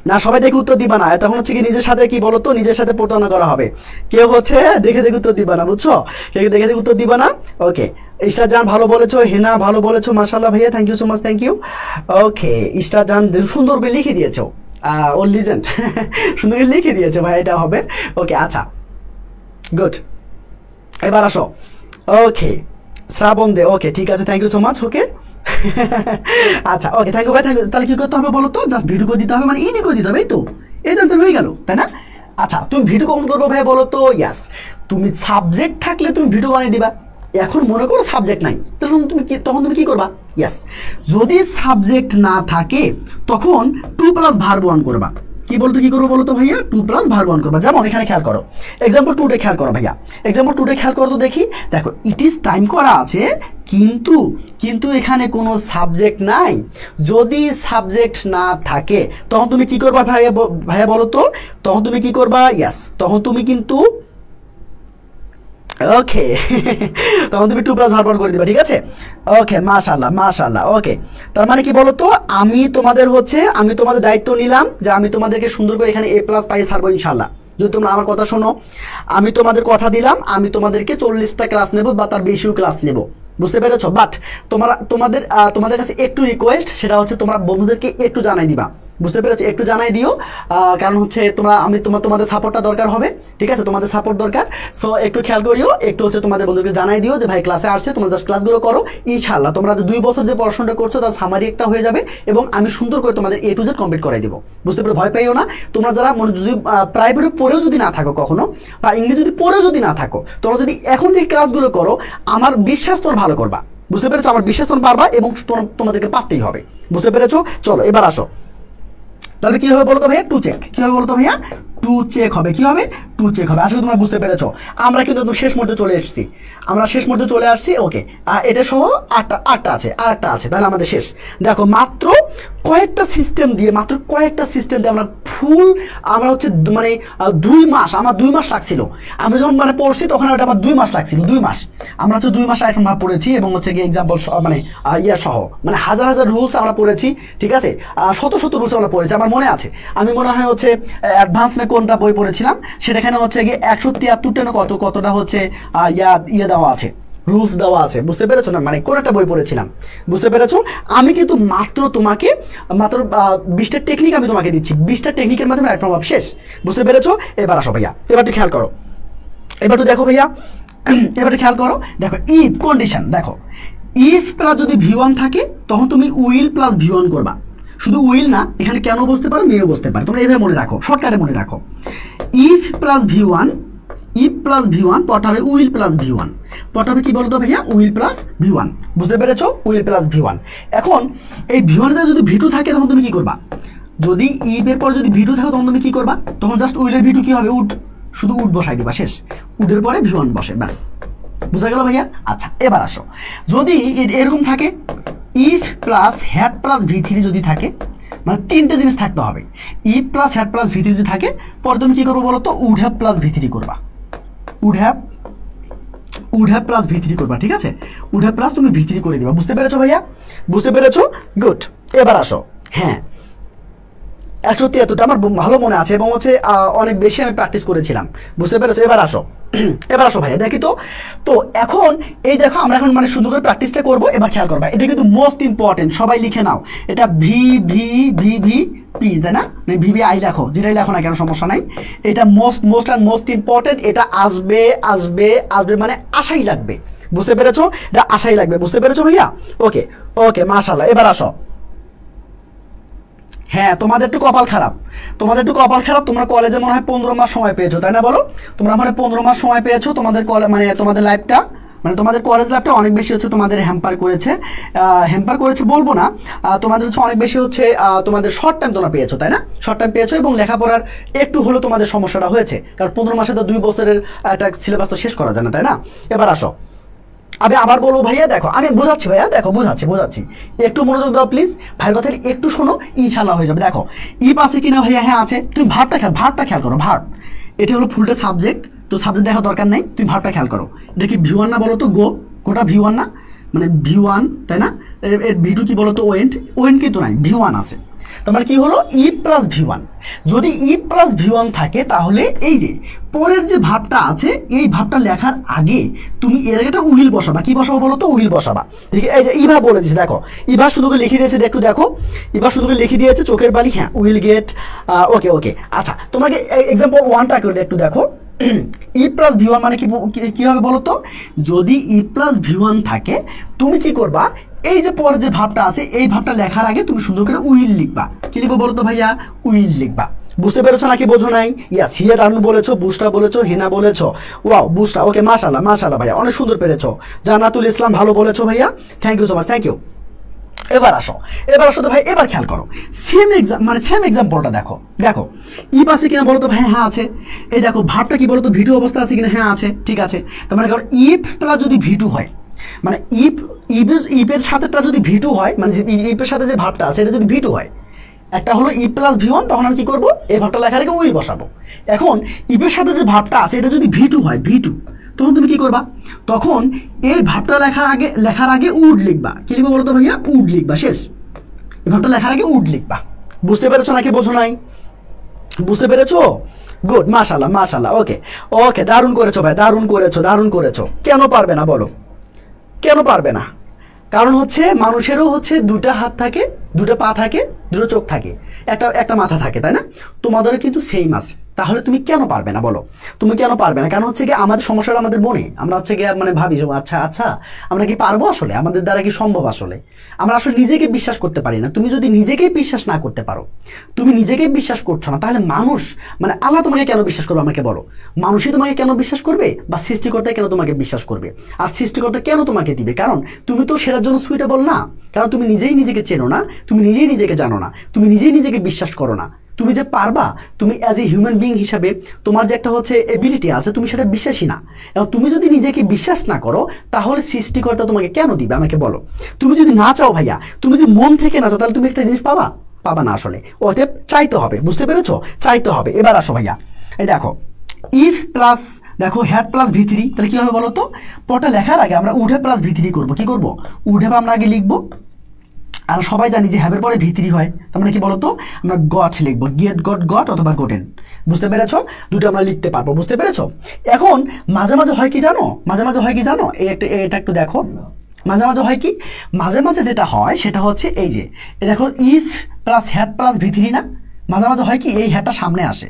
না সবাই দেখে উত্তর দিবা না, তখন হচ্ছে কি নিজের সাথে কি বলো তো, নিজের সাথে প্রতারণা করা হবে। কেউ হচ্ছে দেখে দেখে উত্তর দিবা না, বুঝছো? কেউ দেখে দেখে উত্তর দিবা না। ওকে, ইশরাত জান ভালো বলেছো, হেনা ভালো বলেছো, মাশাআল্লাহ ভাইয়া, thank you so much, thank you. Okay, Ishrat Jan সুন্দর করে লিখে দিয়েছো, ও লিজেন্ড। সুন্দর করে লিখে দিয়েছো ভাই, এটা হবে। ওকে আচ্ছা, গুড। এবার আসো। ওকে, শ্রাবণ দে, ওকে ঠিক আছে, থ্যাংক ইউ সো মাচ। ওকে, আচ্ছা ওকে, থ্যাংক ইউ ভাই, থ্যাংক ইউ। তাহলে কি করতে হবে বলো তো? জাস্ট ভিডিও করে দিতে হবে, মানে ইডি করে দিতে হবে, এই তো, এই তো হয়ে গেল, তাই না? আচ্ছা, তুমি ভিডিও কখন করবো ভাই বলো তো? ইয়াস, তুমি সাবজেক্ট থাকলে তুমি ভিডিও বানিয়ে দিবা। এখন মনে করো সাবজেক্ট নাই, তখন তুমি কি করবা? ইয়াস, যদি সাবজেক্ট না থাকে তখন 2+ভার্ব 1 করবা। কি বলতো, কি করবো বলতো ভাইয়া? 2+ভার্ব 1 করবা। যেমন এখানে খেয়াল করো, এক্সাম্পল 2 খেয়াল করো ভাইয়া, এক্সাম্পল 2 খেয়াল করো তো দেখি। দেখো ইট ইজ টাইম করা আছে, কিন্তু কিন্তু এখানে কোনো সাবজেক্ট নাই। যদি সাবজেক্ট না থাকে তখন তুমি কি করবা ভাইয়া? ভাইয়া বলো তো, তখন তুমি কি করবা? ইয়াস, তখন তুমি কিন্তু ওকে, তখন তুমি 2+ভার্ব 1 করে দিবা, ঠিক আছে? ওকে, মাশাআল্লাহ মাশাআল্লাহ। ওকে, তার মানে কি বলো তো, আমি তোমাদের দায়িত্ব নিলাম যে আমি তোমাদেরকে সুন্দর করে এখানে A+ পাই ছাড়বো ইনশাআল্লাহ, যদি তোমরা আমার কথা শোনো। আমি তোমাদের কথা দিলাম, আমি তোমাদেরকে 40টা ক্লাস নেব বা তার বেশিও ক্লাস নেব, বুঝতে পেরেছো? বাট তোমাদের কাছে একটু রিকোয়েস্ট, সেটা হচ্ছে তোমরা বন্ধুদেরকে একটু জানাই দিবা, বুঝতে পেরেছো? একটু জানাই দিও, কারণ হচ্ছে তোমাদের সাপোর্টটা দরকার হবে, ঠিক আছে? তোমাদের সাপোর্ট দরকার। সো একটু খেয়াল করিও, একটু হচ্ছে তোমাদের বন্ধুকে জানাই দিও যে ভাই ক্লাসে আসছে, তোমরা জাস্ট ক্লাসগুলো করো। ইনশাআল্লাহ তোমরা যে 2 বছর যে পড়াশোনাটা করছো তার সামারি একটা হয়ে যাবে, এবং আমি সুন্দর করে তোমাদের A to Z কমপ্লিট করাই দিব, বুঝতে পেরে? ভয় পাইও না। তোমরা যারা যদি প্রাইভেটে পড়েও যদি না থাকো কখনো, বা ইংলিশ যদি পড়েও যদি না থাকো, তোমরা যদি এখন থেকে ক্লাসগুলো করো, আমার বিশ্বাস তোমরা ভালো করবা, বুঝতে পেরেছো? আমার বিশ্বাস তোমরা পারবা, এবং তোমাদেরকে পারতেই হবে, বুঝতে পেরেছো? চলো এবার আসো। তাহলে কি হবে বলতো ভাইয়া? 2 চেক। কি হবে বলতো ভাইয়া? 2 চেক হবে। কি হবে? 2 চেক হবে। আসলে তোমরা বুঝতে পেরেছো। আমরা কিন্তু শেষ মুহূর্তে চলে এসেছি, ওকে, এটা সহ 8টা আছে, আর একটা আছে, তাহলে আমাদের শেষ। দেখো মাত্র কয়েকটা সিস্টেম দিয়ে আমরা হচ্ছে মানে 2 মাস, আমার 2 মাস লাগছিল। আমি যখন মানে পড়ছি তখন ওটা আমার 2 মাস লাগছিল, 2 মাস। আমরা হচ্ছে 2 মাস এখন পড়েছি, এবং হচ্ছে গিয়ে এক্সাম্পল মানে সহ মানে হাজার হাজার রুলস আমরা পড়েছি, ঠিক আছে? শত শত রুলস আমরা পড়েছি, আমার মনে আছে। আমি মনে হয় হচ্ছে অ্যাডভান্স না কোনটা বই পড়েছিলাম, সেটাখানে হচ্ছে গিয়ে 173টা না কতটা হচ্ছে দেওয়া আছে, রুলস দেওয়া আছে, বুঝতে পেরেছো না? মানে কোন একটা বই পড়েছিলাম, বুঝতে পেরেছো? আমি কিন্তু মাত্র 20টা টেকনিক আমি তোমাকে দিচ্ছি, 20টা টেকনিকের মাধ্যমে রাইট প্রভাব শেষ, বুঝতে পেরেছো? এবার আসো ভাইয়া, এবার একটু খেয়াল করো, এবার দেখো ভাইয়া, এবার খেয়াল করো। দেখো ইফ কন্ডিশন, দেখো ইফ প্লাস যদি V1 থাকে তখন তুমি উইল প্লাস V1 করবা। শুধু উইল না, এখানে কেন বসতে পারো, মেয়েও বসতে পারে, তোমরা এইভাবে মনে রাখো, শর্টকাটে মনে রাখো। ইফ প্লাস V1 পটা হবে উইল প্লাস V1, পটা হবে কি বলতো ভাইয়া? উইল প্লাস V1, বুঝতে পেরেছো? Will plus V1। এখন এই V1 এর যদি V2 থাকে তখন তুমি কি করবা? যদি ইফ এর পর যদি V2 থাকে তখন তুমি কি করবা? তখন জাস্ট উইলের V2 কি হবে? উড, শুধু উড বসাই দিবা, শেষ। উডের পরে V1 বসে, ব্যাস, বুঝা গেল ভাইয়া? আচ্ছা এবার আসো, যদি এরকম থাকে if plus had plus V3 যদি থাকে, মানে 3টে জিনিস থাকতে হবে। If plus had plus V3 যদি থাকে, পরে তুমি কি করবো বলো তো? উড হ্যাভ প্লাস V3 করবা, উড হ্যাভ প্লাস V3 করবা, ঠিক আছে? উড হ্যাভ প্লাস তুমি V3 করে দিবা, বুঝতে পেরেছো ভাইয়া? বুঝতে পেরেছো? গুড। এবার আসো। হ্যাঁ, 173টা আমার ভালো মনে আছে, এবং হচ্ছে অনেক বেশি আমি প্র্যাকটিস করেছিলাম, বুঝতে পেরেছো? এবার আসো, এবার আসো ভাইয়া, দেখি তো এখন এই দেখো আমরা এখন মানে সুন্দর করে প্র্যাকটিসটা করবো। এবার খেয়াল করবা, এটা কিন্তু মোস্ট ইম্পর্টেন্ট, সবাই লিখে নাও। এটা VVP, তাই না? VVI লেখো, যেটাই লেখো না কেন, সমস্যা নাই। এটা মোস্ট ইম্পর্টেন্ট। এটা আসবে মানে আশাই লাগবে, বুঝতে পেরেছো? এটা আশাই লাগবে, বুঝতে পেরেছো ভাইয়া? ওকে মাশাআল্লাহ। এবার আসো। হ্যাঁ, তোমাদের একটু কপাল খারাপ, তোমরা কলেজে মনে হয় 15 মাস সময় পেয়েছো, তাই না? বলো, তোমরা মানে 15 মাস সময় পেয়েছো তোমাদের মানে তোমাদের লাইফটা মানে তোমাদের কলেজ ল্যাবটা অনেক বেশি হচ্ছে তোমাদের হ্যাম্পার করেছে বলবো না, তোমাদের হচ্ছে অনেক বেশি হচ্ছে তোমাদের শর্ট টাইম তোমরা পেয়েছো, তাই না? শর্ট টাইম পেয়েছো এবং লেখাপড়ার একটু হলো তোমাদের সমস্যাটা হয়েছে, কারণ 15 মাসে তো 2 বছরের একটা সিলেবাস তো শেষ করা যায় না, তাই না? এবার আসো, আমি আবার বলবো ভাইয়া, দেখো আমি বোঝাচ্ছি ভাইয়া, দেখো বোঝাচ্ছি, একটু মনোযোগ দাও প্লিজ, ভাইয়ের কথা একটু শোনো, ইনশাল্লাহ হয়ে যাবে। দেখো ইফ আছে কিনা ভাইয়া, হ্যাঁ আছে। তুমি ভার্বটা খেয়াল করো, ভার্ব এটা হলো ফুলটা সাবজেক্ট, তো সাবজেক্ট দেখা দরকার নেই, তুমি ভার্বটা খেয়াল করো। এটা কি V1 না বলো তো? গোটা V1 না, মানে V1, তাই না? V2 কি বলো তো? ওয়েন্ট কিন্তু নাই, V1 আছে। তার মানে কি হলো? ই প্লাস V1। যদি ই প্লাস V1 থাকে তাহলে এই যে পরের যে ভাবটা আছে, এই ভাবটা লেখার আগে তুমি এর একটা উইল বসাবা। কি বসাবো বলো তো? উইল বসাবা। ঠিক আছে, এই যে ইভা বলে দিয়েছে, দেখো ইভা শুধু করে লিখে দিয়েছে, একটু দেখো, ইভা শুধু করে লিখে দিয়েছে চোখের বালি, হ্যাঁ উইল গেট, ওকে। আচ্ছা, তোমাকে এক্সাম্পল 1টা করে একটু দেখো। ই প্লাস V1 মানে কি হবে বলো তো? যদি ই প্লাস V1 থাকে, তুমি কি করবা? এই যে পরের যে ভাবটা আছে, এই ভাবটা লেখার আগে তুমি সুন্দর করে উইল লিখবা। কি লিখবো বলো তো ভাইয়া? উইল লিখবা। বুঝতে পেরেছো নাকি বোঝো নাই? ইয়াস, হিয়া দারুন বলেছো, বুস্টা বলেছো, হেনা বলেছো, ওয়াও বুস্টা, ওকে মাশাআল্লাহ ভাইয়া, অনেক সুন্দর পেরেছো। জান্নাতুল ইসলাম ভালো বলেছো ভাইয়া, thank you so much, thank you. এবার আসো তো ভাই, এবার খেয়াল করো, সেম এক্সাম্পলটা দেখো। ইফ আছে কিনা বলো তো? ভাই হ্যাঁ আছে। এই দেখো ভাবটা কি বলো তো? V2 অবস্থা আছে কিনা? হ্যাঁ আছে, ঠিক আছে। তার মানে ইফ প্লাস যদি V2 হয়, মানে ইফের সাথেটা যদি V2 হয়, মানে ইফের সাথে যে ভাবটা আছে এটা যদি V2 হয়, একটা হলো ই প্লাস V1, তখন আমি কি করবো? এই ভাবটা লেখার আগে উইল বসাবো। এখন ইফের সাথে যে ভাবটা আছে এটা যদি V2 হয়, তখন তুমি কি করবা? তখন এই ভাবটা লেখার আগে উড লিখবা। কি লিখবো বলো তো ভাইয়া? উড লিখবা, শেষ। এই ভাবটা লেখার আগে উড লিখবা। বুঝতে পেরেছো নাকি বোঝো নাই? বুঝতে পেরেছো? গুড, মাশাআল্লাহ, ওকে, দারুণ করেছো ভাই, দারুণ করেছো। কেন পারবে না বলো? কেন পারবে না? কারণ হচ্ছে মানুষেরও হচ্ছে 2টা হাত থাকে, 2টা পা থাকে, 2টো চোখ থাকে, একটা মাথা থাকে, তাই না? তোমাদেরও কিন্তু সেম আছে। তাহলে তুমি কেন পারবে না বলো? তুমি কেন পারবে না? কারণ হচ্ছে কি আমাদের সমস্যাটা আমাদের মনে, আমরা হচ্ছে গিয়ে মানে ভাবি আচ্ছা আমরা কি পারবো? আসলে আমাদের দ্বারা কি সম্ভব? আসলে আমরা আসলে নিজেকে বিশ্বাস করতে পারি না। তুমি যদি নিজেকেই বিশ্বাস না করতে পারো, তুমি নিজেকেই বিশ্বাস করছো না, তাহলে মানুষ মানে আল্লাহ তোমাকে কেন বিশ্বাস করবে? আমাকে বলো, মানুষই তোমাকে কেন বিশ্বাস করবে? বা সৃষ্টিকর্তা কেন তোমাকে বিশ্বাস করবে? আর সৃষ্টিকর্তা কেন তোমাকে দিবে? কারণ তুমি তো সেটার জন্য সুইটেবল না, কারণ তুমি নিজেই নিজেকে চেনো না, তুমি নিজেই নিজেকে জানো না, তুমি নিজেই নিজেকে বিশ্বাস করো না। তুমি যে পারবা, তুমি অ্যাজ এ হিউম্যান বিং হিসাবে তোমার যে একটা হচ্ছে এবিলিটি আছে, তুমি সেটা বিশ্বাসী না। এবং তুমি যদি নিজেকে বিশ্বাস না করো, তাহলে সৃষ্টিকর্তা তোমাকে কেন দিবে? আমাকে বলো। তুমি যদি না চাও ভাইয়া, তুমি যদি মন থেকে না চাও, তাহলে তুমি একটা জিনিস পাবা না আসলে। অতএব চাইতে হবে, বুঝতে পেরেছো? চাইতে হবে। এবার আসো ভাইয়া, এই দেখো ইফ প্লাস দেখো হ্যাড প্লাস V3, তাহলে কি হবে বলো তো? পটা লেখার আগে আমরা উড হ্যাভ প্লাস V3 করবো। কি করবো? উড হ্যাভ আমরা আগে লিখবো, আর সবাই জানি যে হ্যাভের পরে V3 হয়, তার মানে কি বলতো? আমরা গট লিখবো, গট অথবা গোটেন। বুঝতে পেরেছো? দুটো আমরা লিখতে পারবো, বুঝতে পেরেছো? এখন মাঝে মাঝে হয় কি জানো? এটা একটু দেখো, মাঝে হয় কি? মাঝে যেটা হয় সেটা হচ্ছে এই যে দেখো if plus had plus V3 না, মাঝে হয় কি? এই হ্যাডটা সামনে আসে,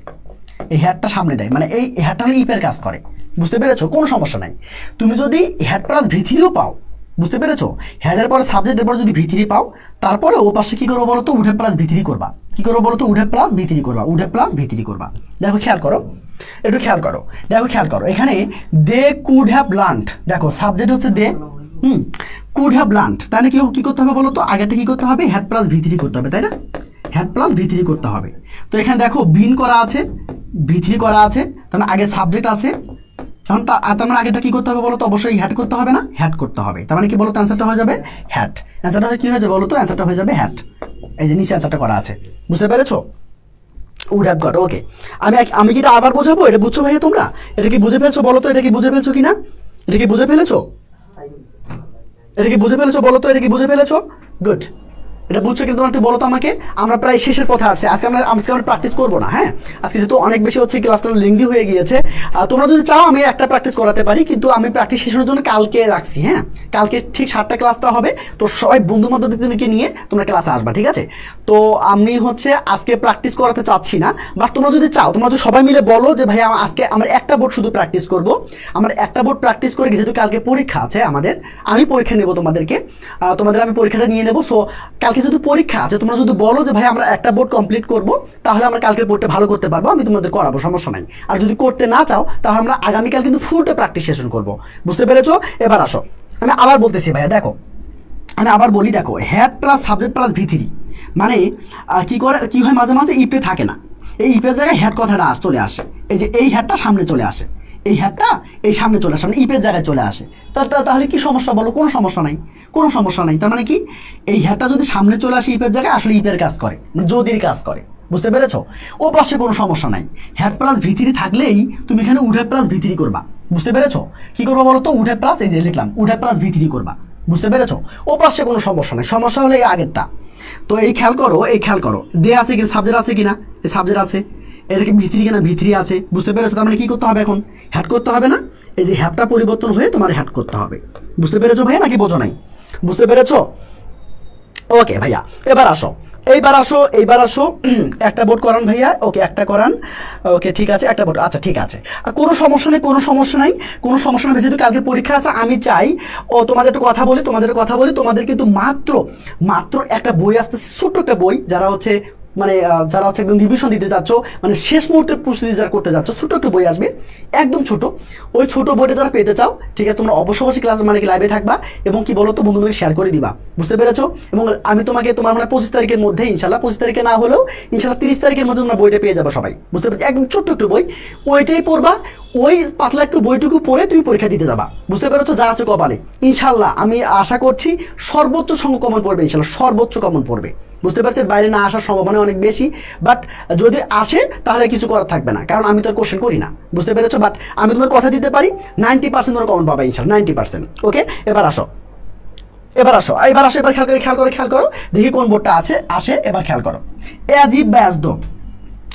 এই হ্যাডটা সামনে দেয়, মানে এই হ্যাডটা হলো ইফের কাজ করে। বুঝতে পেরেছো? কোনো সমস্যা নাই। তুমি যদি হ্যাড প্লাস V3ও পাও, বুঝতে পেরেছো? হেডের পরে সাবজেক্টের পরে যদি V3 পাও, তারপরে ও পাশে কি করবো বলো তো? উড হ্যাভ প্লাস V3 করবা। কি করবো বলো তো? উড হ্যাভ প্লাস V3 করবা, উড হ্যাভ প্লাস V3 করবা। দেখো খেয়াল করো, এখানে দে কুড হ্যাভ লার্নড, দেখো সাবজেক্ট হচ্ছে দে, কুড হ্যাভ লার্নড, তাহলে কি করতে হবে বলো তো? আগেটা কি করতে হবে? হ্যাড প্লাস V3 করতে হবে, তাই না? হ্যাড প্লাস V3 করতে হবে। তো এখানে দেখো বিন করা আছে, V3 করা আছে, তাহলে আগে সাবজেক্ট আছে, কারণ তার মানে আগেটা কি করতে হবে বলো তো? অবশ্যই হ্যাড করতে হবে না? হ্যাড করতে হবে। তার মানে কি বলো তো? অ্যান্সারটা হয়ে যাবে হ্যাড। অ্যান্সারটা কি হয়ে যাবে বলো তো? অ্যান্সারটা হয়ে যাবে হ্যাড। এই যে নিচে অ্যান্সারটা করা আছে, বুঝতে পেরেছো? উড হ্যাভ গট, ওকে। আমি কি এটা আবার বোঝাবো? এটা বুঝছো ভাইয়া তোমরা? এটা কি বুঝে ফেলছো বলো তো? এটা কি বুঝে ফেলছো কিনা? এটা কি বুঝে ফেলেছো বলো তো? এটা কি বুঝে ফেলেছো? গুড। এটা বুঝছো কিন্তু একটু বলো তো আমাকে। আমরা প্রায় শেষের পথে আসছি। আজকে আমরা প্র্যাকটিস করবো না, হ্যাঁ? আজকে যেহেতু অনেক বেশি হচ্ছে, ক্লাসটা লেংদি হয়ে গিয়েছে। তোমরা যদি চাও আমি একটা প্র্যাকটিস করাতে পারি, কিন্তু আমি প্র্যাকটিস শেষের জন্য কালকে রাখছি, হ্যাঁ? কালকে ঠিক 7টা ক্লাসটা হবে, তো সবাই বন্ধু বান্ধবদেরকে নিয়ে তোমরা ক্লাসে আসবা, ঠিক আছে? তো আমি হচ্ছে আজকে প্র্যাকটিস করাতে চাচ্ছি না, বাট তোমরা যদি চাও, তোমরা যদি সবাই মিলে বলো যে ভাই আজকে আমরা একটা বোর্ড শুধু প্র্যাকটিস করবো, আমরা একটা বোর্ড প্র্যাকটিস করে, যেহেতু কালকে পরীক্ষা আছে আমাদের, আমি পরীক্ষা নেবো তোমাদের আমি পরীক্ষাটা নিয়ে নেবো। সো কালকে কালকে যদি পরীক্ষা আছে, তোমরা যদি বলো যে ভাই আমরা একটা বোর্ড কমপ্লিট করব, তাহলে আমরা কালকের বোর্ডটা ভালো করতে পারবো, আমি তোমাদের করাবো, সমস্যা নাই। আর যদি করতে না চাও তাহলে আমরা আগামীকাল কিন্তু ফুলটা প্র্যাকটিস সেশন করবো, বুঝতে পেরেছো? এবার আসো, আমি আবার বলতেছি ভাইয়া, দেখো আমি আবার বলি, দেখো had plus subject plus Vythiri মানে কি হয় মাঝে মাঝে ইপে থাকে না, এই ইপের জায়গায় হ্যাড কথাটা চলে আসে, এই যে এই হ্যাডটা সামনে চলে আসে, এই হ্যাডটা এই সামনে চলে আসে, মানে ইপের জায়গায় চলে আসে। তাহলে কি সমস্যা বলো? কোনো সমস্যা নাই, কোনো সমস্যা নাই। তার মানে কি এই হ্যাডটা যদি সামনে চলে আসে ইপের জায়গায়, আসলে ইপের কাজ করে, যদির কাজ করে, বুঝতে পেরেছো? ও পাশে কোনো সমস্যা নাই, হ্যাড প্লাস ভিথিরি থাকলেই তুমি এখানে উড হ্যাড প্লাস ভিথিরি করবা, বুঝতে পেরেছো? কি করবো বলো তো? উড হ্যাড প্লাস, এই যে লিখলাম উড হ্যাড প্লাস ভিথিরি করবা, বুঝতে পেরেছো? ও পাশে কোনো সমস্যা নাই, সমস্যা হলে এই আগেরটা। তো এই খেয়াল করো, এই খেয়াল করো, দে আছে কি সাবজেক্ট আছে কিনা, এই সাবজেক্ট আছে, এটাকে ভিতরি কিনা, ভিতরি আছে, বুঝতে পেরেছো? তার মানে কি করতে হবে এখন? হ্যাড করতে হবে না? এই যে হ্যাডটা পরিবর্তন হয়ে তোমার হ্যাড করতে হবে, বুঝতে পেরেছো ভাইয়া, নাকি বোঝো নাই? বুঝতে পেরেছো? ওকে ভাইয়া, এবার আসো, এইবার আসো একটা বোর্ড করান ভাইয়া, ওকে একটা করান, ওকে ঠিক আছে, একটা বোর্ড, আচ্ছা ঠিক আছে, কোনো সমস্যা নেই, কোনো সমস্যা নাই, কোনো সমস্যা নেই। যেহেতু কালকে পরীক্ষা আছে, আমি চাই তোমাদের একটু কথা বলি, তোমাদের কিন্তু মাত্র একটা বই আসতে, ছোট্ট একটা বই, যারা হচ্ছে একদম রিভিশন দিতে যাচ্ছ, মানে শেষ মুহূর্তে প্রস্তুতি যারা করতে যাচ্ছ, ছোট একটা বই আসবে, একদম ছোট, ওই ছোট বইটা যারা পেতে চাও, ঠিক আছে, তোমরা অবশ্যই ক্লাস লাইভে থাকবা, এবং কি বলো তো বন্ধুদের শেয়ার করে দিবা, বুঝতে পেরেছো? এবং আমি তোমাকে তোমার 25 তারিখের মধ্যে, ইনশাল্লাহ 25 তারিখে না হলেও ইনশাল্লাহ 30 তারিখের মধ্যে তোমরা বইটা পেয়ে যাবে সবাই, বুঝতে পেরেছো? একদম ছোট্ট একটু বই, ওইটাই পড়বা, ওই পাতলা একটু বইটুকু পড়ে তুমি পরীক্ষা দিতে যাবা, বুঝতে পেরেছো? যা আছে কপালে, ইনশাল্লাহ আমি আশা করছি সর্বোচ্চ সংখ্যক কমন পড়বে, ইনশাল্লাহ সর্বোচ্চ কমন পড়বে, বুঝতে পারছেন? বাইরে না আসার সম্ভাবনা অনেক বেশি, বাট যদি আসে তাহলে কিছু করার থাকবে না, কারণ আমি তো কোশ্চেন করি না, বুঝতে পেরেছো? বাট আমি তোমার কথা দিতে পারি 90% তোমরা কমন পাবে ইনশাল্লাহ, 90%। ওকে, এবার খেয়াল করো দেখি কোন বোর্ডটা আসে, এবার খেয়াল করো, অ্যাজ ইফ বা অ্যাজ দো,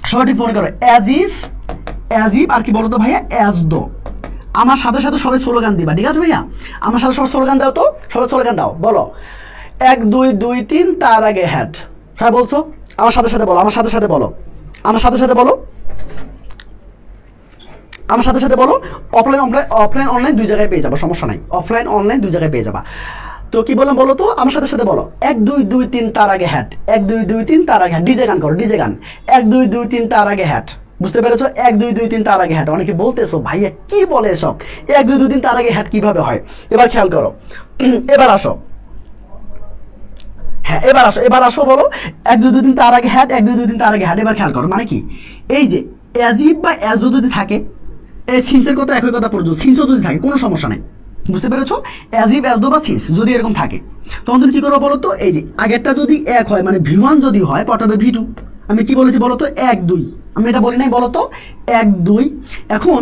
সবাই ঠিক মনে করো, অ্যাজ ইফ আর কি বলো তো ভাইয়া, অ্যাজ দো। আমার সাথে সাথে সবাই স্লোগান দিবা, ঠিক আছে ভাইয়া? আমার সাথে সবাই স্লোগান দাও, তো সবাই স্লোগান দাও, বলো 1 2 2 3 তার আগে হ্যাড। হ্যাঁ বলছো? আমার সাথে সাথে বলো, আমার সাথে সাথে বলো, অফলাইন অনলাইন দুই জায়গায় পেয়ে যাবো, সমস্যা নাই, অফলাইন অনলাইন দুই জায়গায় পেয়ে যাবা। তো কি বললাম বলো তো? আমার সাথে সাথে বলো 1 2 2 3 তার আগে হ্যাড, 1 2 2 3 তার আগে হ্যাড, ডিজে গান করো, ডিজে গান, 1 2 2 3 তার আগে হ্যাড, বুঝতে পেরেছো? 1 2 2 3 তার আগে হ্যাড। অনেকে বলতেছো ভাইয়া কি বলে এসব, 1 2 2 3 তার আগে হ্যাড কিভাবে হয়? এবার খেয়াল করো, এবার আসো, হ্যাঁ এবার আসো বলো 1 2 2 3 তার আগে হ্যাড, 1 2 2 3 তার আগে হ্যাড। এবার খেয়াল করো, মানে কি, এই যে অ্যাজিভ বা অ্যাজো যদি থাকে, এই সিন্সের কথা একই কথা পড়ছো, সিন্সও যদি থাকে কোনো সমস্যা নাই, বুঝতে পেরেছো? অ্যাজিভ অ্যাজো বা সিন্স যদি এরকম থাকে, তখন তুমি কি করবো বলো তো? এই যে আগেরটা যদি 1 হয়, মানে V1 যদি হয়, পটাবে V2। আমি কি বলেছি বলো তো? 1 2, আমি এটা বলি নাই বলো তো? 1 2। এখন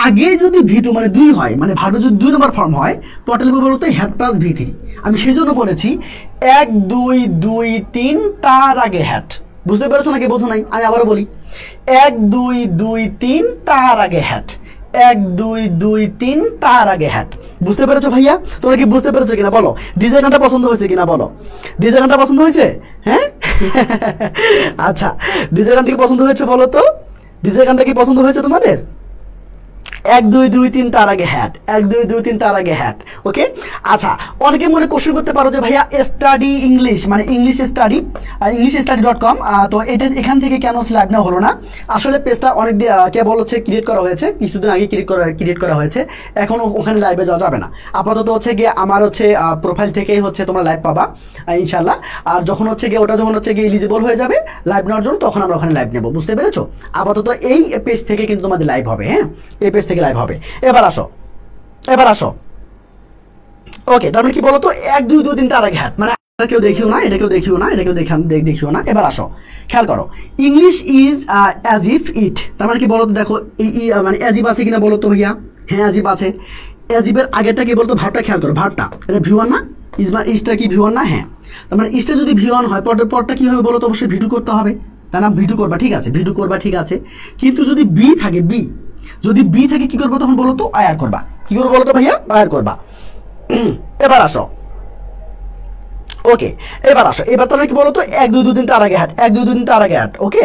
আগে যদি V2 মানে 2 হয়, মানে ভার্ব যদি 2 নম্বর ফর্ম হয়, পটে লিখবো বলো তো হ্যাড প্লাস V3। আমি সেই জন্য বলেছি 1 2 2 3 তার আগে হ্যাড, বুঝতে পেরেছো নাকি বোঝো নাই? আমি আবারও বলি 1 2 2 3 তার আগে হ্যাড, 1 2 2 3 তার আগে হ্যাড, বুঝতে পেরেছো ভাইয়া? তোমরা কি বুঝতে পেরেছো কিনা বলো? ডিজে গানটা পছন্দ হয়েছে কিনা বলো? ডিজে গানটা পছন্দ হয়েছে? হ্যাঁ আচ্ছা, ডিজে গানটা কি পছন্দ হয়েছে বলো তো? ডিজে গানটা কি পছন্দ হয়েছে তোমাদের? 1 2 2 3 তার আগে হ্যাড, 1 2 2 3 তার আগে হ্যাড। ওকে, আচ্ছা, অনেকে মনে কোশ্চেন করতে পারো যে ভাইয়া স্টাডি ইংলিশ মানে ইংলিশ study.com, তো এটা এখান থেকে কেন লাইভ না হলো না? আসলে পেজটা অনেক কেবল হচ্ছে ক্রিয়েট করা হয়েছে, কিছুদিন আগে ক্রিয়েট করা হয়েছে, এখন ওখানে লাইভে যাওয়া যাবে না। আপাতত হচ্ছে গিয়ে আমার হচ্ছে প্রোফাইল থেকেই হচ্ছে তোমরা লাইভ পাবা ইনশাল্লাহ। আর যখন হচ্ছে গিয়ে ওটা যখন হচ্ছে গিয়ে এলিজিবল হয়ে যাবে লাইভ নেওয়ার জন্য, তখন আমরা ওখানে লাইভ নেবো, বুঝতে পেরেছো? আপাতত এই পেজ থেকে কিন্তু তোমাদের লাইভ হবে, হ্যাঁ, এই পেজ থেকে লাইভ হবে। এবার আসো, ওকে, তার মানে কি বলতো 1 2 2 3 তার আগে হ্যাড, মানে কেউ দেখিও না, এটা কেউ দেখিও না, এটা কেউ দেখিও না। এবার আসো, খেয়াল করো, English is as if it, তার মানে কি বলতো? দেখো মানে অ্যাজিব আছে কিনা বলো তো ভাইয়া? হ্যাঁ অ্যাজিব আছে। অ্যাজিবের আগেরটা কি বলতো? ভার্বটা খেয়াল করো, ভার্বটা এটা V1 না? ইজটা কি V1 না? হ্যাঁ, তার মানে ইজটা যদি V1 হয়, পরটা কি হবে বলো তো? অবশ্যই V2 করতে হবে, তাই না? V2 করবা, ঠিক আছে, V2 করবা, ঠিক আছে। কিন্তু যদি B থাকে, যদি B থাকে কি করবো তখন বলো তো? আয়ার করবা। কি করবো বলো তো ভাইয়া? আয়ার করবা। এবার আসো, ওকে, এবার আসো, এবার তোমরা কি বলো তো 1 2 2 3 তার আগে হ্যাট, 1 2 2 3 তার আগে হ্যাট। ওকে,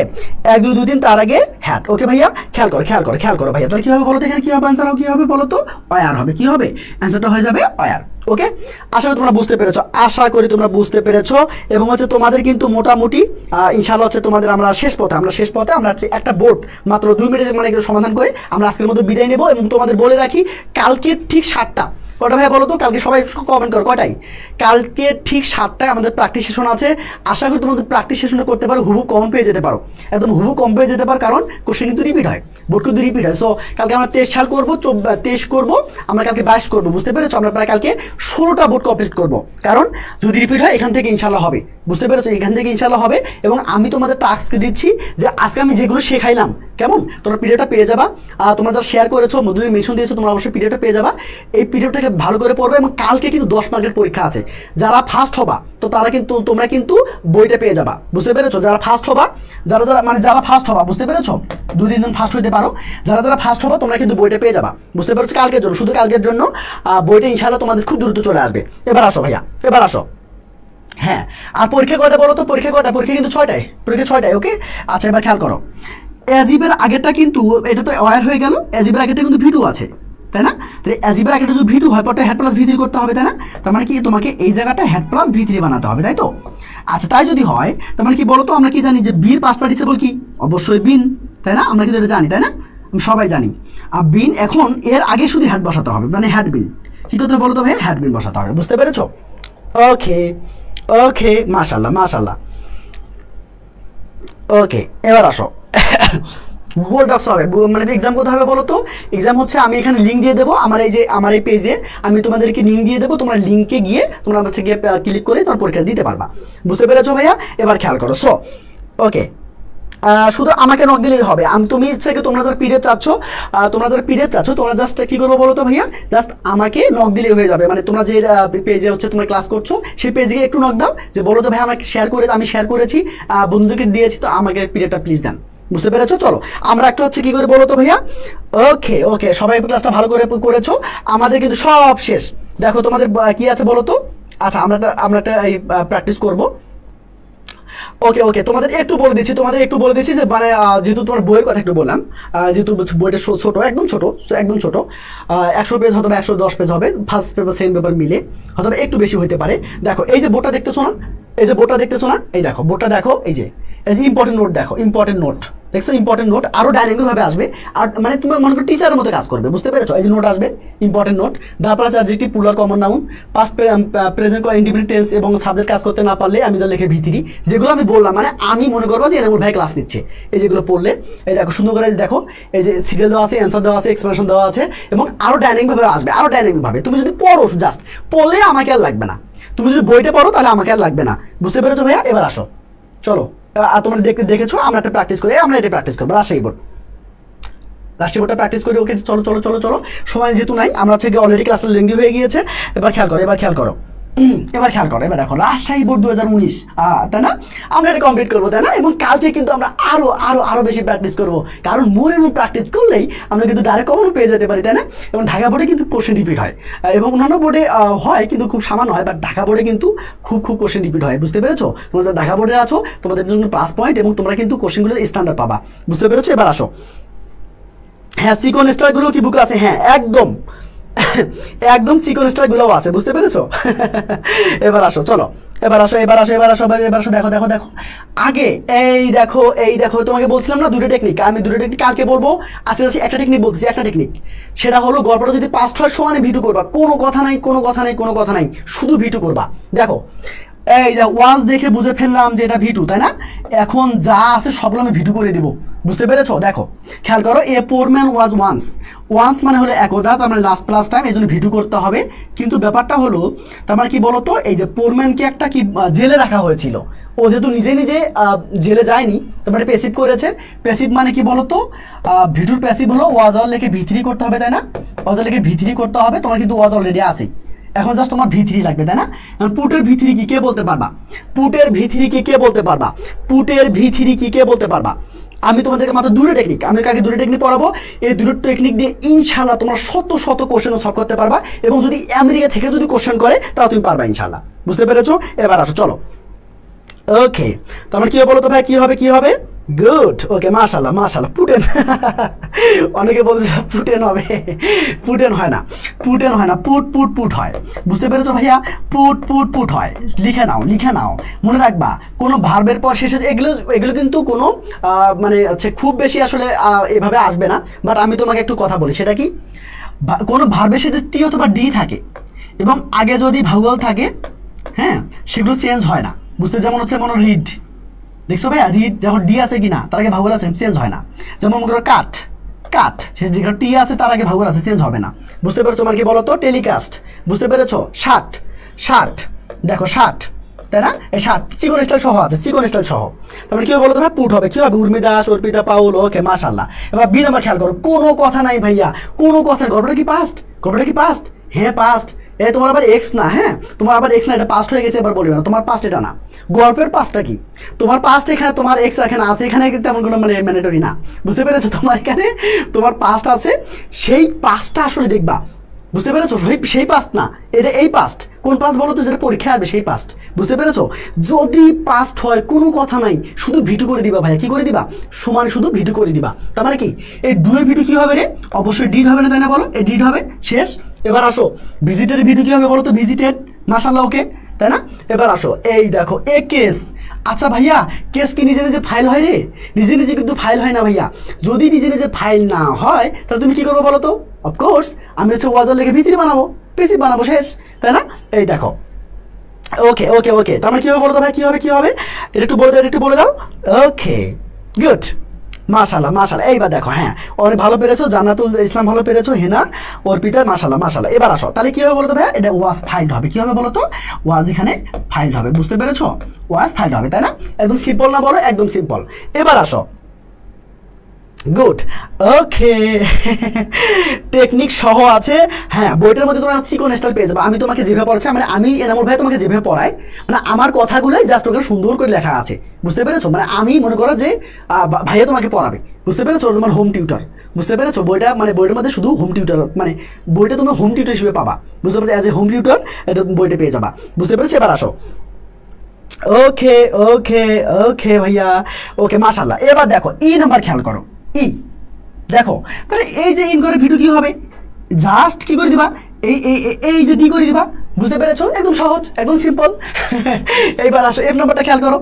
1 2 2 3 তার আগে হ্যাট। ওকে ভাইয়া, খেয়াল করো খেয়াল করো খেয়াল করো ভাইয়া, তাহলে কি হবে বলো তো, এখানে কি হবে অ্যান্সার, কি হবে বলো তো, অয়ার হবে। কি হবে অ্যান্সারটা, হয়ে যাবে অয়ার। ওকে, আশা করি তোমরা বুঝতে পেরেছো, আশা করি তোমরা বুঝতে পেরেছো। এবং হচ্ছে তোমাদের কিন্তু মোটামুটি ইনশাআল্লাহ হচ্ছে তোমাদের আমরা শেষ পথে, আমরা হচ্ছে একটা বোর্ড মাত্র 2 মিনিটে মানে সমাধান করে আমরা আজকের মতো বিদায় নেব। এবং তোমাদের বলে রাখি, কালকে ঠিক 7টা, কটা ভাইয়া বলো তো, কালকে সবাই কমেন্ট করো কটাই, কালকে ঠিক 7টায় আমাদের প্র্যাকটিস সেশন আছে। আশা করি তোমাদের প্র্যাকটিস সেশনটা করতে পারো, হুবহু কম পেয়ে যেতে পারো, একদম হুবহু কম পেয়ে যেতে পারো, কারণ কোশ্চেন কিন্তু রিপিট হয়, বোর্ড কিন্তু রিপিট হয়। সো কালকে আমরা 23 করবো, 23 করবো, আমরা কালকে 22 করবো, বুঝতে পেরেছো? আমরা প্রায় কালকে 16টা বোর্ড কমপ্লিট করবো, কারণ যদি রিপিট হয় এখান থেকে ইনশাল্লাহ হবে, বুঝতে পেরেছো? এখান থেকে ইনশাল্লাহ হবে। এবং আমি তোমাদের টাস্ক দিচ্ছি যে আজকে আমি যেগুলো শেখাইলাম, কেমন তোমরা পিডিএফটা পেয়ে যাবা, তোমরা যারা শেয়ার করেছো, মধুদের মেনশন দিয়েছো, তোমরা অবশ্যই পিডিএফটা পেয়ে যাবা। এই পিডিএফটাকে ভালো করে পড়বে। এবং কালকে কিন্তু 10 মার্কের পরীক্ষা আছে, যারা ফার্স্ট হবা তো তারা কিন্তু তোমরা কিন্তু বইটা পেয়ে যাবা, বুঝতে পেরেছো? যারা ফার্স্ট হবা, যারা ফার্স্ট হবা, বুঝতে পেরেছো? 2-3 জন ফার্স্ট হইতে পারো, যারা ফার্স্ট হবা তোমরা কিন্তু বইটা পেয়ে যাবা, বুঝতে পেরেছো? কালকের জন্য, শুধু কালকের জন্য বইটা ইনশাআল্লাহ তোমাদের খুব দ্রুত চলে আসবে। এবার আসো ভাইয়া, এবার আসো। হ্যাঁ, আর পরীক্ষা কয়টা বলো তো, পরীক্ষা কয়টা? পরীক্ষা কিন্তু 6টায়, পরীক্ষা 6টায়। ওকে, আচ্ছা এবার খেয়াল করো, অ্যাজিবের আগেরটা কিন্তু, এটা তো ওয়ার হয়ে গেল, অ্যাজিবের আগেরটা কিন্তু ভিটু আছে, তাই না? তাহলে অ্যাজিবের আগেরটা যদি ভিটু হয়, পরটা হেড প্লাস ভি3 করতে হবে, তাই না? তার মানে কি তোমাকে এই জায়গাটা হেড প্লাস ভি3 বানাতে হবে, তাই তো? আচ্ছা, তাই যদি হয় তার মানে কি বলতো, আমরা কি জানি যে বির পাস্ট পার্টিসিপল কি? অবশ্যই বিন, তাই না? আমরা কিন্তু এটা জানি, তাই না? সবাই জানি। আর বিন, এখন এর আগে শুধু হেড বসাতে হবে, মানে হেড বিন। কি করতে হবে বলো তো ভাই? হেড বিন বসাতে হবে, বুঝতে পেরেছো? ওকে ওকে, মাশাআল্লাহ মাশাআল্লাহ। ওকে, এবার আসো, গুগল ডক্স হবে, মানে এক্সাম কোথায় হবে বলো তো? এক্সাম হচ্ছে, আমি এখানে লিঙ্ক দিয়ে দেবো, আমার এই পেজে আমি তোমাদেরকে লিঙ্ক দিয়ে দেবো, তোমরা লিঙ্কে গিয়ে তোমরা হচ্ছে গিয়ে ক্লিক করে তোমার পরীক্ষা দিতে পারবা, বুঝতে পেরেছো ভাইয়া? এবার খেয়াল করো। সো ওকে, শুধু আমাকে নক দিলেই হবে। তুমি ইচ্ছে তোমরা যারা পিডিএফ চাচ্ছ, তোমরা জাস্ট কি করবো বলো তো ভাইয়া? জাস্ট আমাকে নক দিলেই হয়ে যাবে। মানে তোমরা যে পেজে হচ্ছে তোমরা ক্লাস করছো, সেই পেজে একটু নক দাও, যে বলো যে ভাই আমাকে আমি শেয়ার করেছি, বন্ধুকে দিয়েছি, তো আমাকে পিডিএফটা প্লিজ দেন, বুঝতে পেরেছো? চলো আমরা একটা হচ্ছে কি করে বলো তো ভাইয়া? ওকে ওকে, সবাই ক্লাসটা ভালো করে করেছো, আমাদের কিন্তু সব শেষ। দেখো তোমাদের কি আছে বলো তো? আচ্ছা, আমরা একটা এই প্র্যাকটিস করবো। ওকে ওকে, তোমাদের একটু বলে দিচ্ছি যে মানে যেহেতু তোমার বইয়ের কথা একটু বললাম, যেহেতু বইটা ছোট, একদম ছোট 100 পেজ অথবা 110 পেজ হবে, ফার্স্ট পেপার সেকেন্ড পেপার মিলে, অথবা একটু বেশি হতে পারে। দেখো এই যে বোর্ডটা দেখতেছো না, এই দেখো বোর্ডটা, দেখো এই যে ইম্পর্টেন্ট নোট, দেখো ইম্পর্টেন্ট নোট দেখছো, ইম্পর্টেন্ট নোট আরো ডাইনামিক ভাবে আসবে, আর মানে তোমার মনে করো টিচারের মতো কাজ করবে, বুঝতে পেরেছো? এই যে নোট আসবে, ইম্পর্টেন্ট নোট, তারপর আছে adjective, plural, common noun, past present independent tense এবং সাবজেক্ট কাজ করতে না পারলে আমি যা লিখে ভিতরি, যেগুলো আমি বললাম, মানে আমি মনে করবো যে এরকম ভাই ক্লাস নিচ্ছে, এই যেগুলো পড়লে, এই দেখো সুন্দর করে দেখো, এই যে সিরিয়াল দেওয়া আছে, অ্যান্সার দেওয়া আছে, এক্সপ্লেনেশন দেওয়া আছে, এবং আরো ডাইনামিক ভাবে আসবে, আরো ডাইনামিক ভাবে। তুমি যদি পড়ো, জাস্ট পড়লে আমাকে আর লাগবে না, তুমি যদি বইটা পড়ো তাহলে আমাকে আর লাগবে না, বুঝতে পেরেছো ভাইয়া? এবার আসো, চলো তোমরা দেখেছো, আমরা এটা প্র্যাকটিস করবো, রাজশাহী বোর্ডটা প্র্যাকটিস করি। ওকে, চলো চলো চলো চলো, সময় যেহেতু নাই, আমরা হচ্ছে অলরেডি ক্লাসের লেন্দি হয়ে গিয়েছে। এবার খেয়াল করো, এবার দেখো, রাজশাহী বোর্ড 2019, তাই না? আমরা এটা কমপ্লিট করবো, তাই না? এবং কালকে কিন্তু আমরা আরো বেশি প্র্যাকটিস করবো, কারণ মোর প্র্যাকটিস করলেই আমরা কিন্তু ডাইরেক্ট কমনও পেয়ে যেতে পারি, তাই না? এবং ঢাকা বোর্ডে কিন্তু কোশ্চেন রিপিট হয়, এবং অন্যান্য বোর্ডে হয় কিন্তু খুব সামান্য হয়, বাট ঢাকা বোর্ডে কিন্তু খুব কোশ্চেন রিপিট হয়, বুঝতে পেরেছো? তোমরা যারা ঢাকা বোর্ডে আছো তোমাদের জন্য প্লাস পয়েন্ট, এবং তোমরা কিন্তু কোশ্চেনগুলো স্ট্যান্ডার্ড পাবা, বুঝতে পেরেছো? এবার আসো, হ্যাঁ সিকোয়েন্স স্টারগুলো কি বুকে আছে? হ্যাঁ একদম সিকোয়েন্স স্টারগুলোও আছে, বুঝতে পেরেছো? এবার আসো, চলো এবার আসো, দেখো আগে এই দেখো তোমাকে বলছিলাম না দুটো টেকনিক, আমি দুটো টেকনিক কালকে বলবো, আজকে একটা টেকনিক বলতেছি, একটা টেকনিক, সেটা হলো গল্পটা যদি পাস্ট হয় সমানে ভিটু করবা, কোনো কথা নাই, শুধু ভিটু করবা। দেখো এই যে ওয়াজ দেখে বুঝে ফেললাম যে এটা ভিটু, তাই না? এখন যা আছে সবগুলো আমি ভিটু করে দিব, বুঝতে পেরেছো? দেখো খেয়াল করো, এ পোর ম্যান ওয়াজ ওয়ান্স মানে হলো একদা, তার মানে লাস্ট প্লাস টাইম, এই জন্য ভিটু করতে হবে। কিন্তু ব্যাপারটা হলো, তার মানে কি বলতো, এই যে পোর ম্যানকে একটা কি জেলে রাখা হয়েছিল, ও যেহেতু নিজে জেলে যায়নি, তার মানে প্যাসিভ করেছে। প্যাসিভ মানে কি বলতো, ভিটুর প্যাসিভ হলো ওয়াজ অল লিখে ভিথ্রি করতে হবে, তাই না? ওয়াজ অল লিখে ভিথ্রি করতে হবে, তোমার কিন্তু ওয়াজ অলরেডি আছে, এখন জাস্ট তোমার ভিথ্রি লাগবে, তাই না? পুটের ভিথ্রি কি কে বলতে পারবা? আমি তোমাদেরকে মাত্র দুটো টেকনিক, আমি আগে দুটো টেকনিক পড়াবো। এই দুটো টেকনিক দিয়ে ইনশাআল্লাহ তোমরা শত শত কোশ্চেন সলভ করতে পারবা, এবং যদি আমেরিকা থেকে যদি কোশ্চেন করে তাও তুমি পারবা ইনশাআল্লাহ। বুঝতে পেরেছো? এবার আসো চলো। ওকে, তোমার কি হবে বলো তো ভাই, কি হবে কি হবে? গুড, ওকে, মাশাআল্লাহ মাশাআল্লাহ। পুটেন অনেকে বলছে পুটেন হবে, পুটেন হয় না, পুটেন হয় না, পুট পুট পুট হয়। বুঝতে পেরেছো ভাইয়া? পুট পুট পুট হয়। লিখে নাও, লিখে নাও, মনে রাখবা কোনো ভার্বের পর শেষে এগুলো এগুলো কিন্তু কোনো মানে হচ্ছে খুব বেশি আসলে এভাবে আসবে না। বাট আমি তোমাকে একটু কথা বলি, সেটা কি, কোনো ভার্বের শেষে টি অথবা ডি থাকে এবং আগে যদি ভাউয়াল থাকে, হ্যাঁ, সেগুলো চেঞ্জ হয় না। বুঝতে, যেমন হচ্ছে মনে রিড, দেখছো ভাইয়া, রিড যখন ডি আছে কিনা তার আগে ভাউয়াল আছে, চেঞ্জ হয় না। যেমন মনে করো কাট, কাট, সে যেখানে টি আছে তার আগে ভাউয়াল আছে, চেঞ্জ হবে না। বুঝতে পেরেছো? মানে কি বলো তো, টেলিকাস্ট। বুঝতে পেরেছো? শার্ট, শার্ট, দেখো শার্ট, তাই না? এই শার্ট চিকন স্টাইল সহ আছে, চিকন স্টাইল সহ। তারপরে কি হবে বলো তো ভাই? পুট হবে। কি হবে? উর্মিদা, অর্পিতা, পাউল। ওকে, মাশাআল্লাহ। এবার বি নাম্বার খেয়াল করো, কোনো কথা নাই ভাইয়া, কোনো কথা। গল্পটা কি পাস্ট? গল্পটা কি পাস্ট? হ্যাঁ পাস্ট। তোমার আবার এক্স না, হ্যাঁ তোমার আবার এক্স না, এটা পাস্ট হয়ে গেছে। এবার বলবে না তোমার পাস্ট এটা না, গল্পের পাস্টটা কি? তোমার পাস্ট এখানে, তোমার এক্স এখানে আছে, এখানে তেমন কোনো মানে ম্যান্ডেটরি না। বুঝতে পেরেছো? তোমার এখানে তোমার পাস্ট আছে, সেই পাস্টটা আসলে দেখবা। বুঝতে পেরেছো? সেই পাস্ট না, এটা এই পাস্ট। কোন পাস্ট বলো তো, যেটা পরীক্ষা আসবে সেই পাস্ট। বুঝতে পেরেছো? যদি পাস্ট হয় কোনো কথা নাই, শুধু ভিটু করে দিবা ভাইয়া। কি করে দিবা? সমান শুধু ভিটু করে দিবা। তার মানে কি, এই ডুয়ের ভিটু কি হবে রে? অবশ্যই ডিড হবে না, তাই না? বলো, এই ডিড হবে, শেষ। এবার আসো, ভিজিটের ভিটু কি হবে বলো তো? ভিজিটেড, মাশাআল্লাহ, ওকে, তাই না? এবার আসো, এই দেখো এ কেস। আচ্ছা ভাইয়া, কেস কি নিজে নিজে ফাইল হয় রে? নিজে নিজে কিন্তু ফাইল হয় না ভাইয়া। যদি নিজে নিজে ফাইল না হয় তাহলে তুমি কি করবো বলো তো? অফকোর্স আমি হচ্ছে ওয়াজার লেগে ভিতরে বানাবো, পেসি বানাবো, শেষ, তাই না? এই দেখো, ওকে ওকে ওকে। তার মানে কি হবে বলো তো ভাই? কি হবে কি হবে? এটা একটু বলে দাও, একটু বলে দাও। ওকে, গুড, মাশাআল্লাহ মাশাআল্লাহ। এইবার দেখো, হ্যাঁ অনেক ভালো পেরেছো, জান্নাতুল ইসলাম ভালো পেরেছো, হেনা, অর্পিতা, মাশাআল্লাহ মাশাআল্লাহ। এবার আসো, তাহলে কি হবে বলো তো ভাই? এটা ওয়াজ ফাইল্ড হবে। কি হবে বলো তো? ওয়াজ এখানে ফাইল্ড হবে। বুঝতে পেরেছো? ওয়াজ ফাইল্ড হবে, তাই না? একদম সিম্পল না বলো? একদম সিম্পল। এবার আসো, গুড, ওকে, টেকনিক সহ আছে। হ্যাঁ, বইটার মধ্যে তোমার চিকন স্টাইল পেয়ে যাবে। আমি তোমাকে যেভাবে পড়াচ্ছি, মানে আমি এনামুল ভাই তোমাকে যেভাবে পড়াই, মানে আমার কথাগুলোই জাস্ট ওখানে সুন্দর করে লেখা আছে। বুঝতে পেরেছো? মানে আমি মনে করো যে ভাইয়া তোমাকে পড়াবে। বুঝতে পেরেছো? তোমার হোম টিউটর। বুঝতে পেরেছো? বইটা মানে বইটার মধ্যে শুধু হোম টিউটর, মানে বইটা তুমি হোম টিউটর হিসেবে পাবা। বুঝতে পেরেছো? অ্যাজ এ হোম টিউটর এটা বইটা পেয়ে যাবা। বুঝতে পেরেছো? এবার আসো, ওকে ওকে ওকে ভাইয়া, ওকে, মাশাআল্লাহ। এবার দেখো ই নাম্বার খেয়াল করো, ই দেখো, তাহলে এই যে ইন করে ভিডিও কি হবে? জাস্ট কি করে দিবা? এই এই এই যে ডি করে দিবা। বুঝতে পেরেছো? একদম সহজ, একদম সিম্পল। এইবার আসো, এফ নাম্বারটা খেয়াল করো।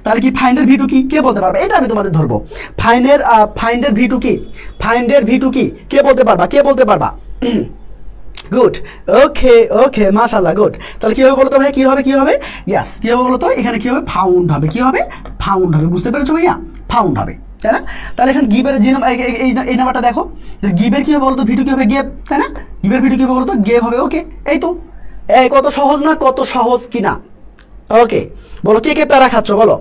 তাহলে কি ফাইন্ডের ভিটু কি? কে বলতে পারবে? এটা আমি তোমাদের ধরবো। ফাইন্ডের ভিটু কি? ফাইন্ডের ভিটু কি? কে বলতে পারবা? কে বলতে পারবা? গুড, ওকে ওকে, মাশাআল্লাহ, গুড। তাহলে কি হবে বলো তো ভাই? কি হবে কি হবে? ইয়েস, কি হবে বলো তো? এখানে কি হবে? ফাউন্ড হবে। কি হবে? ফাউন্ড হবে। বুঝতে পেরেছো ভাইয়া? ফাউন্ড হবে, তাই না? তাহলে এখানে গিভের যে এই নাম্বারটা দেখো, গিভের কি হবে বলো তো? ভিডিও কি হবে? গেভ, তাই না? গিভের ভিডিও কি হবে বলো তো? গেভ হবে। ওকে, এই তো, এই কত সহজ না? কত সহজ কিনা? ওকে, বলো কে কে প্যারা খাচ্ছ বলো?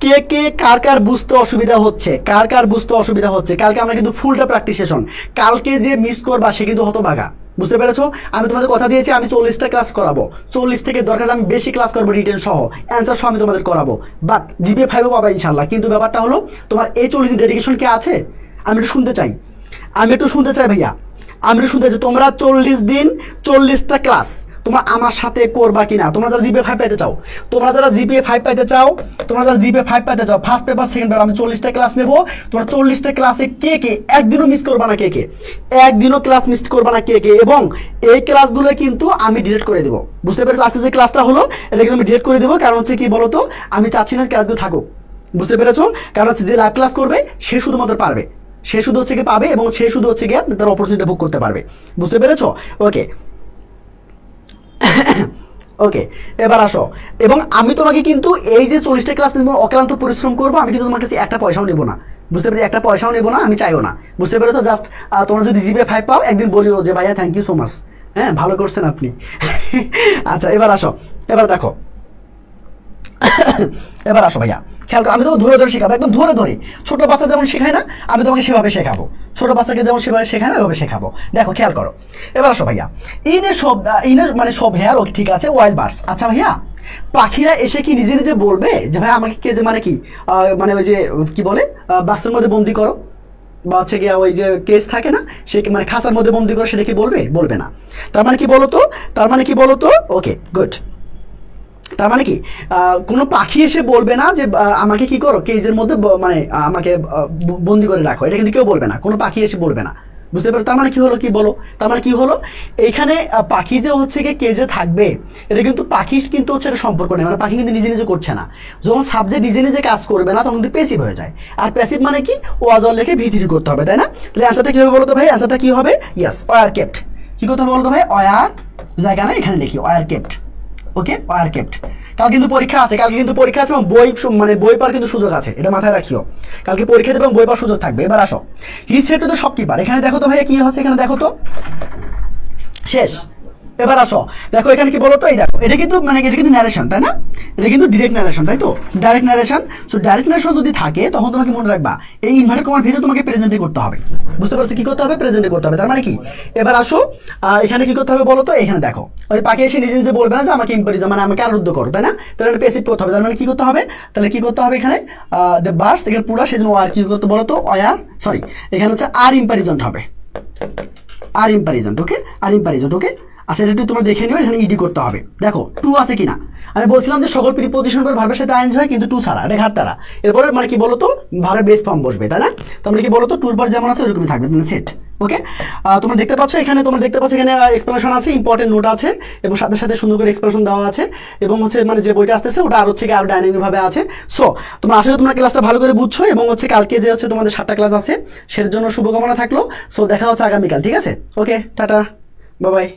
কে কে কার কার বুঝতে অসুবিধা হচ্ছে? কার কার বুঝতে অসুবিধা হচ্ছে? কালকে আমরা কিন্তু ফুলটা প্র্যাকটিস সেশন, কালকে যে মিস করবা সে কিন্তু হতভাগা। বুঝতে পেরেছো? আমি তোমাদের কথা দিয়েছি আমি 40টা ক্লাস করাবো, 40 থেকে দরকার আমি বেশি ক্লাস করবো, রিটেন সহ, অ্যান্সার সহ আমি তোমাদের করাবো। বাট জিপিএ 5 পাবা ইনশাল্লাহ। কিন্তু ব্যাপারটা হলো, তোমার এই 40 দিন ডেডিকেশন কে আছে? আমি একটু শুনতে চাই, আমি একটু শুনতে চাই ভাইয়া, আমি একটু শুনতে চাই। তোমরা 40 দিন 40টা ক্লাস তোমরা আমার সাথে করবা কিনা? তোমরা যারা জিপিএ 5 পেতে চাও, তোমরা যারা জিপিএ 5 পেতে চাও, তোমরা যারা জিপিএ 5 পেতে চাও, ফার্স্ট পেপার সেকেন্ড পেপার আমি 40টা ক্লাস নেবো। তোমরা 40টা ক্লাসে কে কে একদিনও মিস করবা না? কে কে একদিনও ক্লাস মিস করবা না? কে কে? এবং এই ক্লাসগুলো কিন্তু আমি ডিলিট করে দেবো। বুঝতে পেরেছো? আজকে যে ক্লাসটা হলো এটা কিন্তু আমি ডিলিট করে দেবো। কারণ হচ্ছে কি বলতো, আমি চাচ্ছি না ক্লাসগুলো থাকুক। বুঝতে পেরেছো? কারণ হচ্ছে যে লাইভ ক্লাস করবে সে শুধুমাত্র পারবে, সে শুধু হচ্ছে কি পাবে, এবং সে শুধু হচ্ছে গিয়ে তার অপরচুনিটি ভোগ করতে পারবে। বুঝতে পেরেছো? ওকে ওকে, এবার আসো, এবং আমি তোমাকে কিন্তু এই যে 40টা ক্লাস অক্লান্ত পরিশ্রম করবো, আমি কিন্তু তোমার কাছে একটা পয়সাও নেবো না। বুঝতে পেরেছি? একটা পয়সাও নেবো না, আমি চাইও না। বুঝতে পেরেছো? জাস্ট তোমরা যদি জিপিএ 5 পাও একদিন বলিও যে ভাইয়া থ্যাংক ইউ সো মাচ, হ্যাঁ ভালো করছেন আপনি। আচ্ছা, এবার আসো, এবার দেখো, এবার আসো ভাইয়া, খেয়াল করো, আমি তোমাকে ধরে ধরে শেখাবো, একদম ধরে ধরে। ছোট বাচ্চা যেমন শেখায় না, আমি তোমাকে সেভাবে শেখাবো। ছোট বাচ্চাকে যেমন সেভাবে শেখায় না, ওইভাবে শেখাবো। দেখো, খেয়াল করো, এবার আসো ভাইয়া, ইনের মানে সব হেয়ার ওকে, ঠিক আছে, ওয়াইল্ড বার্ডস। আচ্ছা ভাইয়া, পাখিরা এসে কি নিজে নিজে বলবে যে ভাই আমাকে কেজে মানে কি মানে ওই যে কি বলে বাক্সের মধ্যে বন্দি করো বা হচ্ছে গিয়ে ওই যে কেস থাকে না সে মানে খাঁচার মধ্যে বন্দি করো, সেটা কি বলবে? বলবে না। তার মানে কি বলতো, ওকে গুড। তার মানে কি কোনো পাখি এসে বলবে না যে আমাকে কি করো কেজের মধ্যে মানে আমাকে বন্দি করে রাখো, এটা কিন্তু কেউ বলবে না, কোনো পাখি এসে বলবে না। বুঝতে পারো? তার মানে কি হলো, কি বলো, তার মানে কি হলো, এইখানে পাখি যে হচ্ছে গিয়ে কেজে থাকবে এটা কিন্তু পাখি কিন্তু হচ্ছে এটা সম্পর্ক নেই, মানে পাখি কিন্তু নিজে নিজে করছে না। যখন সাবজেক্ট নিজে নিজে কাজ করবে না তখন কিন্তু প্যাসিভ হয়ে যায়। আর প্যাসিভ মানে কি, ওয়াজ অর লিখে ভিতরি করতে হবে, তাই না? তাহলে অ্যান্সারটা কি হবে বলো তো ভাই? অ্যান্সারটা কি হবে? Yes, were kept. কি করতে হবে বলো তো ভাই? ওয়ার জায়গা না, এখানে লিখি ওয়ার কেপ্ট। ওকে, ওয়ার কেপ্ট। কালকে কিন্তু পরীক্ষা আছে, এবং বই মানে বই পাওয়ার কিন্তু সুযোগ আছে, এটা মাথায় রাখিও। কালকে পরীক্ষা দেবে এবং বই পাওয়ার সুযোগ থাকবে। এবার আসো, he said to the shopkeeper. এখানে দেখো তো ভাইয়া কি হচ্ছে, এখানে দেখো তো শেষ। এবার আসো দেখো এখানে কি বলো তো, এই দেখো এটা কিন্তু মানে এটা কিন্তু ন্যারেশন, তাই না? এটা কিন্তু ডিরেক্ট ন্যারেশন, তাই তো? Direct narration. So direct narration যদি থাকে তখন তোমাকে মনে রাখবা এই ইনভার্টেড কমার ভিতরে তোমাকে প্রেজেন্টে করতে হবে। বুঝতে পারছো কি করতে হবে? প্রেজেন্টে করতে হবে। তার মানে কি, এবার আসো এখানে কি করতে হবে বলো তো? এখানে দেখো ওই পাখি এসে নিজে নিজে বলবে না যে আমাকে ইম্পারিজ মানে আমাকে আরুদ্ধ করো, তাই না? তাহলে এটা প্যাসিভ করতে হবে। তার মানে কি করতে হবে? তাহলে কি করতে হবে এখানে দ্য বার্ডস, এখানে পুরো সেজন্য আর কি করতে বলো তো? ওয়ার সরি এখানে হচ্ছে আর ইম্পারিজন্ট হবে, আর ইম্পারিজন্ট। ওকে, আর ইম্পারিজন্ট। ওকে, আচ্ছা এটা তোমরা দেখে নিও, এখানে ইডি করতে হবে। দেখো টু আছে কিনা, আমি বলছিলাম যে সকল প্রিপোজিশন পর ভার্বের সাথে আইএনজি হয় কিন্তু টু ছাড়া, এটা ঘাটতারা। এরপরে মানে কি বলতো, ভার্বের বেস ফর্ম বসবে, তাই না? তাহলে কি বলতো, টুর পর যেমন আছে ওরকমই থাকবে, মানে সেট। ওকে, তোমরা দেখতে পাচ্ছ এখানে এক্সপ্লেনেশন আছে, ইম্পর্টেন্ট নোট আছে এবং সাথে সাথে সুন্দর করে এক্সপ্লেনেশন দেওয়া আছে এবং হচ্ছে মানে যে বইটা আসতেছে ওটা আর হচ্ছে আরো ডাইনামিক ভাবে আছে। সো তোমরা আসলে তোমরা ক্লাসটা ভালো করে বুঝছো এবং হচ্ছে কালকে যে হচ্ছে তোমাদের 7টা ক্লাস আছে সেটার জন্য শুভকামনা থাকলো। সো দেখা হচ্ছে আগামীকাল, ঠিক আছে? ওকে, টাটা, বাই বাই।